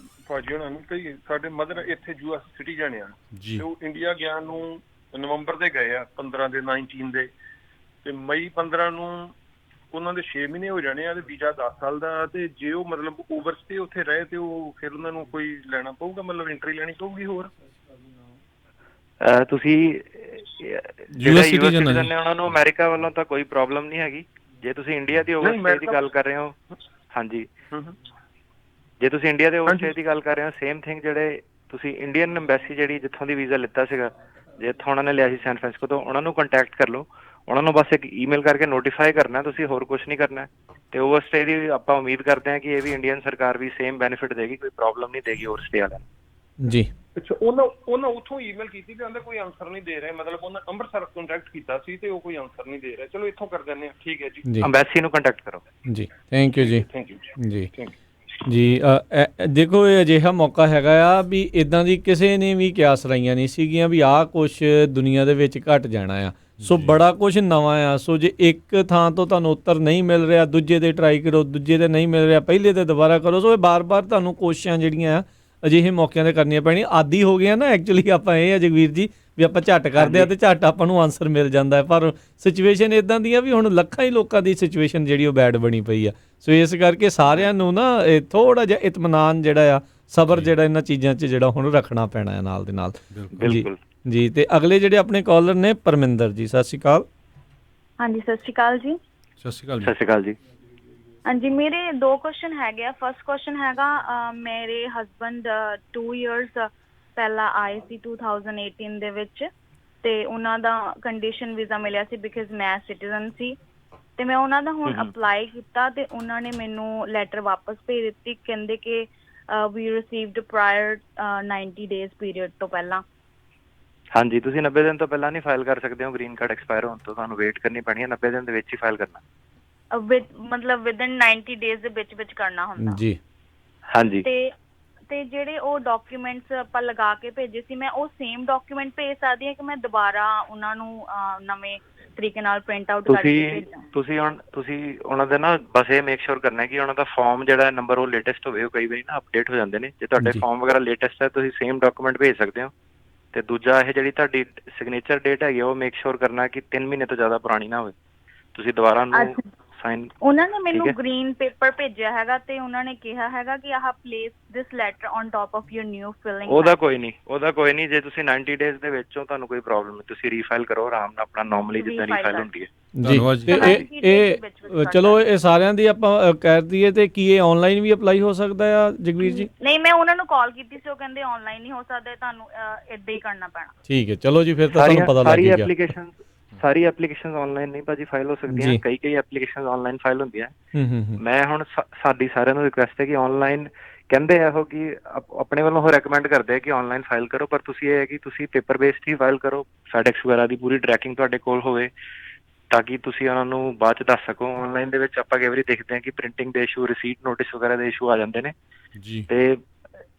ਭਾਜੀ ਉਹਨਾਂ ਨੂੰ ਕਿ ਸਾਡੇ ਮਦਰ ਇੱਥੇ US ਸਿਟੀਜ਼ਨ ਆ ਜੀ, ਤੇ ਉਹ ਇੰਡੀਆ ਗਿਆ ਨੂੰ ਨਵੰਬਰ ਦੇ ਗਏ ਆ 15 ਦੇ 19 ਦੇ, ਤੇ ਮਈ 15 ਨੂੰ ਉਹਨਾਂ ਦੇ 6 ਮਹੀਨੇ ਹੋ ਜਾਣੇ ਆ ਤੇ ਵੀਜ਼ਾ 10 ਸਾਲ ਦਾ। ਤੇ ਜੇ ਉਹ ਮਤਲਬ ਓਵਰ ਸਟੇ ਉੱਥੇ ਰਹੇ ਤੇ ਉਹ ਫਿਰ ਉਹਨਾਂ ਨੂੰ ਕੋਈ ਲੈਣਾ ਪਊਗਾ, ਮਤਲਬ ਐਂਟਰੀ ਲੈਣੀ ਪਊਗੀ ਹੋਰ? ਤੁਸੀਂ US citizen ਨੇ ਉਹਨਾਂ ਨੂੰ ਅਮਰੀਕਾ ਵੱਲੋਂ ਤਾਂ ਕੋਈ ਪ੍ਰੋਬਲਮ ਨਹੀਂ ਹੈਗੀ। ਜੇ ਤੁਸੀਂ ਇੰਡੀਆ ਦੀ ਓਵਰ ਸਟੇ ਦੀ ਗੱਲ ਕਰ ਰਹੇ ਹੋ, ਹਾਂਜੀ, ਜੇ ਤੁਸੀਂ ਇੰਡੀਆ ਦੇ ਓਵਰ ਸਟੇ ਦੀ ਗੱਲ ਕਰ ਰਹੇ ਹੋ, ਸੇਮ ਥਿੰਗ ਜਿਹੜੇ ਤੁਸੀਂ ਇੰਡੀਅਨ ਐਮਬੈਸੀ ਜਿਹੜੀ ਜਿੱਥੋਂ ਦੀ ਵੀਜ਼ਾ ਲਿੱਤਾ ਸੀਗਾ, ਜੇ ਇੱਥੋਂ ਉਹਨਾਂ ਨੇ ਲਿਆ ਸੀ ਸੈਨ ਫਰਾਂਸਿਸਕੋ ਤੋਂ, ਉਹਨਾਂ ਨੂੰ ਕੰਟੈਕਟ ਕਰ ਲਓ। ਉਹਨਾਂ ਨੂੰ ਬਸ ਇੱਕ ਈਮੇਲ ਕਰਕੇ ਨੋਟੀਫਾਈ ਕਰਨਾ, ਤੁਸੀਂ ਹੋਰ ਕੁਝ ਨਹੀਂ ਕਰਨਾ। ਤੇ ਓਵਰ ਸਟੇ ਦੀ ਆਪਾਂ ਉਮੀਦ ਕਰਦੇ ਹਾਂ ਕਿ ਇਹ ਵੀ ਇੰਡੀਅਨ ਸਰਕਾਰ ਵੀ ਸੇਮ ਬੈਨੀਫਿਟ ਦੇਗੀ, ਕੋਈ ਪ੍ਰੋਬਲਮ ਨਹੀਂ ਦੇਗੀ ਓਵਰ ਸਟੇ ਵਾਲਿਆਂ ਨੂੰ। ਜੀ, ਅੱਛਾ, ਉਹਨਾਂ ਉੱਥੋਂ ਈਮੇਲ ਕੀਤੀ ਤੇ ਉਹਦਾ ਕੋਈ ਆਨਸਰ ਨਹੀਂ ਦੇ ਰਹੇ, ਮਤਲਬ ਉਹਨਾਂ ਅੰਮ੍ਰਿਤਸਰ ਕੰਟੈਕਟ ਕੀਤਾ ਸੀ ਤੇ ਉਹ ਕੋਈ ਆਨਸਰ ਨਹੀਂ ਦੇ ਰਿਹਾ। ਚਲੋ ਇੱਥੋਂ ਕਰ ਦਿੰਦੇ ਹਾਂ, ਠੀਕ ਹੈ ਜੀ। ਅੰਬੈਸੀ ਨੂੰ ਕੰਟੈਕਟ ਕਰੋ। ਜੀ, ਥੈਂਕ ਯੂ ਜੀ। ਥੈਂਕ ਯੂ ਜੀ ਥੈਂਕ ਯੂ ਜੀ। ਦੇਖੋ, ਇਹ ਅਜਿਹਾ ਮੌਕਾ ਹੈਗਾ ਆ ਵੀ ਇਦਾਂ ਦੀ ਕਿਸੇ ਨੇ ਵੀ ਕਿਆਸ ਲਾਈਆਂ ਨਹੀਂ ਸੀਗੀਆਂ ਵੀ ਆਹ ਕੁਛ ਦੁਨੀਆ ਦੇ ਵਿੱਚ ਘਟ ਜਾਣਾ ਆ। ਸੋ ਬੜਾ ਕੁਝ ਨਵਾਂ ਆ। ਸੋ ਜੇ ਇੱਕ ਥਾਂ ਤੋਂ ਤੁਹਾਨੂੰ ਉੱਤਰ ਨਹੀਂ ਮਿਲ ਰਿਹਾ, ਦੂਜੇ ਤੇ ਟਰਾਈ ਕਰੋ, ਦੂਜੇ ਤੇ ਨਹੀਂ ਮਿਲ ਰਿਹਾ, ਪਹਿਲੇ ਤੇ ਦੁਬਾਰਾ ਕਰੋ। ਸੋ ਇਹ ਬਾਰ-ਬਾਰ ਤੁਹਾਨੂੰ ਕੋਸ਼ਿਸ਼ਾਂ ਜਿਹੜੀਆਂ ਆ ਅਜਿਹੇ ਮੌਕਿਆਂ 'ਤੇ ਕਰਨੀਆਂ ਪੈਣੀਆਂ। ਆਦੀ ਹੋ ਗਏ ਆ ਨਾ ਐਕਚੁਅਲੀ ਆਪਾਂ, ਇਹ ਆ ਜਗਵੀਰ ਜੀ ਵੀ ਆਪਾਂ ਝੱਟ ਕਰਦੇ ਆ ਤੇ ਝੱਟ ਆਪਾਂ ਨੂੰ ਆਨਸਰ ਮਿਲ ਜਾਂਦਾ ਹੈ। ਪਰ ਸਿਚੁਏਸ਼ਨ ਇਦਾਂ ਦੀ ਆ ਵੀ ਹੁਣ ਲੱਖਾਂ ਹੀ ਲੋਕਾਂ ਦੀ ਸਿਚੁਏਸ਼ਨ ਜਿਹੜੀ ਉਹ ਬੈਡ ਬਣੀ ਪਈ ਆ। ਸੋ ਇਸ ਕਰਕੇ ਸਾਰਿਆਂ ਨੂੰ ਨਾ ਥੋੜਾ ਜਿਹਾ ਇਤਮਾਨਾਨ ਜਿਹੜਾ ਆ, ਸਬਰ ਜਿਹੜਾ ਇਹਨਾਂ ਚੀਜ਼ਾਂ 'ਚ ਜਿਹੜਾ ਹੁਣ ਰੱਖਣਾ ਪੈਣਾ ਹੈ ਨਾਲ ਦੇ ਨਾਲ। ਬਿਲਕੁਲ ਜੀ। ਤੇ ਅਗਲੇ ਜਿਹੜੇ ਆਪਣੇ ਕਾਲਰ ਨੇ ਪਰਮਿੰਦਰ ਜੀ, ਸਤਿ ਸ਼੍ਰੀ ਅਕਾਲ। ਹਾਂਜੀ, ਸਤਿ ਸ਼੍ਰੀ ਅਕਾਲ ਜੀ। ਸਤਿ ਸ਼੍ਰੀ ਅਕਾਲ ਜੀ। ਸਤਿ ਸ਼੍ਰੀ ਅਕਾਲ ਜੀ। ਹਾਂਜੀ, ਮੇਰੇ 2 ਕੁਐਸਚਨ ਹੈਗੇ ਆ। ਫਸਟ ਕੁਐਸਚਨ ਹੈਗਾ, ਮੇਰੇ ਹਸਬੈਂਡ 2 ਇਅਰਸ ਪਹਿਲਾਂ ਆਏ ਸੀ 2018 ਦੇ ਵਿੱਚ, ਤੇ ਉਹਨਾਂ ਦਾ ਕੰਡੀਸ਼ਨ ਵੀਜ਼ਾ ਮਿਲਿਆ ਸੀ ਬਿਕਾਜ਼ ਮੈਂ ਸਿਟੀਜ਼ਨ ਸੀ। ਤੇ ਮੈਂ ਉਹਨਾਂ ਦਾ ਹੁਣ ਅਪਲਾਈ ਕੀਤਾ ਤੇ ਉਹਨਾਂ ਨੇ ਮੈਨੂੰ ਲੈਟਰ ਵਾਪਸ ਭੇਜ ਦਿੱਤੀ, ਕਹਿੰਦੇ ਕਿ ਵੀ ਰਿਸੀਵਡ ਪ੍ਰਾਇਰ 90 ਡੇਜ਼ ਪੀਰੀਅਡ ਤੋਂ ਪਹਿਲਾਂ। ਹਾਂਜੀ, ਤੁਸੀਂ 90 ਦਿਨ ਤੋਂ ਪਹਿਲਾਂ ਨਹੀਂ ਫਾਈਲ ਕਰ ਸਕਦੇ ਹੋ। ਗ੍ਰੀਨ ਕਾਰਡ ਐਕਸਪਾਇਰ ਹੋਣ ਤੋਂ ਤੁਹਾਨੂੰ ਵੇਟ ਕਰਨੀ ਪੈਣੀ ਹੈ। 90 ਦਿਨ ਦੇ ਵਿੱਚ ਹੀ ਫਾਈਲ ਕਰਨਾ, ਮਤਲਬ ਵਿਦਨ 90 ਡੇਜ਼ ਦੇ ਵਿੱਚ ਕਰਨਾ ਹੁੰਦਾ ਜੀ। ਹਾਂਜੀ। ਤੇ ਜਿਹੜੇ ਉਹ ਡਾਕੂਮੈਂਟਸ ਆਪਾਂ ਲਗਾ ਕੇ ਭੇਜੇ ਸੀ, ਮੈਂ ਉਹ ਸੇਮ ਡਾਕੂਮੈਂਟ ਭੇਜ ਸਕਦੀ ਹਾਂ ਕਿ ਮੈਂ ਦੁਬਾਰਾ ਉਹਨਾਂ ਨੂੰ ਨਵੇਂ ਤਰੀਕੇ ਨਾਲ ਪ੍ਰਿੰਟ ਆਊਟ ਕਰਕੇ ਭੇਜਾਂ? ਤੁਸੀਂ ਉਹਨਾਂ ਦੇ ਨਾ ਬਸ ਇਹ ਮੇਕ ਸ਼ੋਰ ਕਰਨਾ ਕਿ ਉਹਨਾਂ ਦਾ ਫਾਰਮ ਜਿਹੜਾ ਨੰਬਰ ਉਹ ਲੇਟੈਸਟ ਹੋਵੇ। ਉਹ ਕਈ ਵਾਰੀ ਨਾ ਅਪਡੇਟ ਹੋ ਜਾਂਦੇ ਨੇ। ਜੇ ਤੁਹਾਡੇ ਫਾਰਮ ਵਗੈਰਾ ਲੇਟੈਸਟ ਹੈ, ਤੁਸੀਂ ਸੇਮ ਡਾਕੂਮੈਂਟ ਭੇਜ ਸਕਦੇ ਹੋ। ਤੇ ਦੂਜਾ, ਇਹ ਜਿਹੜੀ ਤੁਹਾਡੀ ਸਿਗਨੇਚਰ ਡੇਟ ਹੈਗੀ ਉਹ ਮੇਕ ਸ਼ੋਰ ਕਰਨਾ ਕਿ 3 ਮਹੀਨੇ ਤੋਂ ਜ਼ਿਆਦਾ ਪੁਰਾਣੀ ਨਾ ਹੋਵੇ। ਤੁਸੀਂ ਦੁਬਾਰਾ ਨੂੰ ਸਾਈਨ, ਉਹਨਾਂ ਨੇ ਮੈਨੂੰ ਗ੍ਰੀਨ ਪੇਪਰ ਭੇਜਿਆ ਹੈਗਾ ਤੇ ਉਹਨਾਂ ਨੇ ਕਿਹਾ ਹੈਗਾ ਕਿ ਆਹ place this letter on top of your new filing. ਉਹਦਾ ਕੋਈ ਨਹੀਂ। ਜੇ ਤੁਸੀਂ 90 ਡੇਜ਼ ਦੇ ਵਿੱਚੋਂ ਤੁਹਾਨੂੰ ਕੋਈ ਪ੍ਰੋਬਲਮ ਨਹੀਂ, ਤੁਸੀਂ ਰੀਫਾਈਲ ਕਰੋ ਆਰਾਮ ਨਾਲ ਆਪਣਾ ਨਾਰਮਲੀ ਜਿੱਦਾਂ ਰੀਫਾਈਲ ਹੁੰਦੀ ਹੈ। ਜੀ। ਇਹ ਚਲੋ ਇਹ ਸਾਰਿਆਂ ਦੀ ਆਪਾਂ ਕਰ ਦਈਏ ਤੇ ਕੀ ਇਹ ਆਨਲਾਈਨ ਵੀ ਅਪਲਾਈ ਹੋ ਸਕਦਾ ਆ ਜਗਵੀਰ ਜੀ? ਨਹੀਂ, ਮੈਂ ਉਹਨਾਂ ਨੂੰ ਕਾਲ ਕੀਤੀ ਸੀ, ਉਹ ਕਹਿੰਦੇ ਆਨਲਾਈਨ ਨਹੀਂ ਹੋ ਸਕਦਾ, ਤੁਹਾਨੂੰ ਏਦਾਂ ਹੀ ਕਰਨਾ ਪੈਣਾ। ਠੀਕ ਹੈ, ਚਲੋ ਜੀ, ਫਿਰ ਤਾਂ ਤੁਹਾਨੂੰ ਪਤਾ ਲੱਗ ਗਿਆ। ਸਾਰੀ ਐਪਲੀਕੇਸ਼ਨਸ ਆਨਲਾਈਨ ਨਹੀਂ ਭਾਜੀ ਫਾਈਲ ਹੋ ਸਕਦੀਆਂ। ਕਈ ਐਪਲੀਕੇਸ਼ਨਸ ਆਨਲਾਈਨ ਫਾਈਲ ਹੁੰਦੀਆਂ। ਮੈਂ ਹੁਣ ਸਾਡੀ ਸਾਰਿਆਂ ਨੂੰ ਰਿਕੁਐਸਟ ਹੈ ਕਿ ਆਨਲਾਈਨ ਕਹਿੰਦੇ ਆ ਉਹ ਕਿ ਆਪਣੇ ਵੱਲੋਂ ਉਹ ਰეკਮੈਂਡ ਕਰਦੇ ਆ ਕਿ ਆਨਲਾਈਨ ਫਾਈਲ ਕਰੋ, ਪਰ ਤੁਸੀਂ ਇਹ ਹੈ ਕਿ ਤੁਸੀਂ ਪੇਪਰ ਬੇਸਡ ਹੀ ਫਾਈਲ ਕਰੋ। ਫੈਡੈਕਸ ਵਗੈਰਾ ਦੀ ਪੂਰੀ ਟਰੈਕਿੰਗ ਤੁਹਾਡੇ ਕੋਲ ਹੋਵੇ ਤਾਂ ਕਿ ਤੁਸੀਂ ਉਹਨਾਂ ਨੂੰ ਬਾਅਦ 'ਚ ਦੱਸ ਸਕੋ। ਆਨਲਾਈਨ ਦੇ ਵਿੱਚ ਆਪਾਂ ਕਈ ਵਾਰੀ ਦੇਖਦੇ ਹਾਂ ਕਿ ਪ੍ਰਿੰਟਿੰਗ ਦੇ ਇਸ਼ੂ, ਰਿਸੀਟ ਨੋਟਿਸ ਵਗੈਰਾ ਦੇ ਇਸ਼ੂ ਆ ਜਾਂਦੇ ਨੇ। ਤੇ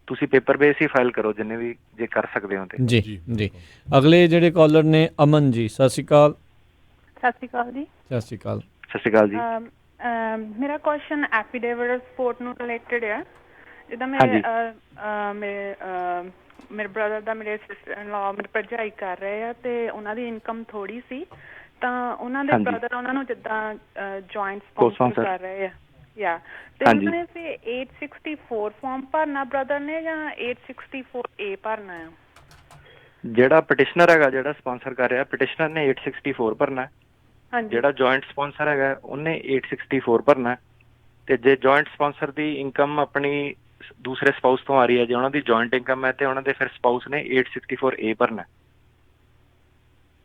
ਤੁਸੀਂ ਪੇਪਰ ਬੇਸ ਹੀ ਫਾਈਲ ਕਰੋ ਜਿੰਨੇ ਵੀ, ਜੇ ਕਰ ਸਕਦੇ ਹੋ ਤੇ। ਜੀ। ਅਗਲੇ ਜਿਹੜੇ ਕਾਲਰ ਨੇ ਅਮਨ ਜੀ, ਸਤਿ ਸ਼੍ਰੀ ਅਕਾਲ। ਸਤਿ ਸ਼੍ਰੀ ਅਕਾਲ ਜੀ। ਸਤਿ ਸ਼੍ਰੀ ਅਕਾਲ। ਸਤਿ ਸ਼੍ਰੀ ਅਕਾਲ ਜੀ। ਮੇਰਾ ਕੁਐਸਚਨ ਐਫੀਡੇਵਿਟ ਸਪੋਰਟ ਨੂੰ ਰਿਲੇਟਡ ਹੈ। ਜਿੱਦਾਂ ਮੇਰੇ ਬ੍ਰਦਰ ਦਾ, ਮੇਰੇ ਸਿਸਟਰ ਇਨ ਲਾ, ਮੇਰੇ ਭਰਜਾਈ ਕਰ ਰਹੇ ਆ ਤੇ ਉਹਨਾਂ ਦੀ ਇਨਕਮ ਥੋੜੀ ਸੀ, ਤਾਂ ਉਹਨਾਂ ਦੇ ਬ੍ਰਦਰ ਉਹਨਾਂ ਨੂੰ ਜਿੱਦਾਂ ਜੁਆਇੰਟ ਸਪਾਂਸਰ ਕਰ ਰਹੇ ਆ ਤੇ ਉਹਨਾਂ ਨੇ ਫਿਰ 864 ਫਾਰਮ ਭਰਨਾ ਬ੍ਰਦਰ ਨੇ ਜਾਂ 864A ਭਰਨਾ ਆ? ਜਿਹੜਾ ਪਟੀਸ਼ਨਰ ਹੈਗਾ, ਜਿਹੜਾ ਸਪਾਂਸਰ ਕਰ ਰਿਹਾ, ਪਟੀਸ਼ਨਰ ਨੇ 864 ਭਰਨਾ। ਜਿਹੜਾ ਜੁਆਇੰਟ ਸਪਾਂਸਰ ਹੈਗਾ ਉਹਨੇ 864 ਭਰਨਾ। ਤੇ ਜੇ ਜੁਆਇੰਟ ਸਪਾਂਸਰ ਦੀ ਇਨਕਮ ਆਪਣੀ ਦੂਸਰੇ ਸਪਾਊਸ ਤੋਂ ਆ ਰਹੀ ਹੈ, ਜੇ ਉਹਨਾਂ ਦੀ ਜੁਆਇੰਟ ਇਨਕਮ ਹੈ ਤੇ ਉਹਨਾਂ ਦੇ ਫਿਰ ਸਪਾਊਸ ਨੇ 864A ਭਰਨਾ।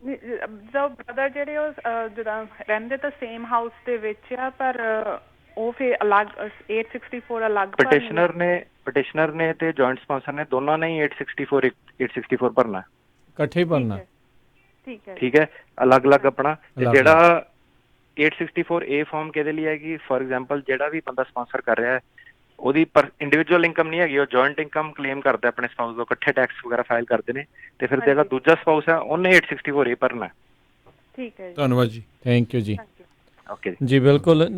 ਜੋ ਬ੍ਰਦਰ ਜਿਹੜੇ ਉਹ ਜਿੱਦਾਂ ਰਹਿੰਦੇ ਤਾਂ ਸੇਮ ਹਾਊਸ ਦੇ ਵਿੱਚ ਆ, ਪਰ ਉਹ ਫਿਰ ਅਲੱਗ 864 ਅਲੱਗ ਪਟੀਸ਼ਨਰ ਨੇ ਤੇ ਜੁਆਇੰਟ ਸਪਾਂਸਰ ਨੇ ਦੋਨਾਂ ਨੇ ਹੀ 864 ਭਰਨਾ, ਇਕੱਠੇ ਹੀ ਭਰਨਾ। ਠੀਕ ਹੈ, ਅਲੱਗ-ਅਲੱਗ ਆਪਣਾ। ਤੇ ਜਿਹੜਾ 864A ਫਾਰਮ ਕਿਹਦੇ ਲਈ ਹੈਗੀ, ਫॉर ਐਗਜ਼ਾਮਪਲ ਜਿਹੜਾ ਵੀ ਬੰਦਾ ਸਪਾਂਸਰ ਕਰ ਰਿਹਾ ਹੈ ਉਹਦੀ ਪਰ ਇੰਡੀਵਿਜੂਅਲ ਇਨਕਮ ਨਹੀਂ ਹੈਗੀ, ਉਹ ਜੁਆਇੰਟ ਇਨਕਮ ਕਲੇਮ ਕਰਦਾ ਆਪਣੇ ਸਪਾਊਸ ਤੋਂ, ਇਕੱਠੇ ਟੈਕਸ ਵਗੈਰਾ ਫਾਈਲ ਕਰਦੇ ਨੇ, ਤੇ ਫਿਰ ਜਿਹੜਾ ਦੂਜਾ ਸਪਾਊਸ ਹੈ ਉਹਨੇ 864A ਭਰਨਾ। ਠੀਕ ਹੈ, ਧੰਨਵਾਦ ਜੀ, ਥੈਂਕ ਯੂ ਜੀ। ਓਕੇ ਜੀ ਬਿਲਕੁਲ।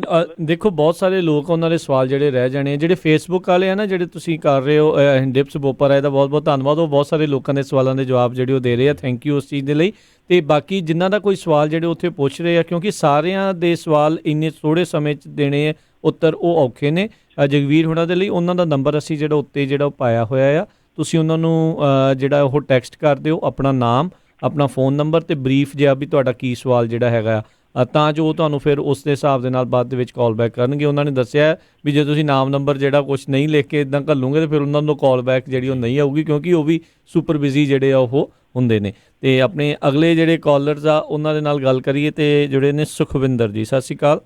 ਦੇਖੋ ਬਹੁਤ ਸਾਰੇ ਲੋਕ ਉਹਨਾਂ ਦੇ ਸਵਾਲ ਜਿਹੜੇ ਰਹਿ ਜਾਣੇ, ਜਿਹੜੇ ਫੇਸਬੁੱਕ ਵਾਲੇ ਆ ਨਾ, ਜਿਹੜੇ ਤੁਸੀਂ ਕਰ ਰਹੇ ਹੋ ਡਿਪਸ ਬੋਪਰ ਹੈ ਦਾ ਬਹੁਤ ਬਹੁਤ ਧੰਨਵਾਦ। ਉਹ ਬਹੁਤ ਸਾਰੇ ਲੋਕਾਂ ਦੇ ਸਵਾਲਾਂ ਦੇ ਜਵਾਬ ਜਿਹੜੇ ਉਹ ਦੇ ਰਹੇ ਆ, ਥੈਂਕ ਯੂ ਉਸ ਚੀਜ਼ ਦੇ ਲਈ। ਅਤੇ ਬਾਕੀ ਜਿਨ੍ਹਾਂ ਦਾ ਕੋਈ ਸਵਾਲ ਜਿਹੜੇ ਉੱਥੇ ਪੁੱਛ ਰਹੇ ਆ, ਕਿਉਂਕਿ ਸਾਰਿਆਂ ਦੇ ਸਵਾਲ ਇੰਨੇ ਥੋੜ੍ਹੇ ਸਮੇਂ 'ਚ ਦੇਣੇ ਆ ਉੱਤਰ, ਉਹ ਔਖੇ ਨੇ। ਜਗਵੀਰ ਹੋਣਾ ਦੇ ਲਈ ਉਹਨਾਂ ਦਾ ਨੰਬਰ ਅਸੀਂ ਜਿਹੜਾ ਉੱਤੇ ਜਿਹੜਾ ਉਹ ਪਾਇਆ ਹੋਇਆ ਆ, ਤੁਸੀਂ ਉਹਨਾਂ ਨੂੰ ਜਿਹੜਾ ਉਹ ਟੈਕਸਟ ਕਰ ਦਿਓ, ਆਪਣਾ ਨਾਮ, ਆਪਣਾ ਫ਼ੋਨ ਨੰਬਰ ਅਤੇ ਬਰੀਫ ਜਿਹਾ ਵੀ ਤੁਹਾਡਾ ਕੀ ਸਵਾਲ ਜਿਹੜਾ ਹੈਗਾ, ਤਾਂ ਜੋ ਉਹ ਤੁਹਾਨੂੰ ਫਿਰ ਉਸ ਦੇ ਹਿਸਾਬ ਦੇ ਨਾਲ ਬਾਅਦ ਦੇ ਵਿੱਚ ਕਾਲ ਬੈਕ ਕਰਨਗੇ। ਉਹਨਾਂ ਨੇ ਦੱਸਿਆ ਵੀ ਜੇ ਤੁਸੀਂ ਨਾਮ ਨੰਬਰ ਜਿਹੜਾ ਕੁਛ ਨਹੀਂ ਲਿਖ ਕੇ ਇੱਦਾਂ ਘੱਲੂਗੇ ਤਾਂ ਫਿਰ ਉਹਨਾਂ ਨੂੰ ਕਾਲ ਬੈਕ ਜਿਹੜੀ ਉਹ ਨਹੀਂ ਆਊਗੀ, ਕਿਉਂਕਿ ਉਹ ਵੀ ਸੁਪਰ ਬਿਜ਼ੀ ਜਿਹੜੇ ਆ ਉਹ ਹੁੰਦੇ ਨੇ। ਅਤੇ ਆਪਣੇ ਅਗਲੇ ਜਿਹੜੇ ਕਾਲਰਸ ਆ ਉਹਨਾਂ ਦੇ ਨਾਲ ਗੱਲ ਕਰੀਏ, ਅਤੇ ਜਿਹੜੇ ਨੇ ਸੁਖਵਿੰਦਰ ਜੀ, ਸਤਿ ਸ਼੍ਰੀ ਅਕਾਲ।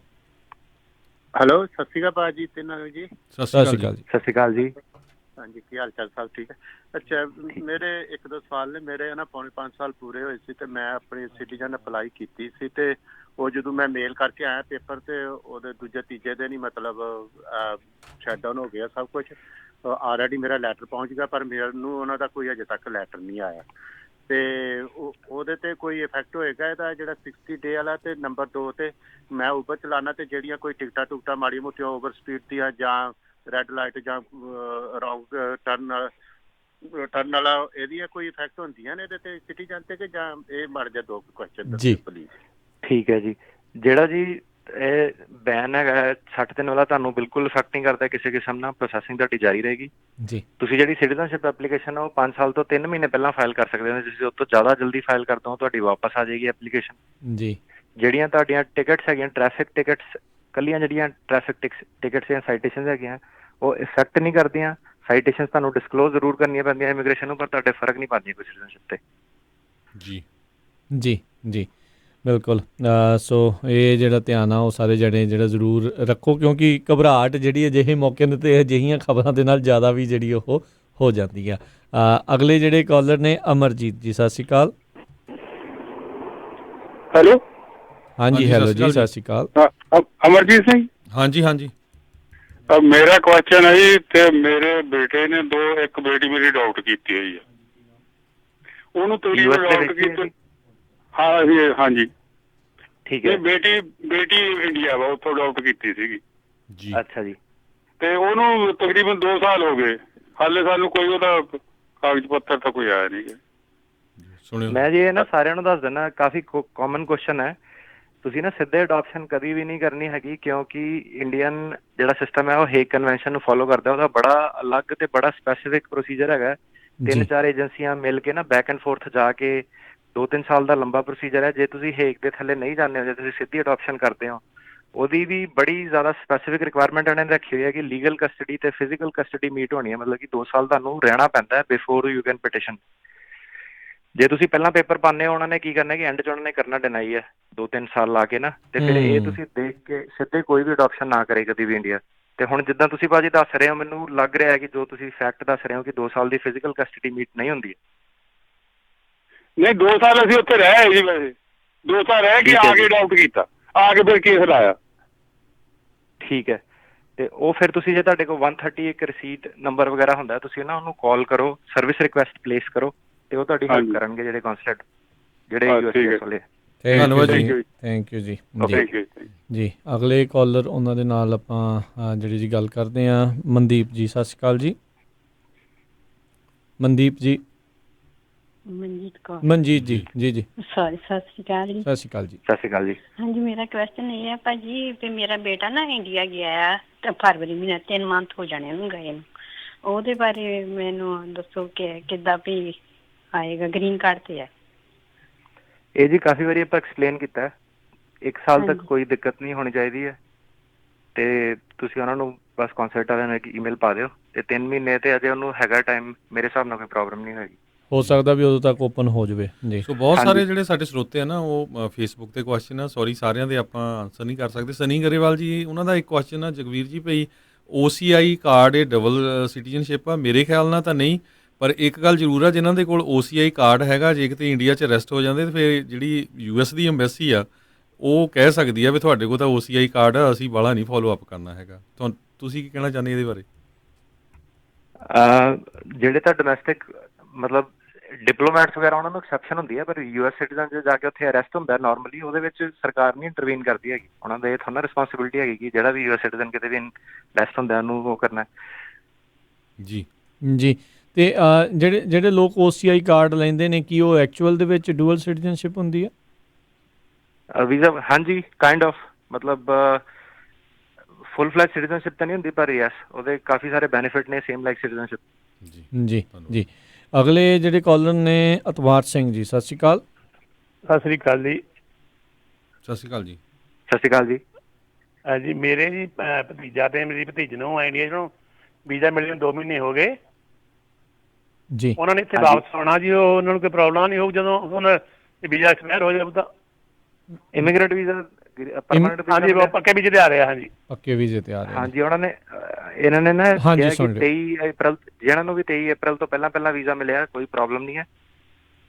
ਹੈਲੋ, ਸਤਿ ਸ਼੍ਰੀ ਅਕਾਲ ਭਾਅ ਜੀ, ਤਿੰਨਾਂ ਨੂੰ ਜੀ। ਸਤਿ ਸ਼੍ਰੀ ਅਕਾਲ ਜੀ। ਸਤਿ ਸ਼੍ਰੀ ਅਕਾਲ ਜੀ। ਹਾਂਜੀ, ਕੀ ਹਾਲ ਚਾਲ ਸਭ ਠੀਕ ਹੈ? ਅੱਛਾ, ਮੇਰੇ ਇੱਕ ਦੋ ਸਵਾਲ ਨੇ। ਮੇਰੇ ਨਾ ਪੌਣੇ 5 ਸਾਲ ਪੂਰੇ ਹੋਏ ਸੀ, ਤੇ ਮੈਂ ਆਪਣੀ ਸਿਟੀਜ਼ਨ ਅਪਲਾਈ ਕੀਤੀ ਸੀ, ਤੇ ਉਹ ਜਦੋਂ ਮੈਂ ਮੇਲ ਕਰਕੇ ਆਇਆ ਪੇਪਰ, ਤੇ ਉਹਦੇ ਦੂਜੇ ਤੀਜੇ ਦਿਨ ਹੀ ਮਤਲਬ ਸ਼ਟ ਡਾਊਨ ਹੋ ਗਿਆ ਸਭ ਕੁਝ। ਆਲਰੇਡੀ ਮੇਰਾ ਲੈਟਰ ਪਹੁੰਚ ਗਿਆ, ਪਰ ਮੈਨੂੰ ਉਹਨਾਂ ਦਾ ਕੋਈ ਅਜੇ ਤੱਕ ਲੈਟਰ ਨਹੀਂ ਆਇਆ। ਤੇ ਉਹਦੇ ਤੇ ਕੋਈ ਇਫੈਕਟ ਹੋਏਗਾ ਇਹਦਾ, ਜਿਹੜਾ 60 ਡੇ ਵਾਲਾ? ਤੇ ਨੰਬਰ 2 ਤੇ ਮੈਂ ਉਬਰ ਚਲਾਉਣਾ, ਤੇ ਜਿਹੜੀਆਂ ਕੋਈ ਟਿਕਟਾਂ ਟੁਕਟਾਂ ਮਾੜੀਆਂ ਮੋਟੀਆਂ ਓਵਰ ਸਪੀਡ ਦੀਆਂ ਜਾਂ ਰੈੱਡ ਲਾਈਟ ਜਾਂ ਰੌਂਗ ਟਰਨ ਵਾਲਾ, ਇਹਦੀਆਂ ਕੋਈ ਇਫੈਕਟ ਹੁੰਦੀਆਂ ਨੇ ਇਹਦੇ ਤੇ ਸਿਟੀਜ਼ਨ ਤੇ, ਕਿ ਜਾਂ ਇਹ ਮਾੜਾ ਜਿਹਾ ਦੋ ਕੁਐਸਚਨ ਦੱਸੋ ਪਲੀਜ਼। ਠੀਕ ਹੈ ਜੀ। ਜਿਹੜਾ ਜੀ ਇਹ ਬੈਨ ਹੈਗਾ 60 ਦਿਨ ਵਾਲਾ, ਤੁਹਾਨੂੰ ਬਿਲਕੁਲ ਇਫੈਕਟ ਨਹੀਂ ਕਰਦਾ ਕਿਸੇ ਕਿਸਮ ਨਾਲ, ਪ੍ਰੋਸੈਸਿੰਗ ਤੁਹਾਡੀ ਜਾਰੀ ਰਹੇਗੀ ਜੀ। ਤੁਸੀਂ ਜਿਹੜੀ ਸਿਟੀਜ਼ਨਸ਼ਿਪ ਐਪਲੀਕੇਸ਼ਨ ਆ ਉਹ 5 ਸਾਲ ਤੋਂ 3 ਮਹੀਨੇ ਪਹਿਲਾਂ ਫਾਈਲ ਕਰ ਸਕਦੇ ਹੋ। ਤੁਸੀਂ ਉਸ ਤੋਂ ਜ਼ਿਆਦਾ ਜਲਦੀ ਫਾਈਲ ਕਰਦੇ ਹੋ ਤੁਹਾਡੀ ਵਾਪਸ ਆ ਜਾਏਗੀ ਐਪਲੀਕੇਸ਼ਨ ਜੀ। ਜਿਹੜੀਆਂ ਤੁਹਾਡੀਆਂ ਟਿਕਟਸ ਹੈਗੀਆਂ, ਟ੍ਰੈਫਿਕ ਟਿਕਟਸ, ਕੱਲੀਆਂ ਜਿਹੜੀਆਂ ਟ੍ਰੈਫਿਕ ਟਿਕਟਸ ਜਾਂ ਸਾਈਟੇਸ਼ਨਸ ਹੈਗੀਆਂ, ਉਹ ਇਫੈਕਟ ਨਹੀਂ ਕਰਦੀਆਂ। ਸਾਈਟੇਸ਼ਨਸ ਤੁਹਾਨੂੰ ਡਿਸਕਲੋਜ਼ ਜ਼ਰੂਰ ਕਰਨੀਆਂ ਪੈਂਦੀਆਂ ਇਮੀਗ੍ਰੇਸ਼ਨ ਨੂੰ, ਪਰ ਤੁਹਾਡੇ ਫਰਕ ਨਹੀਂ ਪਾਉਂਦੀਆਂ ਕੋਈ ਸਿਟੀਜ਼ਨਸ਼ਿਪ 'ਤੇ। ਜੀ ਜੀ ਜੀ ਬਿਲਕੁਲ। ਸੋ ਇਹ ਜਿਹੜਾ ਧਿਆਨ ਆ ਉਹ ਸਾਰੇ ਜਣੇ ਜਿਹੜਾ ਜ਼ਰੂਰ ਰੱਖੋ, ਕਿਉਂਕਿ ਘਬਰਾਹਟ ਜਿਹੜੀ ਅਜਿਹੇ ਮੌਕੇ 'ਤੇ ਅਜਿਹੀਆਂ ਖਬਰਾਂ ਦੇ ਨਾਲ ਜ਼ਿਆਦਾ ਵੀ ਜਿਹੜੀ ਉਹ ਹੋ ਜਾਂਦੀ ਆ। ਅਗਲੇ ਜਿਹੜੇ ਕਾਲਰ ਨੇ ਅਮਰਜੀਤ ਜੀ, ਸਤਿ ਸ਼੍ਰੀ ਅਕਾਲ। ਹੈਲੋ, ਹਾਂਜੀ ਹੈਲੋ ਜੀ, ਸਤਿ ਸ਼੍ਰੀ ਅਕਾਲ। ਅਮਰਜੀਤ ਸਿੰਘ। ਹਾਂਜੀ ਹਾਂਜੀ। ਮੇਰਾ ਕੁਐਸਚਨ ਹੈ ਜੀ, ਤੇ ਮੇਰੇ ਬੇਟੇ ਨੇ ਇੱਕ ਬੇਟੀ ਮੇਰੀ ਅਡਾਪਟ ਕੀਤੀ ਹੋਈ ਆ, ਉਹਨੂੰ ਤਕਰੀਬਨ ਅਡਾਪਟ ਕੀਤੀ। ਹਾਂ ਜੀ, ਹਾਂਜੀ ਠੀਕ ਹੈ। ਬੇਟੀ ਇੰਡੀਆ ਵਾ, ਉੱਥੋਂ ਅਡਾਪਟ ਕੀਤੀ ਸੀਗੀ ਜੀ। ਅੱਛਾ ਜੀ। ਤੇ ਉਹਨੂੰ ਤਕਰੀਬਨ 2 ਸਾਲ ਹੋ ਗਏ, ਹਾਲੇ ਸਾਨੂੰ ਕੋਈ ਉਹਦਾ ਕਾਗਜ਼ ਪੱਤਰ ਤਾਂ ਕੋਈ ਆਇਆ ਨਹੀਂ। ਮੈਂ ਜੀ ਇਹ ਨਾ ਸਾਰਿਆਂ ਨੂੰ ਦੱਸ ਦਿੰਦਾ, ਕਾਫੀ ਕਾਮਨ ਕੁਐਸਚਨ ਹੈ। ਤੁਸੀਂ ਨਾ ਸਿੱਧੇ ਅਡਾਪਸ਼ਨ ਕਦੀ ਵੀ ਨਹੀਂ ਕਰਨੀ ਹੈਗੀ, ਕਿਉਂਕਿ ਇੰਡੀਅਨ ਜਿਹੜਾ ਸਿਸਟਮ ਹੈ ਉਹ ਹੇਗ ਕਨਵੈਨਸ਼ਨ ਨੂੰ ਫੋਲੋ ਕਰਦਾ। ਉਹਦਾ ਬੜਾ ਅਲੱਗ ਤੇ ਬੜਾ ਸਪੈਸੀਫਿਕ ਪ੍ਰੋਸੀਜਰ ਹੈਗਾ। 3-4 ਏਜੰਸੀਆਂ ਮਿਲ ਕੇ ਨਾ ਬੈਕ ਐਂਡ ਫੋਰਥ ਜਾ ਕੇ 2-3 ਸਾਲ ਦਾ ਲੰਬਾ ਪ੍ਰੋਸੀਜਰ ਹੈ। ਜੇ ਤੁਸੀਂ ਹੇਗ ਦੇ ਥੱਲੇ ਨਹੀਂ ਜਾਂਦੇ ਹੋ, ਜੇ ਤੁਸੀਂ ਸਿੱਧੀ ਅਡਾਪਸ਼ਨ ਕਰਦੇ ਹੋ, ਉਹਦੀ ਵੀ ਬੜੀ ਜ਼ਿਆਦਾ ਸਪੈਸੀਫਿਕ ਰਿਕੁਆਇਰਮੈਂਟ ਇਹਨਾਂ ਨੇ ਰੱਖੀ ਹੋਈ ਹੈ ਕਿ ਲੀਗਲ ਕਸਟਡੀ ਤੇ ਫਿਜ਼ੀਕਲ ਕਸਟਡੀ ਮੀਟ ਹੋਣੀ ਹੈ। ਮਤਲਬ ਕਿ 2 ਸਾਲ ਤੁਹਾਨੂੰ ਰਹਿਣਾ ਪੈਂਦਾ ਬਿਫੋਰ ਯੂ ਕੈਨ ਪਟੀਸ਼ਨ। ਜੇ ਤੁਸੀਂ ਪਹਿਲਾਂ ਪੇਪਰ ਪਾਉਂਦੇ ਹੋ, ਉਹਨਾਂ ਨੇ ਕੀ ਕਰਨਾ ਕਿ ਐਂਡ 'ਚ ਉਹਨਾਂ ਨੇ ਕਰਨਾ ਡਿਨਾਈ ਹੈ 2-3 ਸਾਲ ਲਾ ਕੇ ਨਾ, ਤੇ ਫਿਰ ਇਹ ਤੁਸੀਂ ਦੇਖ ਕੇ ਸਿੱਧੇ ਕੋਈ ਵੀ ਅਡਾਪਸ਼ਨ ਨਾ ਕਰੇ ਕਦੀ ਵੀ ਇੰਡੀਆ। ਤੇ ਹੁਣ ਜਿੱਦਾਂ ਤੁਸੀਂ ਭਾਜੀ ਦੱਸ ਰਹੇ ਹੋ, ਮੈਨੂੰ ਲੱਗ ਰਿਹਾ ਹੈ ਕਿ ਜੋ ਤੁਸੀਂ ਫੈਕਟ ਦੱਸ ਰਹੇ ਹੋ ਕਿ 2 ਸਾਲ ਦੀ ਫਿਜ਼ੀਕਲ ਕਸਟਡੀ ਮੀਟ ਨਹੀਂ ਹੁੰਦੀ। ਨਹੀਂ, 2 ਸਾਲ ਅਸੀਂ ਉੱਥੇ ਰਹੇ ਜੀ, ਵੈਸੇ 2 ਸਾਲ ਰਹਿ ਕੇ ਆ ਕੇ ਅਡਾਪਟ ਕੀਤਾ, ਆ ਕੇ ਫਿਰ ਕੇਸ ਲਾਇਆ। ਠੀਕ ਹੈ। ਤੇ ਉਹ ਫਿਰ ਤੁਸੀਂ ਜੇ ਤੁਹਾਡੇ ਕੋਲ 130 ਇੱਕ ਰਸੀਦ ਨੰਬਰ ਵਗੈਰਾ ਹੁੰਦਾ, ਤੁਸੀਂ ਨਾ ਉਹਨੂੰ ਕਾਲ ਕਰੋ, ਸਰਵਿਸ ਰਿਕੁਐਸਟ ਪਲੇਸ ਕਰੋ, ਤੇ ਉਹ ਤੁਹਾਡੀ ਹੈਲਪ ਕਰਨਗੇ ਜਿਹੜੇ ਕੌਂਸਲੇਟ, ਜਿਹੜੇ ਯੂਐਸਏ ਵਾਲੇ। ਧੰਨਵਾਦ ਜੀ, ਥੈਂਕ ਯੂ ਜੀ। ਜੀ ਅਗਲੇ ਕਾਲਰ ਉਹਨਾਂ ਦੇ ਨਾਲ ਆਪਾਂ ਜਿਹੜੀ ਜੀ ਗੱਲ ਕਰਦੇ ਹਾਂ, ਮਨਦੀਪ ਜੀ, ਸਤਿ ਸ਼੍ਰੀ ਅਕਾਲ ਜੀ। ਮਨਦੀਪ ਜੀ। ਮਨਜੀਤ ਜੀ। ਜੀ ਜੀ ਸੌਰੀ, ਸਤਿ ਸ਼੍ਰੀ ਅਕਾਲ ਜੀ। ਸਤਿ ਸ਼੍ਰੀ ਅਕਾਲ ਜੀ। ਸਤਿ ਸ਼੍ਰੀ ਅਕਾਲ ਜੀ। ਹਾਂਜੀ, ਮੇਰਾ ਕੁਐਸਚਨ ਇਹ ਹੈ ਭਾਜੀ, ਵੀ ਮੇਰਾ ਬੇਟਾ ਨਾ ਇੰਡੀਆ ਗਿਆ ਆ ਤੇ ਫਰਵਰੀ ਮਹੀਨੇ 3 ਮੰਥ ਹੋ ਜਾਣੇ ਉਹਨੂੰ ਗਏ ਨੂੰ। ਉਹਦੇ ਬਾਰੇ ਮੈਨੂੰ ਦੱਸੋ ਕਿ ਕਿੱਦਾਂ ਵੀ ਆਏਗਾ, ਗ੍ਰੀਨ ਕਾਰਡ ਤੇ ਹੈ। ਇਹ ਜੀ ਕਾਫੀ ਵਾਰੀ ਆਪਾਂ ਐਕਸਪਲੇਨ ਕੀਤਾ, 1 ਸਾਲ ਤੱਕ ਕੋਈ ਦਿੱਕਤ ਨਹੀਂ ਹੋਣੀ ਚਾਹੀਦੀ ਹੈ, ਤੇ ਤੁਸੀਂ ਉਹਨਾਂ ਨੂੰ ਬਸ ਕੌਂਸਲਟ ਵਾਲਿਆਂ ਨੂੰ ਇੱਕ ਈਮੇਲ ਪਾ ਦਿਓ, ਤੇ 3 ਮਹੀਨੇ ਤੇ ਅਜੇ ਉਹਨੂੰ ਹੈਗਾ ਟਾਈਮ, ਮੇਰੇ ਹਿਸਾਬ ਨਾਲ ਕੋਈ ਪ੍ਰੋਬਲਮ ਨਹੀਂ ਹੋਏਗੀ। ਹੋ ਸਕਦਾ ਵੀ ਉਦੋਂ ਤੱਕ ਓਪਨ ਹੋ ਜਾਵੇ ਜੀ। ਸੋ ਬਹੁਤ ਸਾਰੇ ਜਿਹੜੇ ਸਾਡੇ ਸਰੋਤੇ ਆ ਨਾ ਉਹ ਫੇਸਬੁੱਕ ਤੇ ਕੁਐਸਚਨ ਆ, ਸੌਰੀ ਸਾਰਿਆਂ ਦੇ ਆਪਾਂ ਆਨਸਰ ਨਹੀਂ ਕਰ ਸਕਦੇ। ਸਨੀ ਗਰੇਵਾਲ ਜੀ ਉਹਨਾਂ ਦਾ ਇੱਕ ਕੁਐਸਚਨ ਆ, ਜਗਵੀਰ ਜੀ ਭਈ OCI ਕਾਰਡ ਇਹ ਡਬਲ ਸਿਟੀਜ਼ਨਸ਼ਿਪ ਆ? ਮੇਰੇ ਖਿਆਲ ਨਾਲ ਤਾਂ ਨਹੀਂ, ਪਰ ਇੱਕ ਗੱਲ ਜ਼ਰੂਰ ਆ, ਜਿਨ੍ਹਾਂ ਦੇ ਕੋਲ OCI ਕਾਰਡ ਹੈਗਾ, ਜੇ ਕਿਤੇ ਇੰਡੀਆ 'ਚ ਅਰੈਸਟ ਹੋ ਜਾਂਦੇ ਤਾਂ ਫਿਰ ਜਿਹੜੀ US ਦੀ ਐਮਬੈਸੀ ਆ ਉਹ ਕਹਿ ਸਕਦੀ ਆ ਵੀ ਤੁਹਾਡੇ ਕੋਲ ਤਾਂ OCI ਕਾਰਡ ਆ, ਅਸੀਂ ਬਾਹਲਾ ਨਹੀਂ ਫੋਲੋ ਅਪ ਕਰਨਾ ਹੈਗਾ। ਤੁਸੀਂ ਕੀ ਕਹਿਣਾ ਚਾਹੁੰਦੇ ਇਹਦੇ ਬਾਰੇ? ਜਿਹੜੇ ਤਾਂ ਡੋਮੈਸਟਿਕ ਮਤਲਬ ਡਿਪਲੋਮੈਟਸ ਵਗੈਰਾ ਉਹਨਾਂ ਨੂੰ ਐਕਸੈਪਸ਼ਨ ਹੁੰਦੀ ਹੈ, ਪਰ US ਸਿਟੀਜ਼ਨ ਜੇ ਜਾ ਕੇ ਉੱਥੇ ਅਰੈਸਟ ਹੁੰਦਾ ਨਾਰਮਲੀ, ਉਹਦੇ ਵਿੱਚ ਸਰਕਾਰ ਨਹੀਂ ਇੰਟਰਵੀਨ ਕਰਦੀ ਹੈਗੀ। ਉਹਨਾਂ ਦੇ ਥੋੜਾ ਰਿਸਪੌਂਸਿਬਿਲਿਟੀ ਹੈਗੀ ਕਿ ਜਿਹੜਾ ਵੀ US ਸਿਟੀਜ਼ਨ ਕਿਤੇ ਵੀ ਅਰੈਸਟ ਹੁੰਦਾ ਉਹਨੂੰ ਉਹ ਕਰਨਾ ਜੀ ਜੀ। ਤੇ ਜਿਹੜੇ ਲੋਕ OCI ਕਾਰਡ ਲੈਂਦੇ ਨੇ, ਕੀ ਉਹ ਐਕਚੁਅਲ ਦੇ ਵਿੱਚ ਡੂਅਲ ਸਿਟੀਜ਼ਨਸ਼ਿਪ ਹੁੰਦੀ ਹੈ? ਵੀਜ਼ਾ ਹਾਂਜੀ ਕਾਈਂਡ ਆਫ, ਮਤਲਬ ਫੁੱਲ ਫਲੈਜ ਸਿਟੀਜ਼ਨਸ਼ਿਪ ਤਾਂ ਨਹੀਂ ਹੁੰਦੀ, ਪਰ ਯੈਸ ਉਹਦੇ ਕਾਫੀ ਸਾਰੇ ਬੈਨੀਫਿਟ ਨੇ ਸੇਮ ਲਾਈਕ ਸਿਟੀਜ਼ਨਸ਼ਿਪ। ਜੀ ਜੀ। ਅਗਲੇ ਜਿਹੜੇ ਕਾਲਰ ਨੇ ਅਤਵਾਰ ਸਿੰਘ ਜੀ, ਸਤਿ ਸ਼੍ਰੀ ਅਕਾਲ। ਸਤਿ ਸ਼੍ਰੀ ਅਕਾਲ ਜੀ। ਸਤਿ ਸ਼੍ਰੀ ਅਕਾਲ ਜੀ। ਸਤਿ ਸ਼੍ਰੀ ਅਕਾਲ ਜੀ। ਜੀ ਮੇਰੇ ਜੀ ਭਤੀਜਾ ਤੇ ਮੇਰੀ ਭਤੀਜ ਨੂੰ ਇੰਡੀਆ 'ਚੋਂ ਵੀਜ਼ਾ ਮਿਲੇ ਨੂੰ 2 ਮਹੀਨੇ ਹੋ ਗਏ ਜੀ। ਉਹਨਾਂ ਨੇ ਇੱਥੇ ਵਾਪਸ ਆਉਣਾ ਜੀ, ਉਹਨਾਂ ਨੂੰ ਕੋਈ ਪ੍ਰੋਬਲਮ ਨਹੀਂ ਹੋਊ ਜਦੋਂ ਹੁਣ ਵੀਜ਼ਾ ਐਕਸਪਾਇਰ ਹੋ ਜਾਊ ਤਾਂ? ਇਮੀਗ੍ਰੇਟ ਵੀਜ਼ਾ ਹਾਂਜੀ ਪੱਕੇ ਵੀਜ਼ੇ ਤੇ ਆ ਰਿਹਾ। ਹਾਂਜੀ ਪੱਕੇ ਵੀਜ਼ੇ ਤੇ ਆ ਰਹੇ। ਹਾਂਜੀ ਇਹਨਾਂ ਨੇ ਨਾ ਕਿਹਾ ਕਿ 23 ਅਪ੍ਰੈਲ ਜਿਹਨਾਂ ਨੂੰ ਵੀ 23 ਅਪ੍ਰੈਲ ਤੋਂ ਪਹਿਲਾਂ ਵੀਜ਼ਾ ਮਿਲਿਆ ਕੋਈ ਪ੍ਰੋਬਲਮ ਨਹੀਂ ਹੈ।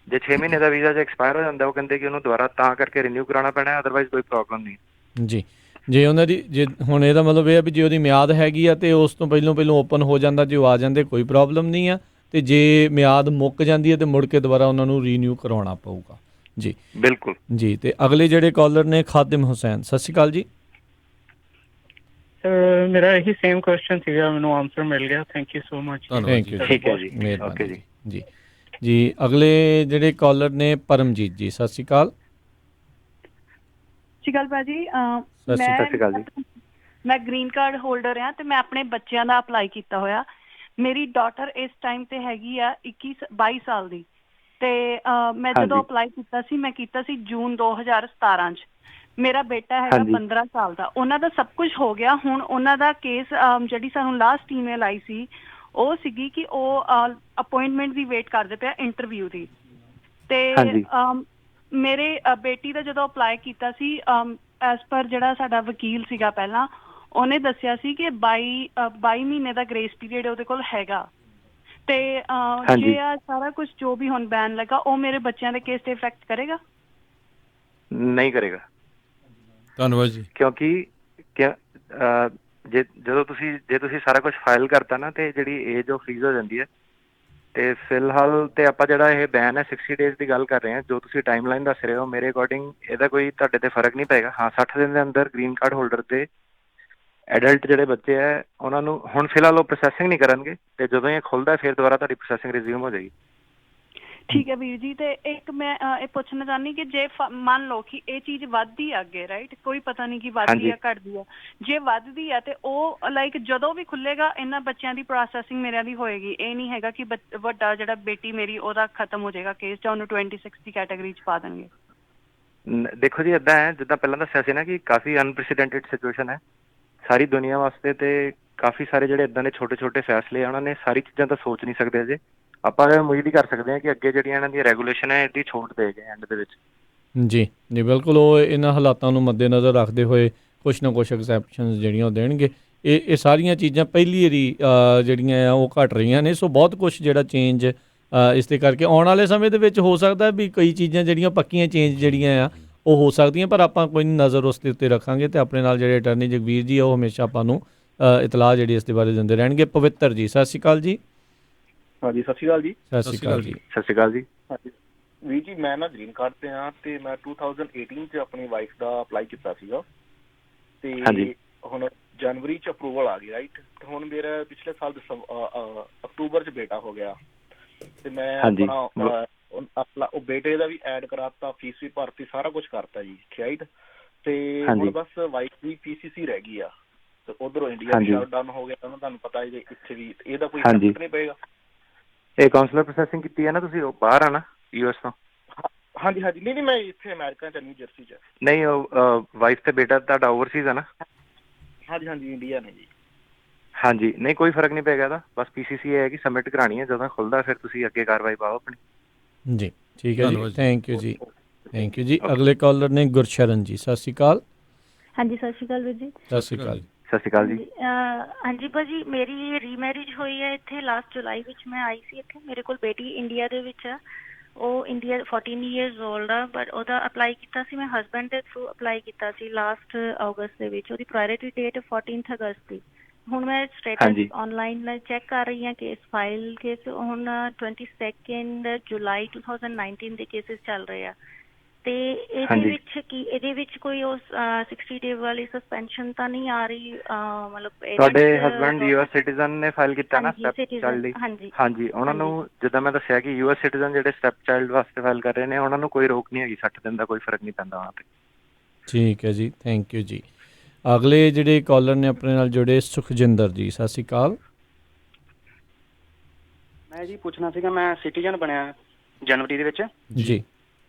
ਜੇ 6 ਮਹੀਨੇ ਦਾ ਵੀਜ਼ਾ ਜੇ ਐਕਸਪਾਇਰ ਹੋ ਜਾਂਦਾ ਉਹ ਕਹਿੰਦੇ ਕਿ ਉਹਨੂੰ ਦੁਬਾਰਾ ਤਾਂ ਕਰਕੇ ਰੀਨਿਊ ਕਰਾਉਣਾ ਪੈਣਾ, ਅਦਰਵਾਈਜ਼ ਕੋਈ ਪ੍ਰੋਬਲਮ ਨਹੀਂ ਜੀ। ਜੇ ਉਹਨਾਂ ਦੀ ਜੇ ਹੁਣ ਇਹਦਾ ਮਤਲਬ ਇਹ ਹੈ ਵੀ ਜੇ ਉਹਦੀ ਮਿਆਦ ਹੈਗੀ ਆ ਤੇ ਉਸ ਤੋਂ ਪਹਿਲਾਂ ਓਪਨ ਹੋ ਜਾਂਦਾ, ਜੇ ਉਹ ਆ ਜਾਂਦੇ ਕੋਈ ਪ੍ਰੋਬਲਮ ਨਹੀਂ ਆ, ਤੇ ਜੇ ਮਿਆਦ ਮੁੱਕ ਜਾਂਦੀ ਹੈ ਤੇ ਮੁੜ ਕੇ ਦੁਬਾਰਾ ਉਹਨਾਂ ਨੂੰ ਰੀਨਿਊ ਕਰਵਾਉਣਾ ਪਊਗਾ ਜੀ। ਬਿਲਕੁਲ ਜੀ। ਤੇ ਅਗਲੇ ਜਿਹੜੇ ਕਾਲਰ ਨੇ ਖਾਦਿਮ ਹੁਸੈਨ, ਸਤਿ ਸ਼੍ਰੀ ਅਕਾਲ ਜੀ। ਸਰ ਮੇਰਾ ਇਹੀ ਸੇਮ ਕੁਐਸਚਨ ਸੀਗਾ, ਮੈਨੂੰ ਆਨਸਰ ਮਿਲ ਗਿਆ, thank you so much. Thank you, ਠੀਕ ਹੈ ਜੀ, ਮਿਹਰਬਾਨੀ ਜੀ। ਜੀ ਜੀ। ਅਗਲੇ ਜਿਹੜੇ ਕਾਲਰ ਨੇ ਪਰਮਜੀਤ ਜੀ, ਸਤਿ ਸ਼੍ਰੀ ਅਕਾਲ। ਸਤਿ ਸ਼੍ਰੀ ਅਕਾਲ ਭਾਜੀ। ਸਤਿ ਸ਼੍ਰੀ ਅਕਾਲ ਜੀ। ਮੈਂ ਗ੍ਰੀਨ ਕਾਰਡ ਹੋਲਡਰ ਹਾਂ ਤੇ ਮੈਂ ਆਪਣੇ ਬੱਚਿਆਂ ਦਾ ਅਪਲਾਈ ਕੀਤਾ ਹੋਇਆ। ਮੇਰੀ ਡਾਟਰ ਇਸ ਟਾਈਮ ਤੇ ਹੈਗੀ ਆ 22 ਸਾਲ ਦੀ, ਤੇ ਮੈਂ ਜਦੋਂ ਅਪਲਾਈ ਕੀਤਾ ਸੀ ਜੂਨ 2017 ਚ। ਮੇਰਾ ਬੇਟਾ ਹੈਗਾ 15 ਸਾਲ ਦਾ, ਉਹਨਾਂ ਦਾ ਸਭ ਕੁਝ ਹੋ ਗਿਆ। ਹੁਣ ਉਹਨਾਂ ਦਾ ਕੇਸ, ਜਿਹੜੀ ਸਾਨੂੰ ਲਾਸਟ ਈਮੇਲ ਆਈ ਸੀ ਉਹ ਸੀਗੀ ਕਿ ਉਹ ਅਪਾਇੰਟਮੈਂਟ ਦੀ ਵੇਟ ਕਰਦੇ ਪਿਆ ਇੰਟਰਵਿਊ ਦੀ। ਤੇ ਮੇਰੇ ਬੇਟੀ ਦਾ ਜਦੋਂ ਅਪਲਾਈ ਕੀਤਾ ਸੀ, ਐਸ ਪਰ ਜਿਹੜਾ ਸਾਡਾ ਵਕੀਲ ਸੀਗਾ ਪਹਿਲਾਂ, ਉਹਨੇ ਦੱਸਿਆ ਸੀ ਕਿ 22 ਮਹੀਨੇ ਦਾ ਗ੍ਰੇਸ ਪੀਰੀਅਡ ਉਹਦੇ ਕੋਲ ਹੈਗਾ। ਤੇ ਜੇ ਆ ਸਾਰਾ ਕੁਝ ਜੋ ਵੀ ਹੁਣ ਬੈਨ ਲੱਗਾ, ਉਹ ਮੇਰੇ ਬੱਚਿਆਂ ਦੇ ਕੇਸ ਤੇ ਇਫੈਕਟ ਕਰੇਗਾ? ਨਹੀਂ ਕਰੇਗਾ। ਧੰਨਵਾਦ ਜੀ। ਕਿਉਂਕਿ ਜਦੋਂ ਤੁਸੀਂ ਸਾਰਾ ਕੁਝ ਫਾਈਲ ਕਰਤਾ ਨਾ, ਤੇ ਜਿਹੜੀ ਏਜ ਆਫ ਫ੍ਰੀਜ਼ ਹੋ ਜਾਂਦੀ ਹੈ। ਤੇ ਫਿਲਹਾਲ ਤੇ ਆਪਾਂ ਜਿਹੜਾ ਇਹ ਬੈਨ ਹੈ 60 ਡੇਜ਼ ਦੀ ਗੱਲ ਕਰ ਰਹੇ ਹਾਂ, ਜੋ ਤੁਸੀਂ ਟਾਈਮਲਾਈਨ ਦੱਸ ਰਹੇ ਹੋ, ਮੇਰੇ ਅਕੋਰਡਿੰਗ ਇਹਦਾ ਕੋਈ ਤੁਹਾਡੇ ਤੇ ਫਰਕ ਨਹੀਂ ਪਏਗਾ। ਹਾਂ 60 ਦਿਨ ਦੇ ਅੰਦਰ ਗ੍ਰੀਨ ਕਾਰਡ ਹੋਲਡਰ ਤੇ ਐਡਲਟ ਜਿਹੜੇ ਬੱਚੇ ਹੈ ਉਹਨਾਂ ਨੂੰ ਹੁਣ ਫਿਲਹਾਲ ਉਹ ਪ੍ਰੋਸੈਸਿੰਗ ਨਹੀਂ ਕਰਨਗੇ, ਤੇ ਜਦੋਂ ਇਹ ਖੁੱਲਦਾ ਫਿਰ ਦੁਬਾਰਾ ਤੁਹਾਡੀ ਪ੍ਰੋਸੈਸਿੰਗ ਰਿਜ਼ਿਊਮ ਹੋ ਜਾਏਗੀ। ਠੀਕ ਹੈ ਵੀਰ ਜੀ। ਤੇ ਇੱਕ ਮੈਂ ਇਹ ਪੁੱਛਣਾ ਚਾਹੁੰਦੀ ਕਿ ਜੇ ਮੰਨ ਲਓ ਕਿ ਇਹ ਚੀਜ਼ ਵੱਧਦੀ ਆ ਅੱਗੇ, ਰਾਈਟ, ਕੋਈ ਪਤਾ ਨਹੀਂ ਕਿ ਵੱਧਦੀ ਆ ਘਟਦੀ ਆ, ਜੇ ਵੱਧਦੀ ਆ ਤੇ ਉਹ ਲਾਈਕ ਜਦੋਂ ਵੀ ਖੁੱਲੇਗਾ ਇਹਨਾਂ ਬੱਚਿਆਂ ਦੀ ਪ੍ਰੋਸੈਸਿੰਗ ਮੇਰਿਆਂ ਦੀ ਹੋਏਗੀ? ਇਹ ਨਹੀਂ ਹੈਗਾ ਕਿ ਵੱਡਾ ਜਿਹੜਾ ਬੇਟੀ ਮੇਰੀ ਉਹਦਾ ਖਤਮ ਹੋ ਜਾਏਗਾ ਕੇਸ, ਜਾਂ ਉਹਨੂੰ 26 ਦੀ ਕੈਟਾਗਰੀ ਚ ਪਾ ਦੇਣਗੇ? ਦੇਖੋ ਜੀ, ਏਦਾਂ ਹੈ ਜਿੱਦਾਂ ਪਹਿਲਾਂ ਦੱਸਿਆ ਸੀ ਨਾ ਕਿ ਕਾਫੀ ਅਨਪ੍ਰੈਸੀਡੈਂਟਡ ਸਿਚੁਏਸ਼ਨ ਹੈ ਸਾਰੀ ਦੁਨੀਆ ਵਾਸਤੇ, ਤੇ ਕਾਫੀ ਸਾਰੇ ਜਿਹੜੇ ਇਦਾਂ ਦੇ ਛੋਟੇ ਫੈਸਲੇ ਆ ਉਹਨਾਂ ਨੇ ਸਾਰੀ ਚੀਜ਼ਾਂ ਤਾਂ ਸੋਚ ਨਹੀਂ ਸਕਦੇ ਅਜੇ। ਆਪਾਂ ਉਮੀਦ ਹੀ ਕਰ ਸਕਦੇ ਹਾਂ ਕਿ ਅੱਗੇ ਜਿਹੜੀਆਂ ਇਹਨਾਂ ਦੀਆਂ ਰੈਗੂਲੇਸ਼ਨ ਹੈ ਇਹਦੀ ਛੋਟ ਦੇ ਗਏ ਐਂਡ ਦੇ ਵਿੱਚ। ਜੀ ਜੀ ਬਿਲਕੁਲ। ਉਹ ਇਹਨਾਂ ਹਾਲਾਤਾਂ ਨੂੰ ਮੱਦੇਨਜ਼ਰ ਰੱਖਦੇ ਹੋਏ ਕੁਛ ਨਾ ਕੁਛ ਐਕਸੈਪਸ਼ਨਸ ਜਿਹੜੀਆਂ ਉਹ ਦੇਣਗੇ। ਇਹ ਸਾਰੀਆਂ ਚੀਜ਼ਾਂ ਪਹਿਲੀ ਵਾਰੀ ਜਿਹੜੀਆਂ ਆ ਉਹ ਘਟ ਰਹੀਆਂ ਨੇ। ਸੋ ਬਹੁਤ ਕੁਛ ਜਿਹੜਾ ਚੇਂਜ ਇਸ ਦੇ ਕਰਕੇ ਆਉਣ ਵਾਲੇ ਸਮੇਂ ਦੇ ਵਿੱਚ ਹੋ ਸਕਦਾ ਵੀ ਕਈ ਚੀਜ਼ਾਂ ਜਿਹੜੀਆਂ ਪੱਕੀਆਂ ਚੇਂਜ ਜਿਹੜੀਆਂ ਆ ਉਹ ਹੋ ਸਕਦੀਆਂ, ਪਰ ਆਪਾਂ ਕੋਈ ਨਜ਼ਰ ਉਸ ਦੇ ਉੱਤੇ ਰੱਖਾਂਗੇ। ਤੇ ਆਪਣੇ ਨਾਲ ਜਿਹੜੇ ਅਟਰਨੀ ਜਗਵੀਰ ਜੀ ਆ ਉਹ ਹਮੇਸ਼ਾ ਆਪਾਂ ਨੂੰ ਇਤਲਾਹ ਜਿਹੜੀ ਇਸ ਦੇ ਬਾਰੇ ਦਿੰਦੇ ਰਹਿਣਗੇ। ਪਵਿੱਤਰ ਜੀ, ਸਤਿ ਸ਼੍ਰੀ ਅਕਾਲ ਜੀ। ਹਾਂਜੀ ਸਤਿ ਸ਼੍ਰੀ ਅਕਾਲ ਜੀ। ਸਤਿ ਸ਼੍ਰੀ ਅਕਾਲ ਜੀ। ਸਤਿ ਸ਼੍ਰੀ ਅਕਾਲ ਜੀ। ਹਾਂਜੀ ਵੀਰ ਜੀ, ਮੈਂ ਨਾ ਗ੍ਰੀਨ ਕਾਰਡ ਤੇ ਹਾਂ, ਤੇ ਮੈਂ 2018 ਚ ਆਪਣੀ ਵਾਈਫ ਦਾ ਅਪਲਾਈ ਕੀਤਾ ਸੀਗਾ, ਤੇ ਹੁਣ ਜਨਵਰੀ ਚ ਅਪਰੂਵਲ ਆ ਗਈ, ਰਾਈਟ। ਤੇ ਹੁਣ ਮੇਰਾ ਪਿਛਲੇ ਸਾਲ ਅਕਤੂਬਰ ਚ ਬੇਟਾ ਹੋ ਗਿਆ, ਤੇ ਮੈਂ ਆਪਣਾ ਉਹ ਬੇਟੇ ਦਾ ਵੀ ਐਡ ਕਰਾਤਾ, ਫੀਸ ਵੀ ਭਰਤੀ, ਸਾਰਾ ਕੁਝ ਕਰਤਾ ਜੀ, ਰਾਈਟ। ਤੇ ਹੁਣ ਬਸ ਵਾਈਫ ਦੀ PCC ਰਹਿ ਗਈ ਆ, ਤੇ ਉਧਰੋਂ ਇੰਡੀਆ ਸ਼ਟਡਾਊਨ ਹੋ ਗਿਆ, ਤੁਹਾਨੂੰ ਪਤਾ ਹੈ ਇੱਥੇ ਵੀ, ਇਹਦਾ ਕੋਈ ਇਫੈਕਟ ਨਹੀਂ ਪਏਗਾ? ਇਹ ਕਾਉਂਸਲਰ ਪ੍ਰੋਸੈਸਿੰਗ ਕੀਤੀ ਹੈ ਨਾ ਤੁਸੀਂ, ਉਹ ਬਾਹਰ ਆ ਨਾ US ਤੋਂ? ਹਾਂਜੀ ਨਹੀਂ ਮੈਂ ਇੱਥੇ ਅਮਰੀਕਾ ਚ, ਨਿਊ ਜਰਸੀ ਚ। ਨਹੀਂ, ਉਹ ਵਾਈਫ ਤੇ ਬੇਟਾ ਤੁਹਾਡਾ ਓਵਰਸੀਜ਼ ਆ ਨਾ? ਹਾਂਜੀ ਇੰਡੀਆ ਨੇ ਜੀ। ਹਾਂਜੀ, ਨਹੀਂ ਕੋਈ ਫਰਕ ਨਹੀਂ ਪਏਗਾ ਇਹਦਾ, ਬਸ PCC ਇਹ ਹੈ ਕਿ ਸਬਮਿਟ ਕਰਾਣੀ ਹੈ, ਜਦੋਂ ਖੁੱਲਦਾ ਫਿਰ ਤੁਸੀਂ ਅੱਗੇ ਕਾਰਵਾਈ ਪਾਓ ਆਪਣੀ। ਜੀ ਠੀਕ ਹੈ ਜੀ, ਥੈਂਕ ਯੂ ਜੀ, ਥੈਂਕ ਯੂ ਜੀ। ਅਗਲੇ ਕਾਲਰ ਨੇ ਗੁਰਸ਼ਰਨ ਜੀ, ਸਤਿ ਸ਼੍ਰੀ ਅਕਾਲ। ਹਾਂਜੀ ਸਤਿ ਸ਼੍ਰੀ ਅਕਾਲ ਵੀਰ ਜੀ। ਸਤਿ ਸ਼੍ਰੀ ਅਕਾਲ। ਸਤਿ ਸ਼੍ਰੀ ਅਕਾਲ ਜੀ। ਹਾਂਜੀ ਭਾਜੀ, ਮੇਰੀ ਰੀਮੈਰਿਜ ਹੋਈ ਹੈ ਇੱਥੇ ਲਾਸਟ ਜੁਲਾਈ ਵਿੱਚ। ਮੈਂ ਆਈ ਸੀ ਇੱਥੇ, ਮੇਰੇ ਕੋਲ ਬੇਟੀ ਇੰਡੀਆ ਦੇ ਵਿੱਚ ਆ, ਉਹ ਇੰਡੀਆ 14 ਇਅਰਸ 올ਡ ਆ, ਬਟ ਉਹਦਾ ਅਪਲਾਈ ਕੀਤਾ ਸੀ ਮੈਂ ਹਸਬੈਂਡ ਦੇ ਥਰੂ ਅਪਲਾਈ ਕੀਤਾ ਸੀ ਲਾਸਟ ਅਗਸਤ ਦੇ ਵਿੱਚ। ਉਹਦੀ ਪ੍ਰਾਇਓਰਿਟੀ ਡੇਟ 14 ਅਗਸਤ ਦੀ। ਹੁਣ ਮੈਂ ਸਟੇਟਸ ਆਨਲਾਈਨ ਚੈੱਕ ਕਰ ਰਹੀ ਹਾਂ ਕੇਸ ਫਾਈਲ ਕੇਸ, ਹੁਣ 22 ਜੁਲਾਈ 2019 ਦੇ ਕੇਸਿਸ ਚੱਲ ਰਹੇ ਆ, ਤੇ ਇਹਦੇ ਵਿੱਚ ਕੀ ਇਹਦੇ ਵਿੱਚ ਕੋਈ ਉਸ 60 ਡੇ ਵਾਲੀ ਸਸਪੈਂਸ਼ਨ ਤਾਂ ਨਹੀਂ ਆ ਰਹੀ? ਮਤਲਬ ਤੁਹਾਡੇ ਹਸਬੈਂਡ ਯੂਐਸ ਸਿਟੀਜ਼ਨ ਨੇ ਫਾਈਲ ਕੀਤਾ ਨਾ ਸਟੈਪ ਚਾਈਲਡ ਲਈ? ਹਾਂਜੀ ਹਾਂਜੀ, ਉਹਨਾਂ ਨੂੰ ਜਿੱਦਾਂ ਮੈਂ ਦੱਸਿਆ ਕਿ ਯੂਐਸ ਸਿਟੀਜ਼ਨ ਜਿਹੜੇ ਸਟੈਪ ਚਾਈਲਡ ਵਾਸਤੇ ਫਾਈਲ ਕਰ ਰਹੇ ਨੇ ਉਹਨਾਂ ਨੂੰ ਕੋਈ ਰੋਕ ਨਹੀਂ ਹੈਗੀ, 60 ਦਿਨ ਦਾ ਕੋਈ ਫਰਕ ਨਹੀਂ ਪੈਂਦਾ ਉਹਨਾਂ ਤੇ। ਠੀਕ ਹੈ ਜੀ, ਥੈਂਕ ਯੂ ਜੀ। ਅਗਲੇ ਜਿਹੜੇ ਕਾਲਰ ਨੇ ਆਪਣੇ ਨਾਲ ਜੁੜੇ, ਸੁਖਜਿੰਦਰ ਜੀ, ਸਤਿ ਸ਼੍ਰੀ ਅਕਾਲ। ਮੈਂ ਜੀ ਪੁੱਛਣਾ ਸੀਗਾ, ਮੈਂ ਸਿਟੀਜ਼ਨ ਬਣਿਆ ਜਨਵਰੀ ਦੇ ਵਿੱਚ ਜੀ।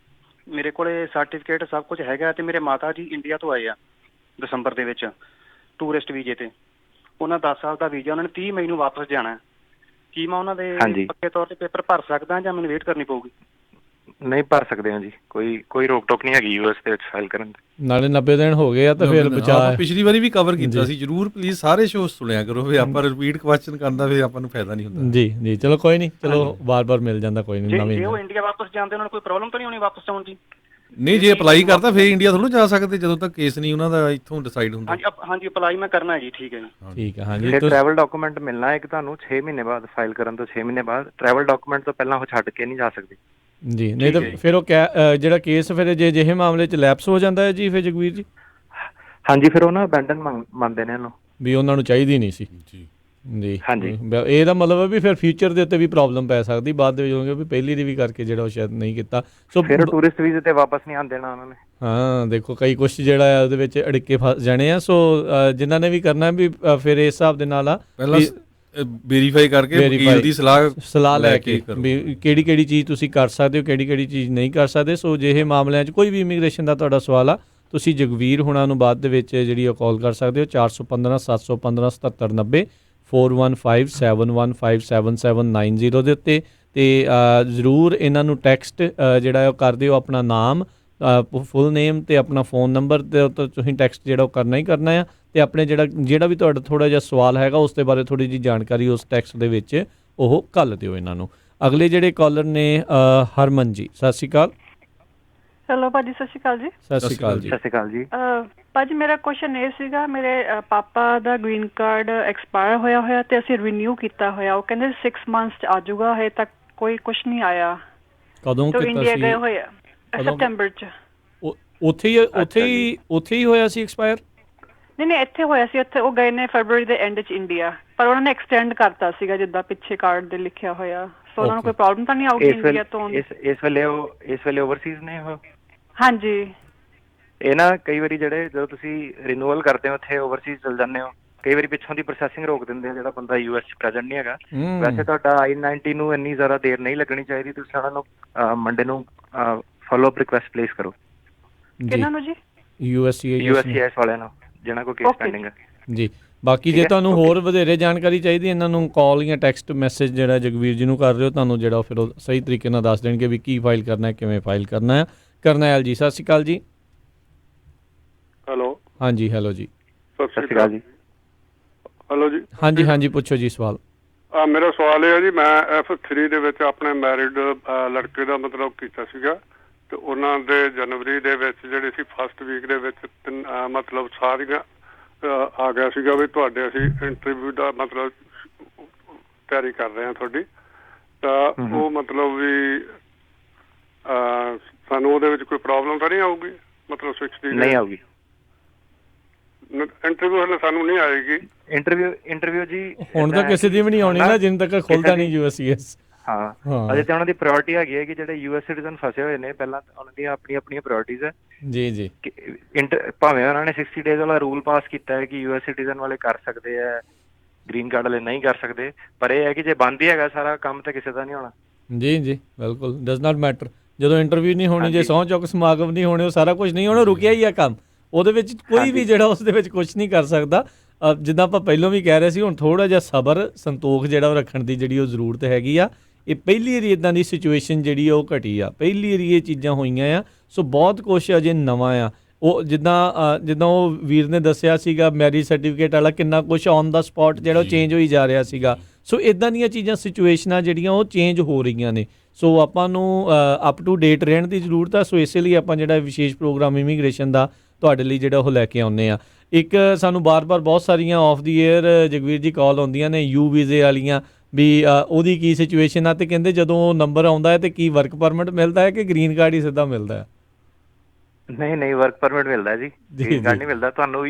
ਮੇਰੇ ਕੋਲੇ ਸਰਟੀਫਿਕੇਟ ਸਭ ਕੁਝ ਹੈਗਾ, ਤੇ ਮੇਰੇ ਮਾਤਾ ਜੀ ਇੰਡੀਆ ਤੋਂ ਆਏ ਆ ਦਸੰਬਰ ਦੇ ਵਿੱਚ ਟੂਰਿਸਟ ਵੀਜ਼ੇ ਤੇ। ਉਹਨਾਂ 10 ਸਾਲ ਦਾ ਵੀਜ਼ਾ, ਉਹਨਾਂ ਨੇ 30 ਮਈ ਨੂੰ ਵਾਪਸ ਜਾਣਾ। ਕੀ ਮੈਂ ਉਹਨਾਂ ਦੇ ਪੱਕੇ ਤੌਰ ਤੇ ਪੇਪਰ ਭਰ ਸਕਦਾ ਜਾਂ ਮੈਨੂੰ ਵੇਟ ਕਰਨੀ ਪਊਗੀ? ਨਹੀਂ ਭਰ ਸਕਦੇ ਹੋ ਜੀ, ਕੋਈ ਰੋਕ ਟੋਕ ਨਹੀਂ ਹੈਗੀ ਯੂਐਸ ਦੇ ਵਿੱਚ ਫਾਈਲ ਕਰਨ ਦੀ। ਨਾਲੇ 90 ਦਿਨ ਹੋ ਗਏ ਆ ਤਾਂ ਫਿਰ ਬਚਾ। ਪਿਛਲੀ ਵਾਰੀ ਵੀ ਕਵਰ ਕੀਤਾ ਸੀ, ਜਰੂਰ ਪਲੀਜ਼ ਸਾਰੇ ਸ਼ੋਅ ਸੁਣਿਆ ਕਰੋ, ਵੀ ਆਪਾਂ ਰਿਪੀਟ ਕੁਐਸਚਨ ਕਰਨ ਦਾ ਫਿਰ ਆਪਾਂ ਨੂੰ ਫਾਇਦਾ ਨਹੀਂ ਹੁੰਦਾ। ਜੀ ਜੀ, ਚਲੋ ਕੋਈ ਨਹੀਂ, ਚਲੋ ਵਾਰ-ਵਾਰ ਮਿਲ ਜਾਂਦਾ, ਕੋਈ ਨਹੀਂ। ਜੇ ਉਹ ਇੰਡੀਆ ਵਾਪਸ ਜਾਂਦੇ ਉਹਨਾਂ ਨੂੰ ਕੋਈ ਪ੍ਰੋਬਲਮ ਤਾਂ ਨਹੀਂ ਹੋਣੀ ਵਾਪਸ ਆਉਣ ਦੀ? ਨਹੀਂ, ਜੇ ਅਪਲਾਈ ਕਰਤਾ ਫਿਰ ਇੰਡੀਆ ਥੋੜ੍ਹਾ ਜਾ ਸਕਦੇ ਜਦੋਂ ਤੱਕ ਕੇਸ ਨਹੀਂ ਉਹਨਾਂ ਦਾ ਇੱਥੋਂ ਡਿਸਾਈਡ ਹੁੰਦਾ। ਹਾਂਜੀ ਅਪਲਾਈ ਮੈਂ ਕਰਨਾ ਜੀ। ਠੀਕ ਹੈ ਜੀ, ਠੀਕ ਹੈ। ਹਾਂਜੀ, ਫਿਰ ਟਰੈਵਲ ਡਾਕੂਮੈਂਟ ਮਿਲਣਾ ਇੱਕ ਤੁਹਾਨੂੰ 6 ਮਹੀਨੇ ਬਾਅਦ, ਫਾਈਲ ਕਰਨ ਤੋਂ 6 ਮਹੀਨੇ ਬਾਅਦ। ਟਰੈਵਲ ਡਾਕੂਮੈਂਟ ਤੋਂ ਪਹਿਲਾਂ ਉਹ ਛੱਡ ਕੇ ਨਹੀਂ ਜਾ ਸਕਦੇ ਜੀ। ਨਹੀਂ ਤਾਂ ਫਿਰ ਉਹ ਜਿਹੜਾ ਕੇਸ ਫਿਰ ਜੇ ਅਜਿਹੇ ਮਾਮਲੇ 'ਚ ਲੈਪਸ ਹੋ ਜਾਂਦਾ ਹੈ ਜੀ ਫਿਰ ਜਗਵੀਰ ਜੀ? ਹਾਂਜੀ, ਫਿਰ ਉਹ ਨਾ ਅਬੈਂਡਨ ਮੰਨਦੇ ਨੇ ਉਹਨੂੰ, ਵੀ ਉਹਨਾਂ ਨੂੰ ਚਾਹੀਦੀ ਨਹੀਂ ਸੀ। ਜੀ ਹਾਂਜੀ, ਇਹਦਾ ਮਤਲਬ ਹੈ ਵੀ ਫਿਰ ਫਿਊਚਰ ਦੇ ਉੱਤੇ ਵੀ ਪ੍ਰੋਬਲਮ ਪੈ ਸਕਦੀ ਬਾਅਦ ਦੇ ਵਿੱਚ, ਵੀ ਪਹਿਲੀ ਦੀ ਵੀ ਕਰਕੇ ਜਿਹੜਾ ਉਹ ਸ਼ਾਇਦ ਨਹੀਂ ਕੀਤਾ। ਸੋ ਫਿਰ ਟੂਰਿਸਟ ਵੀਜ਼ੇ ਤੇ ਵਾਪਸ ਨਹੀਂ ਆਉਣ ਦੇਣਾ ਉਹਨਾਂ ਨੇ। ਹਾਂ, ਦੇਖੋ ਕਈ ਕੁਛ ਜਿਹੜਾ ਹੈ ਉਹਦੇ ਵਿੱਚ ਅੜਿੱਕੇ ਫਸ ਜਾਣੇ ਆ। ਸੋ ਜਿਨ੍ਹਾਂ ਨੇ ਵੀ ਕਰਨਾ ਵੀ ਫਿਰ ਇਸ ਹਿਸਾਬ ਦੇ ਨਾਲ ਆ ਪਹਿਲਾਂ ਵੈਰੀਫਾਈ ਕਰਕੇ ਵਕੀਲ ਦੀ ਸਲਾਹ ਲੈ ਕੇ ਵੀ ਕਿਹੜੀ ਚੀਜ਼ ਤੁਸੀਂ ਕਰ ਸਕਦੇ ਹੋ, ਕਿਹੜੀ ਚੀਜ਼ ਨਹੀਂ ਕਰ ਸਕਦੇ। ਸੋ ਜਿਹੇ ਮਾਮਲਿਆਂ 'ਚ ਕੋਈ ਵੀ ਇਮੀਗ੍ਰੇਸ਼ਨ ਦਾ ਤੁਹਾਡਾ ਸਵਾਲ ਆ, ਤੁਸੀਂ ਜਗਵੀਰ ਹੁਣਾਂ ਨੂੰ ਬਾਅਦ ਦੇ ਵਿੱਚ ਜਿਹੜੀ ਉਹ ਕਾਲ ਕਰ ਸਕਦੇ ਹੋ 415 715 7790 4157157790 ਦੇ ਉੱਤੇ। ਅਤੇ ਜ਼ਰੂਰ ਇਹਨਾਂ ਨੂੰ ਟੈਕਸਟ ਜਿਹੜਾ ਉਹ ਕਰ ਦਿਓ, ਆਪਣਾ ਨਾਮ, ਫੁੱਲ ਨੇਮ ਅਤੇ ਆਪਣਾ ਫ਼ੋਨ ਨੰਬਰ ਦੇ ਉੱਤੇ ਤੁਸੀਂ ਟੈਕਸਟ ਜਿਹੜਾ ਉਹ ਕਰਨਾ ਹੀ ਕਰਨਾ ਆ। ਅਤੇ ਆਪਣੇ ਜਿਹੜਾ ਵੀ ਤੁਹਾਡਾ ਥੋੜ੍ਹਾ ਜਿਹਾ ਸਵਾਲ ਹੈਗਾ ਉਸ ਦੇ ਬਾਰੇ ਥੋੜ੍ਹੀ ਜਿਹੀ ਜਾਣਕਾਰੀ ਉਸ ਟੈਕਸਟ ਦੇ ਵਿੱਚ ਉਹ ਘੱਲ ਦਿਓ ਇਹਨਾਂ ਨੂੰ। ਅਗਲੇ ਜਿਹੜੇ ਕਾਲਰ ਨੇ ਹਰਮਨ ਜੀ, ਸਤਿ ਸ਼੍ਰੀ ਅਕਾਲ। ਹੈਲੋ ਭਾਜੀ, ਸਤਿ ਸ਼੍ਰੀ ਅਕਾਲ ਜੀ। ਸਤਿ ਸ਼੍ਰੀ ਅਕਾਲ ਜੀ। ਸਤਿ ਸ਼੍ਰੀ ਅਕਾਲ ਜੀ। ਭਾਜੀ ਮੇਰਾ ਕੁਐਸਚਨ ਇਹ ਸੀਗਾ, ਮੇਰੇ ਪਾਪਾ ਦਾ ਗ੍ਰੀਨ ਕਾਰਡ ਐਕਸਪਾਇਰ ਹੋਇਆ ਤੇ ਅਸੀਂ ਰੀਨਿਊ ਕੀਤਾ ਹੋਇਆ, ਉਹ ਕਹਿੰਦੇ 6 ਮੰਥਸ 'ਚ ਆ ਜਾਊਗਾ, ਹਜੇ ਤੱਕ ਕੋਈ ਕੁਛ ਨਹੀਂ ਆਇਆ। ਕਦੋਂ ਕੀਤਾ ਸੀ? ਇੰਡੀਆ ਗਏ ਹੋਏ ਆ ਸਤੰਬਰ 'ਚ। ਉੱਥੇ ਹੀ ਹੋਇਆ ਸੀ ਐਕਸਪਾਇਰ? ਨਹੀਂ ਇੱਥੇ ਹੋਇਆ ਸੀ, ਉੱਥੇ ਉਹ ਗਏ ਨੇ ਫਰਵਰੀ ਦੇ ਐਂਡ 'ਚ ਇੰਡੀਆ, ਪਰ ਉਹਨਾਂ ਨੇ ਐਕਸਟੈਂਡ ਕਰਤਾ ਸੀਗਾ ਜਿੱਦਾਂ ਪਿੱਛੇ ਕਾਰਡ ਦੇ ਲਿਖਿਆ ਹੋਇਆ। ਸੋ ਉਹਨਾਂ ਨੂੰ ਕੋਈ ਪ੍ਰੋਬਲਮ ਤਾਂ ਨਹੀਂ ਆਊਗੀ ਇੰਡੀਆ ਤੋਂ? ਇਸ ਵੇਲੇ ਓਵਰਸੀਜ਼ ਨੇ ਉਹ? ਹਾਂਜੀ। ਇਹ ਨਾ ਕਈ ਵਾਰੀ ਜਿਹੜੇ ਜਦੋਂ ਤੁਸੀਂ ਰਿਨੂਅਲ ਕਰਦੇ ਹੋ ਉੱਥੇ ਓਵਰਸੀਜ਼ ਚਲ ਜਾਂਦੇ ਹੋ, ਕਈ ਵਾਰੀ ਪਿੱਛੋਂ ਦੀ ਪ੍ਰੋਸੈਸਿੰਗ ਰੋਕ ਦਿੰਦੇ ਆ, ਜਿਹੜਾ ਬੰਦਾ ਯੂਐਸ 'ਚ ਪ੍ਰੈਜ਼ੈਂਟ ਨਹੀਂ ਹੈਗਾ। ਵੈਸੇ ਤੁਹਾਡਾ I-90 ਨੂੰ ਇੰਨੀ ਜ਼ਿਆਦਾ ਦੇਰ ਨਹੀਂ ਲੱਗਣੀ ਚਾਹੀਦੀ, ਤੁਸੀਂ ਉਹਨਾਂ ਨੂੰ ਮੰਡੇ ਨੂੰ ਫੋਲੋ ਅਪ ਰਿਕੁਐਸਟ ਪਲੇਸ ਕਰੋ। ਕਿਹਨਾਂ ਨੂੰ ਜੀ? USCIS ਵਾਲਿਆਂ ਨੂੰ, ਜਿਹਨਾਂ ਕੋਲ ਕੇਸ ਪੈਂਡਿੰਗ ਹੈ ਜੀ। ਬਾਕੀ ਜੇ ਤੁਹਾਨੂੰ ਹੋਰ ਵਧੇਰੇ ਜਾਣਕਾਰੀ ਚਾਹੀਦੀ, ਇਹਨਾਂ ਨੂੰ ਕਾਲ ਜਾਂ ਟੈਕਸਟ ਮੈਸੇਜ ਜਿਹੜਾ ਜਗਵੀਰ ਜੀ ਨੂੰ ਕਰ ਰਹੇ ਹੋ, ਤੁਹਾਨੂੰ ਜਿਹੜਾ ਫਿਰ ਉਹ ਸਹੀ ਤਰੀਕੇ ਨਾਲ ਦੱਸ ਦੇਣਗੇ ਵੀ ਕੀ ਫਾਈਲ ਕਰਨਾ, ਕਿਵੇਂ ਫਾਈਲ ਕਰਨਾ ਹੈ। ਕਰਨੈਲ ਜੀ, ਸਤਿ ਸ਼੍ਰੀ ਅਕਾਲ ਜੀ। ਹੈਲੋ। ਹਾਂਜੀ, ਹੈਲੋ ਜੀ। ਸਤਿ ਸ਼੍ਰੀ ਅਕਾਲ ਜੀ। ਹੈਲੋ ਜੀ। ਹਾਂਜੀ, ਪੁੱਛੋ ਜੀ ਸਵਾਲ। ਮੇਰਾ ਸਵਾਲ ਇਹ ਹੈ ਜੀ, ਮੈਂ F3 ਦੇ ਵਿੱਚ ਆਪਣੇ ਮੈਰਿਡ ਲੜਕੇ ਦਾ ਮਤਲਬ ਕੀਤਾ ਸੀਗਾ, ਤੇ ਉਹਨਾਂ ਦੇ ਜਨਵਰੀ ਦੇ ਵਿੱਚ ਜਿਹੜੀ ਸੀ ਫਸਟ ਵੀਕ ਦੇ ਵਿੱਚ ਮਤਲਬ ਸਾਰੀਆਂ ਆ ਗਿਆ ਸੀਗਾ ਵੀ ਤੁਹਾਡੇ ਅਸੀਂ ਇੰਟਰਵਿਊ ਦਾ ਮਤਲਬ ਤਿਆਰੀ ਕਰ ਰਹੇ ਹਾਂ ਤੁਹਾਡੀ, ਤਾਂ ਉਹ ਮਤਲਬ ਵੀ ਸਾਨੂੰ ਉਹਦੇ ਵਿੱਚ ਕੋਈ ਪ੍ਰੋਬਲਮ ਤਾਂ ਨਹੀਂ ਆਊਗੀ? ਮਤਲਬ 60 ਨਹੀਂ ਆਊਗੀ ਇੰਟਰਵਿਊ ਹਲੇ ਸਾਨੂੰ ਨਹੀਂ ਆਏਗੀ। ਇੰਟਰਵਿਊ ਜੀ ਹੁਣ ਤਾਂ ਕਿਸੇ ਦੀ ਵੀ ਨਹੀਂ ਆਉਣੀ ਨਾ, ਜਿੰਨ ਤੱਕ ਖੁੱਲਦਾ ਨਹੀਂ USCIS। ਹਾਂ, ਅਜੇ ਤਾਂ ਉਹਨਾਂ ਦੀ ਪ੍ਰਾਇੋਰਟੀ ਹੈਗੀ ਹੈ ਕਿ ਜਿਹੜੇ ਯੂਐਸ ਸਿਟੀਜ਼ਨ ਫਸੇ ਹੋਏ ਨੇ, ਪਹਿਲਾਂ ਉਹਨਾਂ ਦੀਆਂ ਆਪਣੀਆਂ ਪ੍ਰਾਇੋਰਟੀਜ਼ ਹੈ ਜੀ। ਭਾਵੇਂ ਉਹਨਾਂ ਨੇ 60 ਡੇਜ਼ ਵਾਲਾ ਰੂਲ ਪਾਸ ਕੀਤਾ ਹੈ ਕਿ ਯੂਐਸ ਸਿਟੀਜ਼ਨ ਵਾਲੇ ਕਰ ਸਕਦੇ ਆ, ਗ੍ਰੀਨ ਕਾਰਡ ਵਾਲੇ ਨਹੀਂ ਕਰ ਸਕਦੇ, ਪਰ ਇਹ ਹੈ ਕਿ ਜੇ ਬੰਦ ਹੀ ਹੈਗਾ ਸਾਰਾ ਕੰਮ ਤਾਂ ਕਿਸੇ ਦਾ ਨਹੀਂ ਹੋਣਾ। ਜੀ, ਬਿਲਕੁਲ, ਡਜ਼ ਨਾਟ ਮੈਟਰ। ਜਦੋਂ ਇੰਟਰਵਿਊ ਨਹੀਂ ਹੋਣੀ, ਜੇ ਸਹੁੰ ਚੁੱਕ ਸਮਾਗਮ ਨਹੀਂ ਹੋਣੇ, ਉਹ ਸਾਰਾ ਕੁਝ ਨਹੀਂ ਹੋਣਾ, ਰੁਕਿਆ ਹੀ ਆ ਕੰਮ। ਉਹਦੇ ਵਿੱਚ ਕੋਈ ਵੀ ਜਿਹੜਾ ਉਸ ਦੇ ਵਿੱਚ ਕੁਝ ਨਹੀਂ ਕਰ ਸਕਦਾ। ਜਿੱਦਾਂ ਆਪਾਂ ਪਹਿਲਾਂ ਵੀ ਕਹਿ ਰਹੇ ਸੀ, ਹੁਣ ਥੋੜ੍ਹਾ ਜਿਹਾ ਸਬਰ ਸੰਤੋਖ ਜਿਹੜਾ ਉਹ ਰੱਖਣ ਦੀ ਜਿਹੜੀ ਉਹ ਜ਼ਰੂਰਤ ਹੈਗੀ ਆ। ਇਹ ਪਹਿਲੀ ਵਾਰੀ ਇਦਾਂ ਦੀ ਸਿਚੁਏਸ਼ਨ ਜਿਹੜੀ ਉਹ ਘਟੀ ਆ, ਪਹਿਲੀ ਵਾਰੀ ਇਹ ਚੀਜ਼ਾਂ ਹੋਈਆਂ ਆ। ਸੋ ਬਹੁਤ ਕੁਛ ਅਜੇ ਨਵਾਂ ਆ। ਉਹ ਜਿੱਦਾਂ ਉਹ ਵੀਰ ਨੇ ਦੱਸਿਆ ਸੀਗਾ ਮੈਰਿਜ ਸਰਟੀਫਿਕੇਟ ਵਾਲਾ, ਕਿੰਨਾ ਕੁਛ ਔਨ ਦਾ ਸਪੌਟ ਜਿਹੜਾ ਉਹ ਚੇਂਜ ਹੋਈ ਜਾ ਰਿਹਾ ਸੀਗਾ। ਸੋ ਇਦਾਂ ਦੀਆਂ ਚੀਜ਼ਾਂ ਸਿਚੁਏਸ਼ਨਾਂ ਜਿਹੜੀਆਂ ਉਹ ਚੇਂਜ ਹੋ ਰਹੀਆਂ ਨੇ। ਸੋ ਆਪਾਂ ਨੂੰ ਅਪ ਟੂ ਡੇਟ ਰਹਿਣ ਦੀ ਜ਼ਰੂਰਤ ਆ। ਸੋ ਇਸੇ ਲਈ ਆਪਾਂ ਜਿਹੜਾ ਵਿਸ਼ੇਸ਼ ਪ੍ਰੋਗਰਾਮ ਇਮੀਗ੍ਰੇਸ਼ਨ ਦਾ ਤੁਹਾਡੇ ਲਈ ਜਿਹੜਾ ਉਹ ਲੈ ਕੇ ਆਉਂਦੇ ਆ। ਇੱਕ ਸਾਨੂੰ ਬਾਰ-ਬਾਰ ਬਹੁਤ ਸਾਰੀਆਂ ਆਫ ਦੀ ਏਅਰ ਜਗਵੀਰ ਜੀ ਕਾਲ ਆਉਂਦੀਆਂ ਨੇ ਯੂ ਵੀਜ਼ੇ ਵਾਲੀਆਂ ਵੀ ਉਹਦੀ ਕੀ ਸਿਚੁਏਸ਼ਨ ਆ, ਅਤੇ ਕਹਿੰਦੇ ਜਦੋਂ ਉਹ ਨੰਬਰ ਆਉਂਦਾ ਹੈ ਅਤੇ ਕੀ ਵਰਕ ਪਰਮਿਟ ਮਿਲਦਾ ਹੈ ਕਿ ਗ੍ਰੀਨ ਕਾਰਡ ਹੀ ਸਿੱਧਾ ਮਿਲਦਾ ਹੈ? ਨਹੀਂ ਵਰਕ ਪਰਮਿਟ ਮਿਲਦਾ ਜੀ, ਗ੍ਰੀਨ ਕਾਰਡ ਨਹੀਂ ਮਿਲਦਾ ਤੁਹਾਨੂੰ।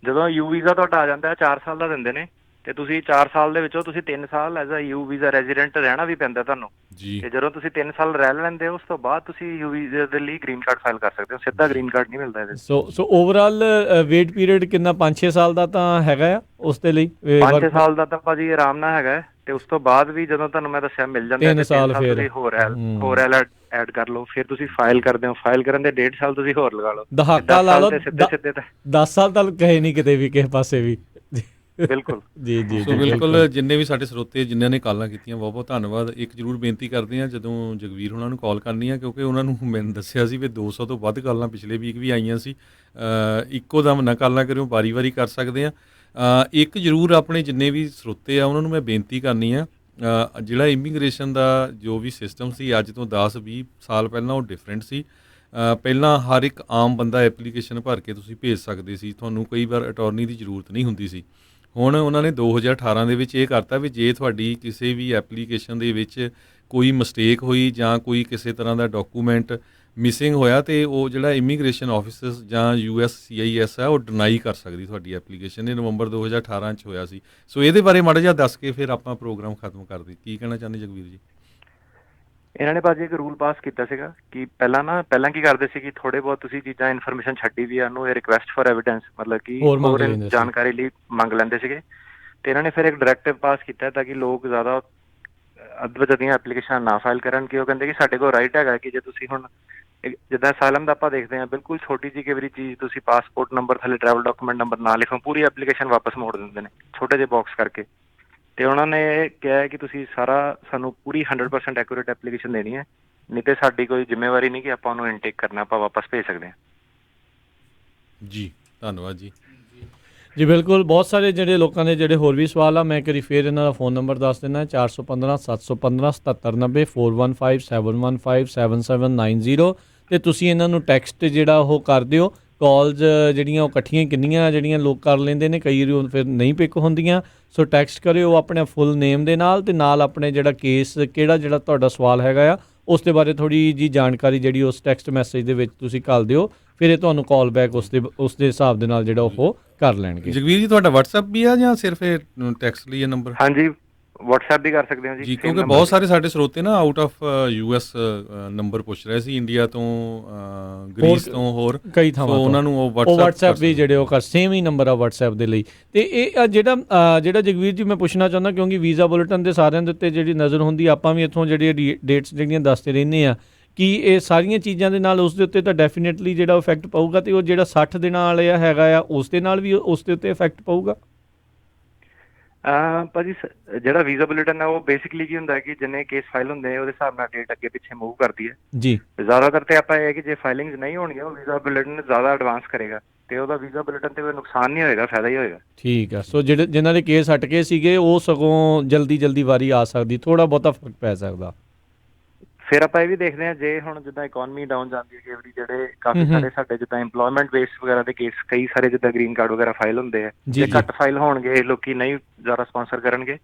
ਜਦੋਂ ਯੂ ਵੀਜ਼ਾ ਤੁਹਾਡਾ ਆ ਜਾਂਦਾ 4 ਸਾਲ ਦਾ ਦਿੰਦੇ ਨੇ, ਤੇ ਤੁਸੀਂ 4 ਸਾਲ ਦੇ ਵਿੱਚੋਂ ਤੁਸੀਂ 3 ਸਾਲ as a U visa resident ਰਹਿਣਾ ਵੀ ਪੈਂਦਾ ਤੁਹਾਨੂੰ। ਤੇ ਜਦੋਂ ਤੁਸੀਂ 3 ਸਾਲ ਰਹਿ ਲੈਂਦੇ ਹੋ ਉਸ ਤੋਂ ਬਾਅਦ ਤੁਸੀਂ ਯੂ ਵੀਜ਼ੇ ਦੇ ਲਈ ਗ੍ਰੀਨ ਕਾਰਡ ਫਾਈਲ ਕਰ ਸਕਦੇ ਹੋ, ਸਿੱਧਾ ਗ੍ਰੀਨ ਕਾਰਡ ਨਹੀਂ ਮਿਲਦਾ ਇਹਦੇ। ਸੋ ਓਵਰਆਲ ਵੇਟ ਪੀਰੀਅਡ ਕਿੰਨਾ 5-6 ਸਾਲ ਦਾ ਤਾਂ ਹੈਗਾ ਆ ਉਸ ਦੇ ਲਈ? 5-6 ਸਾਲ ਦਾ ਤਾਂ ਭਾਜੀ ਆਰਾਮ ਨਾਲ ਹੈਗਾ। ਤੇ ਉਸ ਤੋਂ ਬਾਅਦ ਵੀ ਜਦੋਂ ਤੁਹਾਨੂੰ ਮੈਂ ਦੱਸਿਆ ਮਿਲ ਜਾਂਦਾ 3 ਸਾਲ ਫਿਰ ਹੋਰ ਐਡ ਕਰ ਲਓ, ਫਿਰ ਤੁਸੀਂ ਫਾਈਲ ਕਰਦੇ ਹੋ, ਫਾਈਲ ਕਰਨ ਦੇ 1.5 ਸਾਲ ਤੁਸੀਂ ਹੋਰ ਲਗਾ ਲਓ, ਦਹਾਕਾ ਲਾ ਲਓ, ਸਿੱਧੇ 10 ਸਾਲ ਤੱਕ ਕਹੇ ਨਹੀਂ ਕਿਤੇ ਵੀ ਕਿਸੇ ਪਾਸੇ ਵੀ। ਬਿਲਕੁਲ ਜੀ ਸੋ ਬਿਲਕੁਲ ਜਿੰਨੇ ਵੀ ਸਾਡੇ ਸਰੋਤੇ ਜਿਨ੍ਹਾਂ ਨੇ ਕਾਲਾਂ ਕੀਤੀਆਂ ਬਹੁਤ ਬਹੁਤ ਧੰਨਵਾਦ। ਇੱਕ ਜ਼ਰੂਰ ਬੇਨਤੀ ਕਰਦੇ ਹਾਂ ਜਦੋਂ ਜਗਵੀਰ ਉਹਨਾਂ ਨੂੰ ਕਾਲ ਕਰਨੀ ਆ, ਕਿਉਂਕਿ ਉਹਨਾਂ ਨੂੰ ਮੈਨੂੰ ਦੱਸਿਆ ਸੀ ਵੀ 200 ਤੋਂ ਵੱਧ ਕਾਲਾਂ ਪਿਛਲੇ ਵੀਕ ਵੀ ਆਈਆਂ ਸੀ। ਇੱਕੋ ਦਮ ਨਾ ਕਾਲਾਂ ਕਰਿਓ, ਵਾਰੀ ਕਰ ਸਕਦੇ ਆ। ਇੱਕ ਜ਼ਰੂਰ ਆਪਣੇ ਜਿੰਨੇ ਵੀ ਸਰੋਤੇ ਆ ਉਹਨਾਂ ਨੂੰ ਮੈਂ ਬੇਨਤੀ ਕਰਨੀ ਆ, ਜਿਹੜਾ ਇਮੀਗ੍ਰੇਸ਼ਨ ਦਾ ਜੋ ਵੀ ਸਿਸਟਮ ਸੀ ਅੱਜ ਤੋਂ 10-20 ਸਾਲ ਪਹਿਲਾਂ ਉਹ ਡਿਫਰੈਂਟ ਸੀ। ਪਹਿਲਾਂ ਹਰ ਇੱਕ ਆਮ ਬੰਦਾ ਐਪਲੀਕੇਸ਼ਨ ਭਰ ਕੇ ਤੁਸੀਂ ਭੇਜ ਸਕਦੇ ਸੀ, ਤੁਹਾਨੂੰ ਕਈ ਵਾਰ ਅਟਾਰਨੀ ਦੀ ਜ਼ਰੂਰਤ ਨਹੀਂ ਹੁੰਦੀ ਸੀ। ਹੁਣ ਉਹਨਾਂ ਨੇ 2018 ਦੇ ਵਿੱਚ ਇਹ ਕਰਤਾ ਵੀ ਜੇ ਤੁਹਾਡੀ ਕਿਸੇ ਵੀ ਐਪਲੀਕੇਸ਼ਨ ਦੇ ਵਿੱਚ ਕੋਈ ਮਿਸਟੇਕ ਹੋਈ ਜਾਂ ਕੋਈ ਕਿਸੇ ਤਰ੍ਹਾਂ ਦਾ ਡਾਕੂਮੈਂਟ ਮਿਸਿੰਗ ਹੋਇਆ ਤੇ ਉਹ ਜਿਹੜਾ ਇਮੀਗ੍ਰੇਸ਼ਨ ਆਫਿਸਰਸ ਜਾਂ USCIS ਹੈ ਉਹ ਡਿਨਾਈ ਕਰ ਸਕਦੀ ਤੁਹਾਡੀ ਐਪਲੀਕੇਸ਼ਨ। ਇਹ ਨਵੰਬਰ 2018 'ਚ ਹੋਇਆ ਸੀ। ਸੋ ਇਹਦੇ ਬਾਰੇ ਮਾੜਾ ਜਿਹਾ ਦੱਸ ਕੇ ਫਿਰ ਆਪਾਂ ਪ੍ਰੋਗਰਾਮ ਖਤਮ ਕਰ ਦਈਏ। ਕੀ ਕਹਿਣਾ ਚਾਹੁੰਦੇ ਜਗਵੀਰ ਜੀ? ਇਹਨਾਂ ਨੇ ਭਾਜੀ ਇੱਕ ਰੂਲ ਪਾਸ ਕੀਤਾ ਸੀਗਾ ਕਿ ਪਹਿਲਾਂ ਕੀ ਕਰਦੇ ਸੀ ਕਿ ਥੋੜੇ ਬਹੁਤ ਤੁਸੀਂ ਚੀਜ਼ਾਂ ਇਨਫੋਰਮੇਸ਼ਨ ਛੱਡੀ ਵੀ ਆ ਉਹਨੂੰ ਇਹ ਰਿਕੁਐਸਟ ਫॉर ਐਵੀਡੈਂਸ ਮਤਲਬ ਕਿ ਹੋਰ ਜਾਣਕਾਰੀ ਲਈ ਮੰਗ ਲੈਂਦੇ ਸੀਗੇ। ਤੇ ਇਹਨਾਂ ਨੇ ਫਿਰ ਇੱਕ ਡਾਇਰੈਕਟਿਵ ਪਾਸ ਕੀਤਾ ਤਾਂ ਕਿ ਲੋਕ ਜ਼ਿਆਦਾ ਅੱਧ ਦੀਆਂ ਐਪਲੀਕੇਸ਼ਨ ਨਾ ਫਾਈਲ ਕਰਨ। ਕਿ ਉਹ ਕਹਿੰਦੇ ਕਿ ਸਾਡੇ ਕੋਲ ਰਾਈਟ ਹੈਗਾ ਕਿ ਜੇ ਤੁਸੀਂ ਹੁਣ ਜਿੱਦਾਂ ਅਸਾਈਲਮ ਦਾ ਆਪਾਂ ਦੇਖਦੇ ਹਾਂ ਬਿਲਕੁਲ ਛੋਟੀ ਜਿਹੀ ਕਈ ਵਾਰੀ ਚੀਜ਼ ਤੁਸੀਂ ਪਾਸਪੋਰਟ ਨੰਬਰ ਥੱਲੇ ਟਰੈਵਲ ਡਾਕੂਮੈਂਟ ਨੰਬਰ ਨਾ ਲਿਖੋ, ਪੂਰੀ ਐਪਲੀਕੇਸ਼ਨ ਵਾਪਸ ਮੋੜ ਦਿੰਦੇ ਨੇ ਛੋਟੇ ਜਿਹੇ ਬਾਕਸ ਕਰਕੇ। ਤੇ ਉਹਨਾਂ ਨੇ ਕਿਹਾ ਕਿ ਤੁਸੀਂ ਸਾਰਾ ਸਾਨੂੰ ਪੂਰੀ 100% ਐਕੂਰੇਟ ਐਪਲੀਕੇਸ਼ਨ ਦੇਣੀ ਹੈ, ਨਹੀਂ ਤੇ ਸਾਡੀ ਕੋਈ ਜ਼ਿੰਮੇਵਾਰੀ ਨਹੀਂ ਕਿ ਆਪਾਂ ਉਹਨੂੰ ਇਨਟੇਕ ਕਰਨਾ, ਆਪਾਂ ਵਾਪਸ ਭੇਜ ਸਕਦੇ ਹਾਂ। ਜੀ ਧੰਨਵਾਦ ਜੀ। ਜੀ ਬਿਲਕੁਲ। ਬਹੁਤ ਸਾਰੇ ਜਿਹੜੇ ਲੋਕਾਂ ਦੇ ਜਿਹੜੇ ਹੋਰ ਵੀ ਸਵਾਲ ਆ, ਮੈਂ ਇੱਕ ਵਾਰੀ ਫਿਰ ਇਹਨਾਂ ਦਾ ਫ਼ੋਨ ਨੰਬਰ ਦੱਸ ਦਿੰਦਾ 415 715 7790 415 715 7790 ਅਤੇ ਤੁਸੀਂ ਇਹਨਾਂ ਨੂੰ ਟੈਕਸਟ ਜਿਹੜਾ ਉਹ ਕਰ ਦਿਓ। ਕਾਲਜ ਜਿਹੜੀਆਂ ਉਹ ਇਕੱਠੀਆਂ ਕਿੰਨੀਆਂ ਜਿਹੜੀਆਂ ਲੋਕ ਕਰ ਲੈਂਦੇ ਨੇ, ਕਈ ਵਾਰੀ ਫਿਰ ਨਹੀਂ ਪਿਕ ਹੁੰਦੀਆਂ। ਸੋ ਟੈਕਸਟ ਕਰਿਓ ਆਪਣੇ ਫੁੱਲ ਨੇਮ ਦੇ ਨਾਲ ਅਤੇ ਨਾਲ ਆਪਣੇ ਜਿਹੜਾ ਕੇਸ ਜਿਹੜਾ ਤੁਹਾਡਾ ਸਵਾਲ ਹੈਗਾ ਆ ਉਸ ਦੇ ਬਾਰੇ ਥੋੜ੍ਹੀ ਜਿਹੀ ਜਾਣਕਾਰੀ ਜਿਹੜੀ ਉਸ ਟੈਕਸਟ ਮੈਸੇਜ ਦੇ ਵਿੱਚ ਤੁਸੀਂ ਘੱਲ ਦਿਓ, ਫਿਰ ਇਹ ਤੁਹਾਨੂੰ ਕਾਲ ਬੈਕ ਉਸ ਦੇ ਹਿਸਾਬ ਦੇ ਨਾਲ ਜਿਹੜਾ ਉਹ ਕਰ ਲੈਣਗੇ। ਜਗਵੀਰ ਜੀ ਤੁਹਾਡਾ WhatsApp ਵੀ ਆ ਜਾਂ ਸਿਰਫ ਇਹ ਟੈਕਸਟ ਲਈ ਇਹ ਨੰਬਰ? ਹਾਂਜੀ WhatsApp ਵੀ ਕਰ ਸਕਦੇ ਹੋ ਜੀ। ਕਿਉਂਕਿ ਬਹੁਤ ਸਾਰੇ ਸਾਡੇ ਸਰੋਤੇ ਨਾ ਆਊਟ ਆਫ US ਨੰਬਰ ਪੁੱਛ ਰਹੇ ਸੀ, ਇੰਡੀਆ ਤੋਂ, ਗ੍ਰੀਸ ਤੋਂ, ਹੋਰ ਕਈ ਥਾਵਾਂ ਤੋਂ। ਉਹਨਾਂ ਨੂੰ ਉਹ WhatsApp ਵੀ ਜਿਹੜੇ ਉਹ ਕਰ ਸੇਮ ਹੀ ਨੰਬਰ ਆ WhatsApp ਦੇ ਲਈ। ਤੇ ਇਹ ਜਿਹੜਾ ਜਗਵੀਰ ਜੀ ਮੈਂ ਪੁੱਛਣਾ ਚਾਹੁੰਦਾ, ਕਿਉਂਕਿ ਵੀਜ਼ਾ ਬੁਲੇਟਿਨ ਦੇ ਸਾਰਿਆਂ ਦੇ ਉੱਤੇ ਜਿਹੜੀ ਨਜ਼ਰ ਹੁੰਦੀ, ਆਪਾਂ ਵੀ ਇੱਥੋਂ ਜਿਹੜੀ ਡੇਟਸ ਜਿਹੜੀਆਂ ਦੱਸਦੇ ਰਹਿੰਦੇ ਆ ਕਿ ਇਹ ਸਾਰੀਆਂ ਚੀਜ਼ਾਂ ਦੇ ਨਾਲ ਉਸ ਦੇ ਉੱਤੇ ਤਾਂ ਡੈਫੀਨੇਟਲੀ ਜਿਹੜਾ ਇਫੈਕਟ ਪਊਗਾ। ਤੇ ਉਹ ਜਿਹੜਾ 60 ਦਿਨਾਂ ਵਾਲਾ ਹੈਗਾ ਆ ਉਸ ਦੇ ਨਾਲ ਵੀ ਉਸ ਦੇ ਉੱਤੇ ਇਫੈਕਟ ਪਊਗਾ? ਭਾਜੀ ਜਿਹੜਾ ਵੀਜ਼ਾ ਬੁਲੇਟਿਨ ਹੈ ਉਹ ਬੇਸਿਕਲੀ ਕੀ ਹੁੰਦਾ ਹੈ ਕਿ ਜਿੰਨੇ ਕੇਸ ਫਾਈਲ ਹੁੰਦੇ ਉਹਦੇ ਹਿਸਾਬ ਨਾਲ ਡੇਟ ਅੱਗੇ ਪਿੱਛੇ ਮੂਵ ਕਰਦੀ ਹੈ ਜੀ। ਜ਼ਿਆਦਾਤਰ ਤੇ ਆਪਾਂ ਇਹ ਕਿ ਜੇ ਫਾਈਲਿੰਗਸ ਨਹੀਂ ਹੋਣਗੀਆਂ ਉਹ ਵੀਜ਼ਾ ਬੁਲੇਟਿਨ ਜ਼ਿਆਦਾ ਐਡਵਾਂਸ ਕਰੇਗਾ ਤੇ ਉਹਦਾ ਵੀਜ਼ਾ ਬੁਲੇਟਿਨ ਤੇ ਕੋਈ ਨੁਕਸਾਨ ਨਹੀਂ ਹੋਏਗਾ, ਫਾਇਦਾ ਹੀ ਹੋਏਗਾ। ਠੀਕ ਆ। ਸੋ ਜਿਨ੍ਹਾਂ ਦੇ ਕੇਸ ਹਟ ਕੇ ਸੀਗੇ ਉਹ ਸਗੋਂ ਜਲਦੀ ਵਾਰੀ ਆ ਸਕਦੀ, ਥੋੜਾ ਬਹੁਤਾ ਫਰਕ ਪੈ ਸਕਦਾ। ਫਿਰ ਆਪਾਂ ਇਹ ਵੀ ਦੇਖਦੇ ਹਾਂ ਜੇ ਹੁਣ ਜਿੱਦਾਂ ਇਕਨੋਮੀ ਡਾਊਨ ਜਾਂਦੀ ਹੈ, ਕਈ ਵਾਰੀ ਜਿਹੜੇ ਕਾਫੀ ਸਾਰੇ ਸਾਡੇ ਜਿੱਦਾਂ ਇੰਪਲੋਇਮੈਂਟ ਬੇਸ ਵਗੈਰਾ ਦੇ ਕੇਸ ਕਈ ਸਾਰੇ ਜਿੱਦਾਂ ਗ੍ਰੀਨ ਕਾਰਡ ਵਗੈਰਾ ਫਾਈਲ ਹੁੰਦੇ ਆ, ਜੇ ਘੱਟ ਫਾਈਲ ਹੋਣਗੇ ਲੋਕੀ ਨਹੀਂ ਜ਼ਿਆਦਾ ਸਪਾਂਸਰ ਕਰਨਗੇ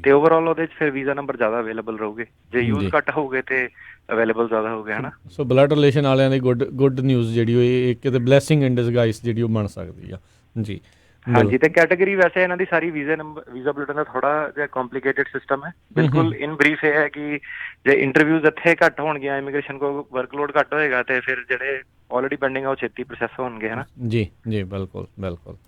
ਤੇ ਓਵਰਆਲ ਉਹਦੇ 'ਚ ਫਿਰ ਵੀਜ਼ਾ ਨੰਬਰ ਜ਼ਿਆਦਾ ਅਵੇਲੇਬਲ ਰਹੂਗੇ। ਜੇ ਯੂਜ਼ ਘੱਟ ਹੋਊਗੇ ਤੇ ਅਵੇਲੇਬਲ ਜ਼ਿਆਦਾ ਹੋਊਗੇ, ਹਨਾ। ਸੋ ਬਲੱਡ ਰਿਲੇਸ਼ਨ ਵਾਲਿਆਂ ਦੀ ਗੁੱਡ ਨਿਊਜ਼ ਜਿਹੜੀ ਉਹ ਇਹ ਕਿਤੇ ਬਲੈਸਿੰਗ ਇਨ ਡਿਸਗਾਈਜ਼ ਜਿਹੜੀ ਉਹ ਬਣ ਸਕਦੀ ਆ ਜੀ। ਹਾਂਜੀ। ਤੇ ਕੈਟਾਗਰੀ ਵੈਸੇ ਇਹਨਾਂ ਦੀ ਸਾਰੀ ਵੀਜ਼ਾ ਬੁਲੇਟਿਨ ਦਾ ਥੋੜਾ ਜਿਹਾ ਕੰਪਲੀਕੇਟਡ ਸਿਸਟਮ ਹੈ। ਬਿਲਕੁਲ ਇਨ ਬਰੀਫ ਇਹ ਹੈ ਕਿ ਜੇ ਇੰਟਰਵਿਊਜ਼ ਇੱਥੇ ਘੱਟ ਹੋਣਗੀਆਂ, ਇਮੀਗ੍ਰੇਸ਼ਨ ਕੋਲ ਵਰਕਲੋਡ ਘੱਟ ਹੋਏਗਾ ਤੇ ਫਿਰ ਜਿਹੜੇ ਆਲਰੇਡੀ ਪੈਂਡਿੰਗ ਆ ਉਹ ਛੇਤੀ ਪ੍ਰੋਸੈਸ ਹੋਣਗੇ, ਹਨਾ। ਜੀ ਬਿਲਕੁਲ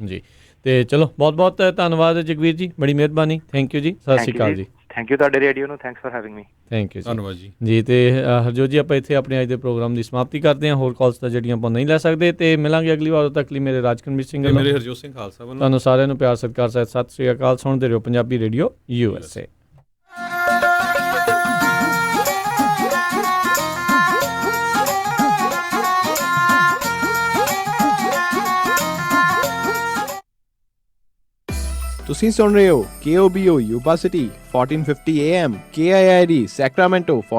ਜੀ। ਤੇ ਚਲੋ ਬਹੁਤ ਧੰਨਵਾਦ ਜਗਵੀਰ ਜੀ, ਬੜੀ ਮਿਹਰਬਾਨੀ। ਥੈਂਕ ਯੂ ਜੀ, ਸਤਿ ਸ਼੍ਰੀ ਅਕਾਲ ਜੀ। ਥੈਂਕ ਯੂ ਤੁਹਾਡੇ ਰੇਡੀਓ ਨੂੰ, thanks for having me. Thank you ਧੰਨਵਾਦ ਜੀ। ਜੀ ਤੇ ਹਰਜੋਤ ਜੀ ਆਪਾਂ ਇੱਥੇ ਆਪਣੇ ਅੱਜ ਦੇ ਪ੍ਰੋਗਰਾਮ ਦੀ ਸਮਾਪਤੀ ਕਰਦੇ ਹਾਂ। ਹੋਰ ਕਾਲਸ ਤਾਂ ਜਿਹੜੀਆਂ ਆਪਾਂ ਨਹੀਂ ਲੈ ਸਕਦੇ ਤੇ ਮਿਲਾਂਗੇ ਅਗਲੀ ਵਾਰ। ਉਦੋਂ ਤੱਕ ਲਈ ਮੇਰੇ ਰਾਜਕਰਮਜੀਤ ਸਿੰਘ ਵੱਲੋਂ, ਮੇਰੇ ਹਰਜੋਤ ਸਿੰਘ ਖਾਲਸਾ ਵੱਲੋਂ ਤੁਹਾਨੂੰ ਸਾਰਿਆਂ ਨੂੰ ਪਿਆਰ ਸਤਿਕਾਰ ਸਹਿਤ ਸਤਿ ਸ਼੍ਰੀ ਅਕਾਲ। ਸੁਣਦੇ ਰਹੋ ਪੰਜਾਬੀ ਰੇਡੀਓ USA। ਤੁਸੀਂ ਸੁਣ ਰਹੇ ਹੋ KOBO Yuba city 1450 AM KIID Sacramento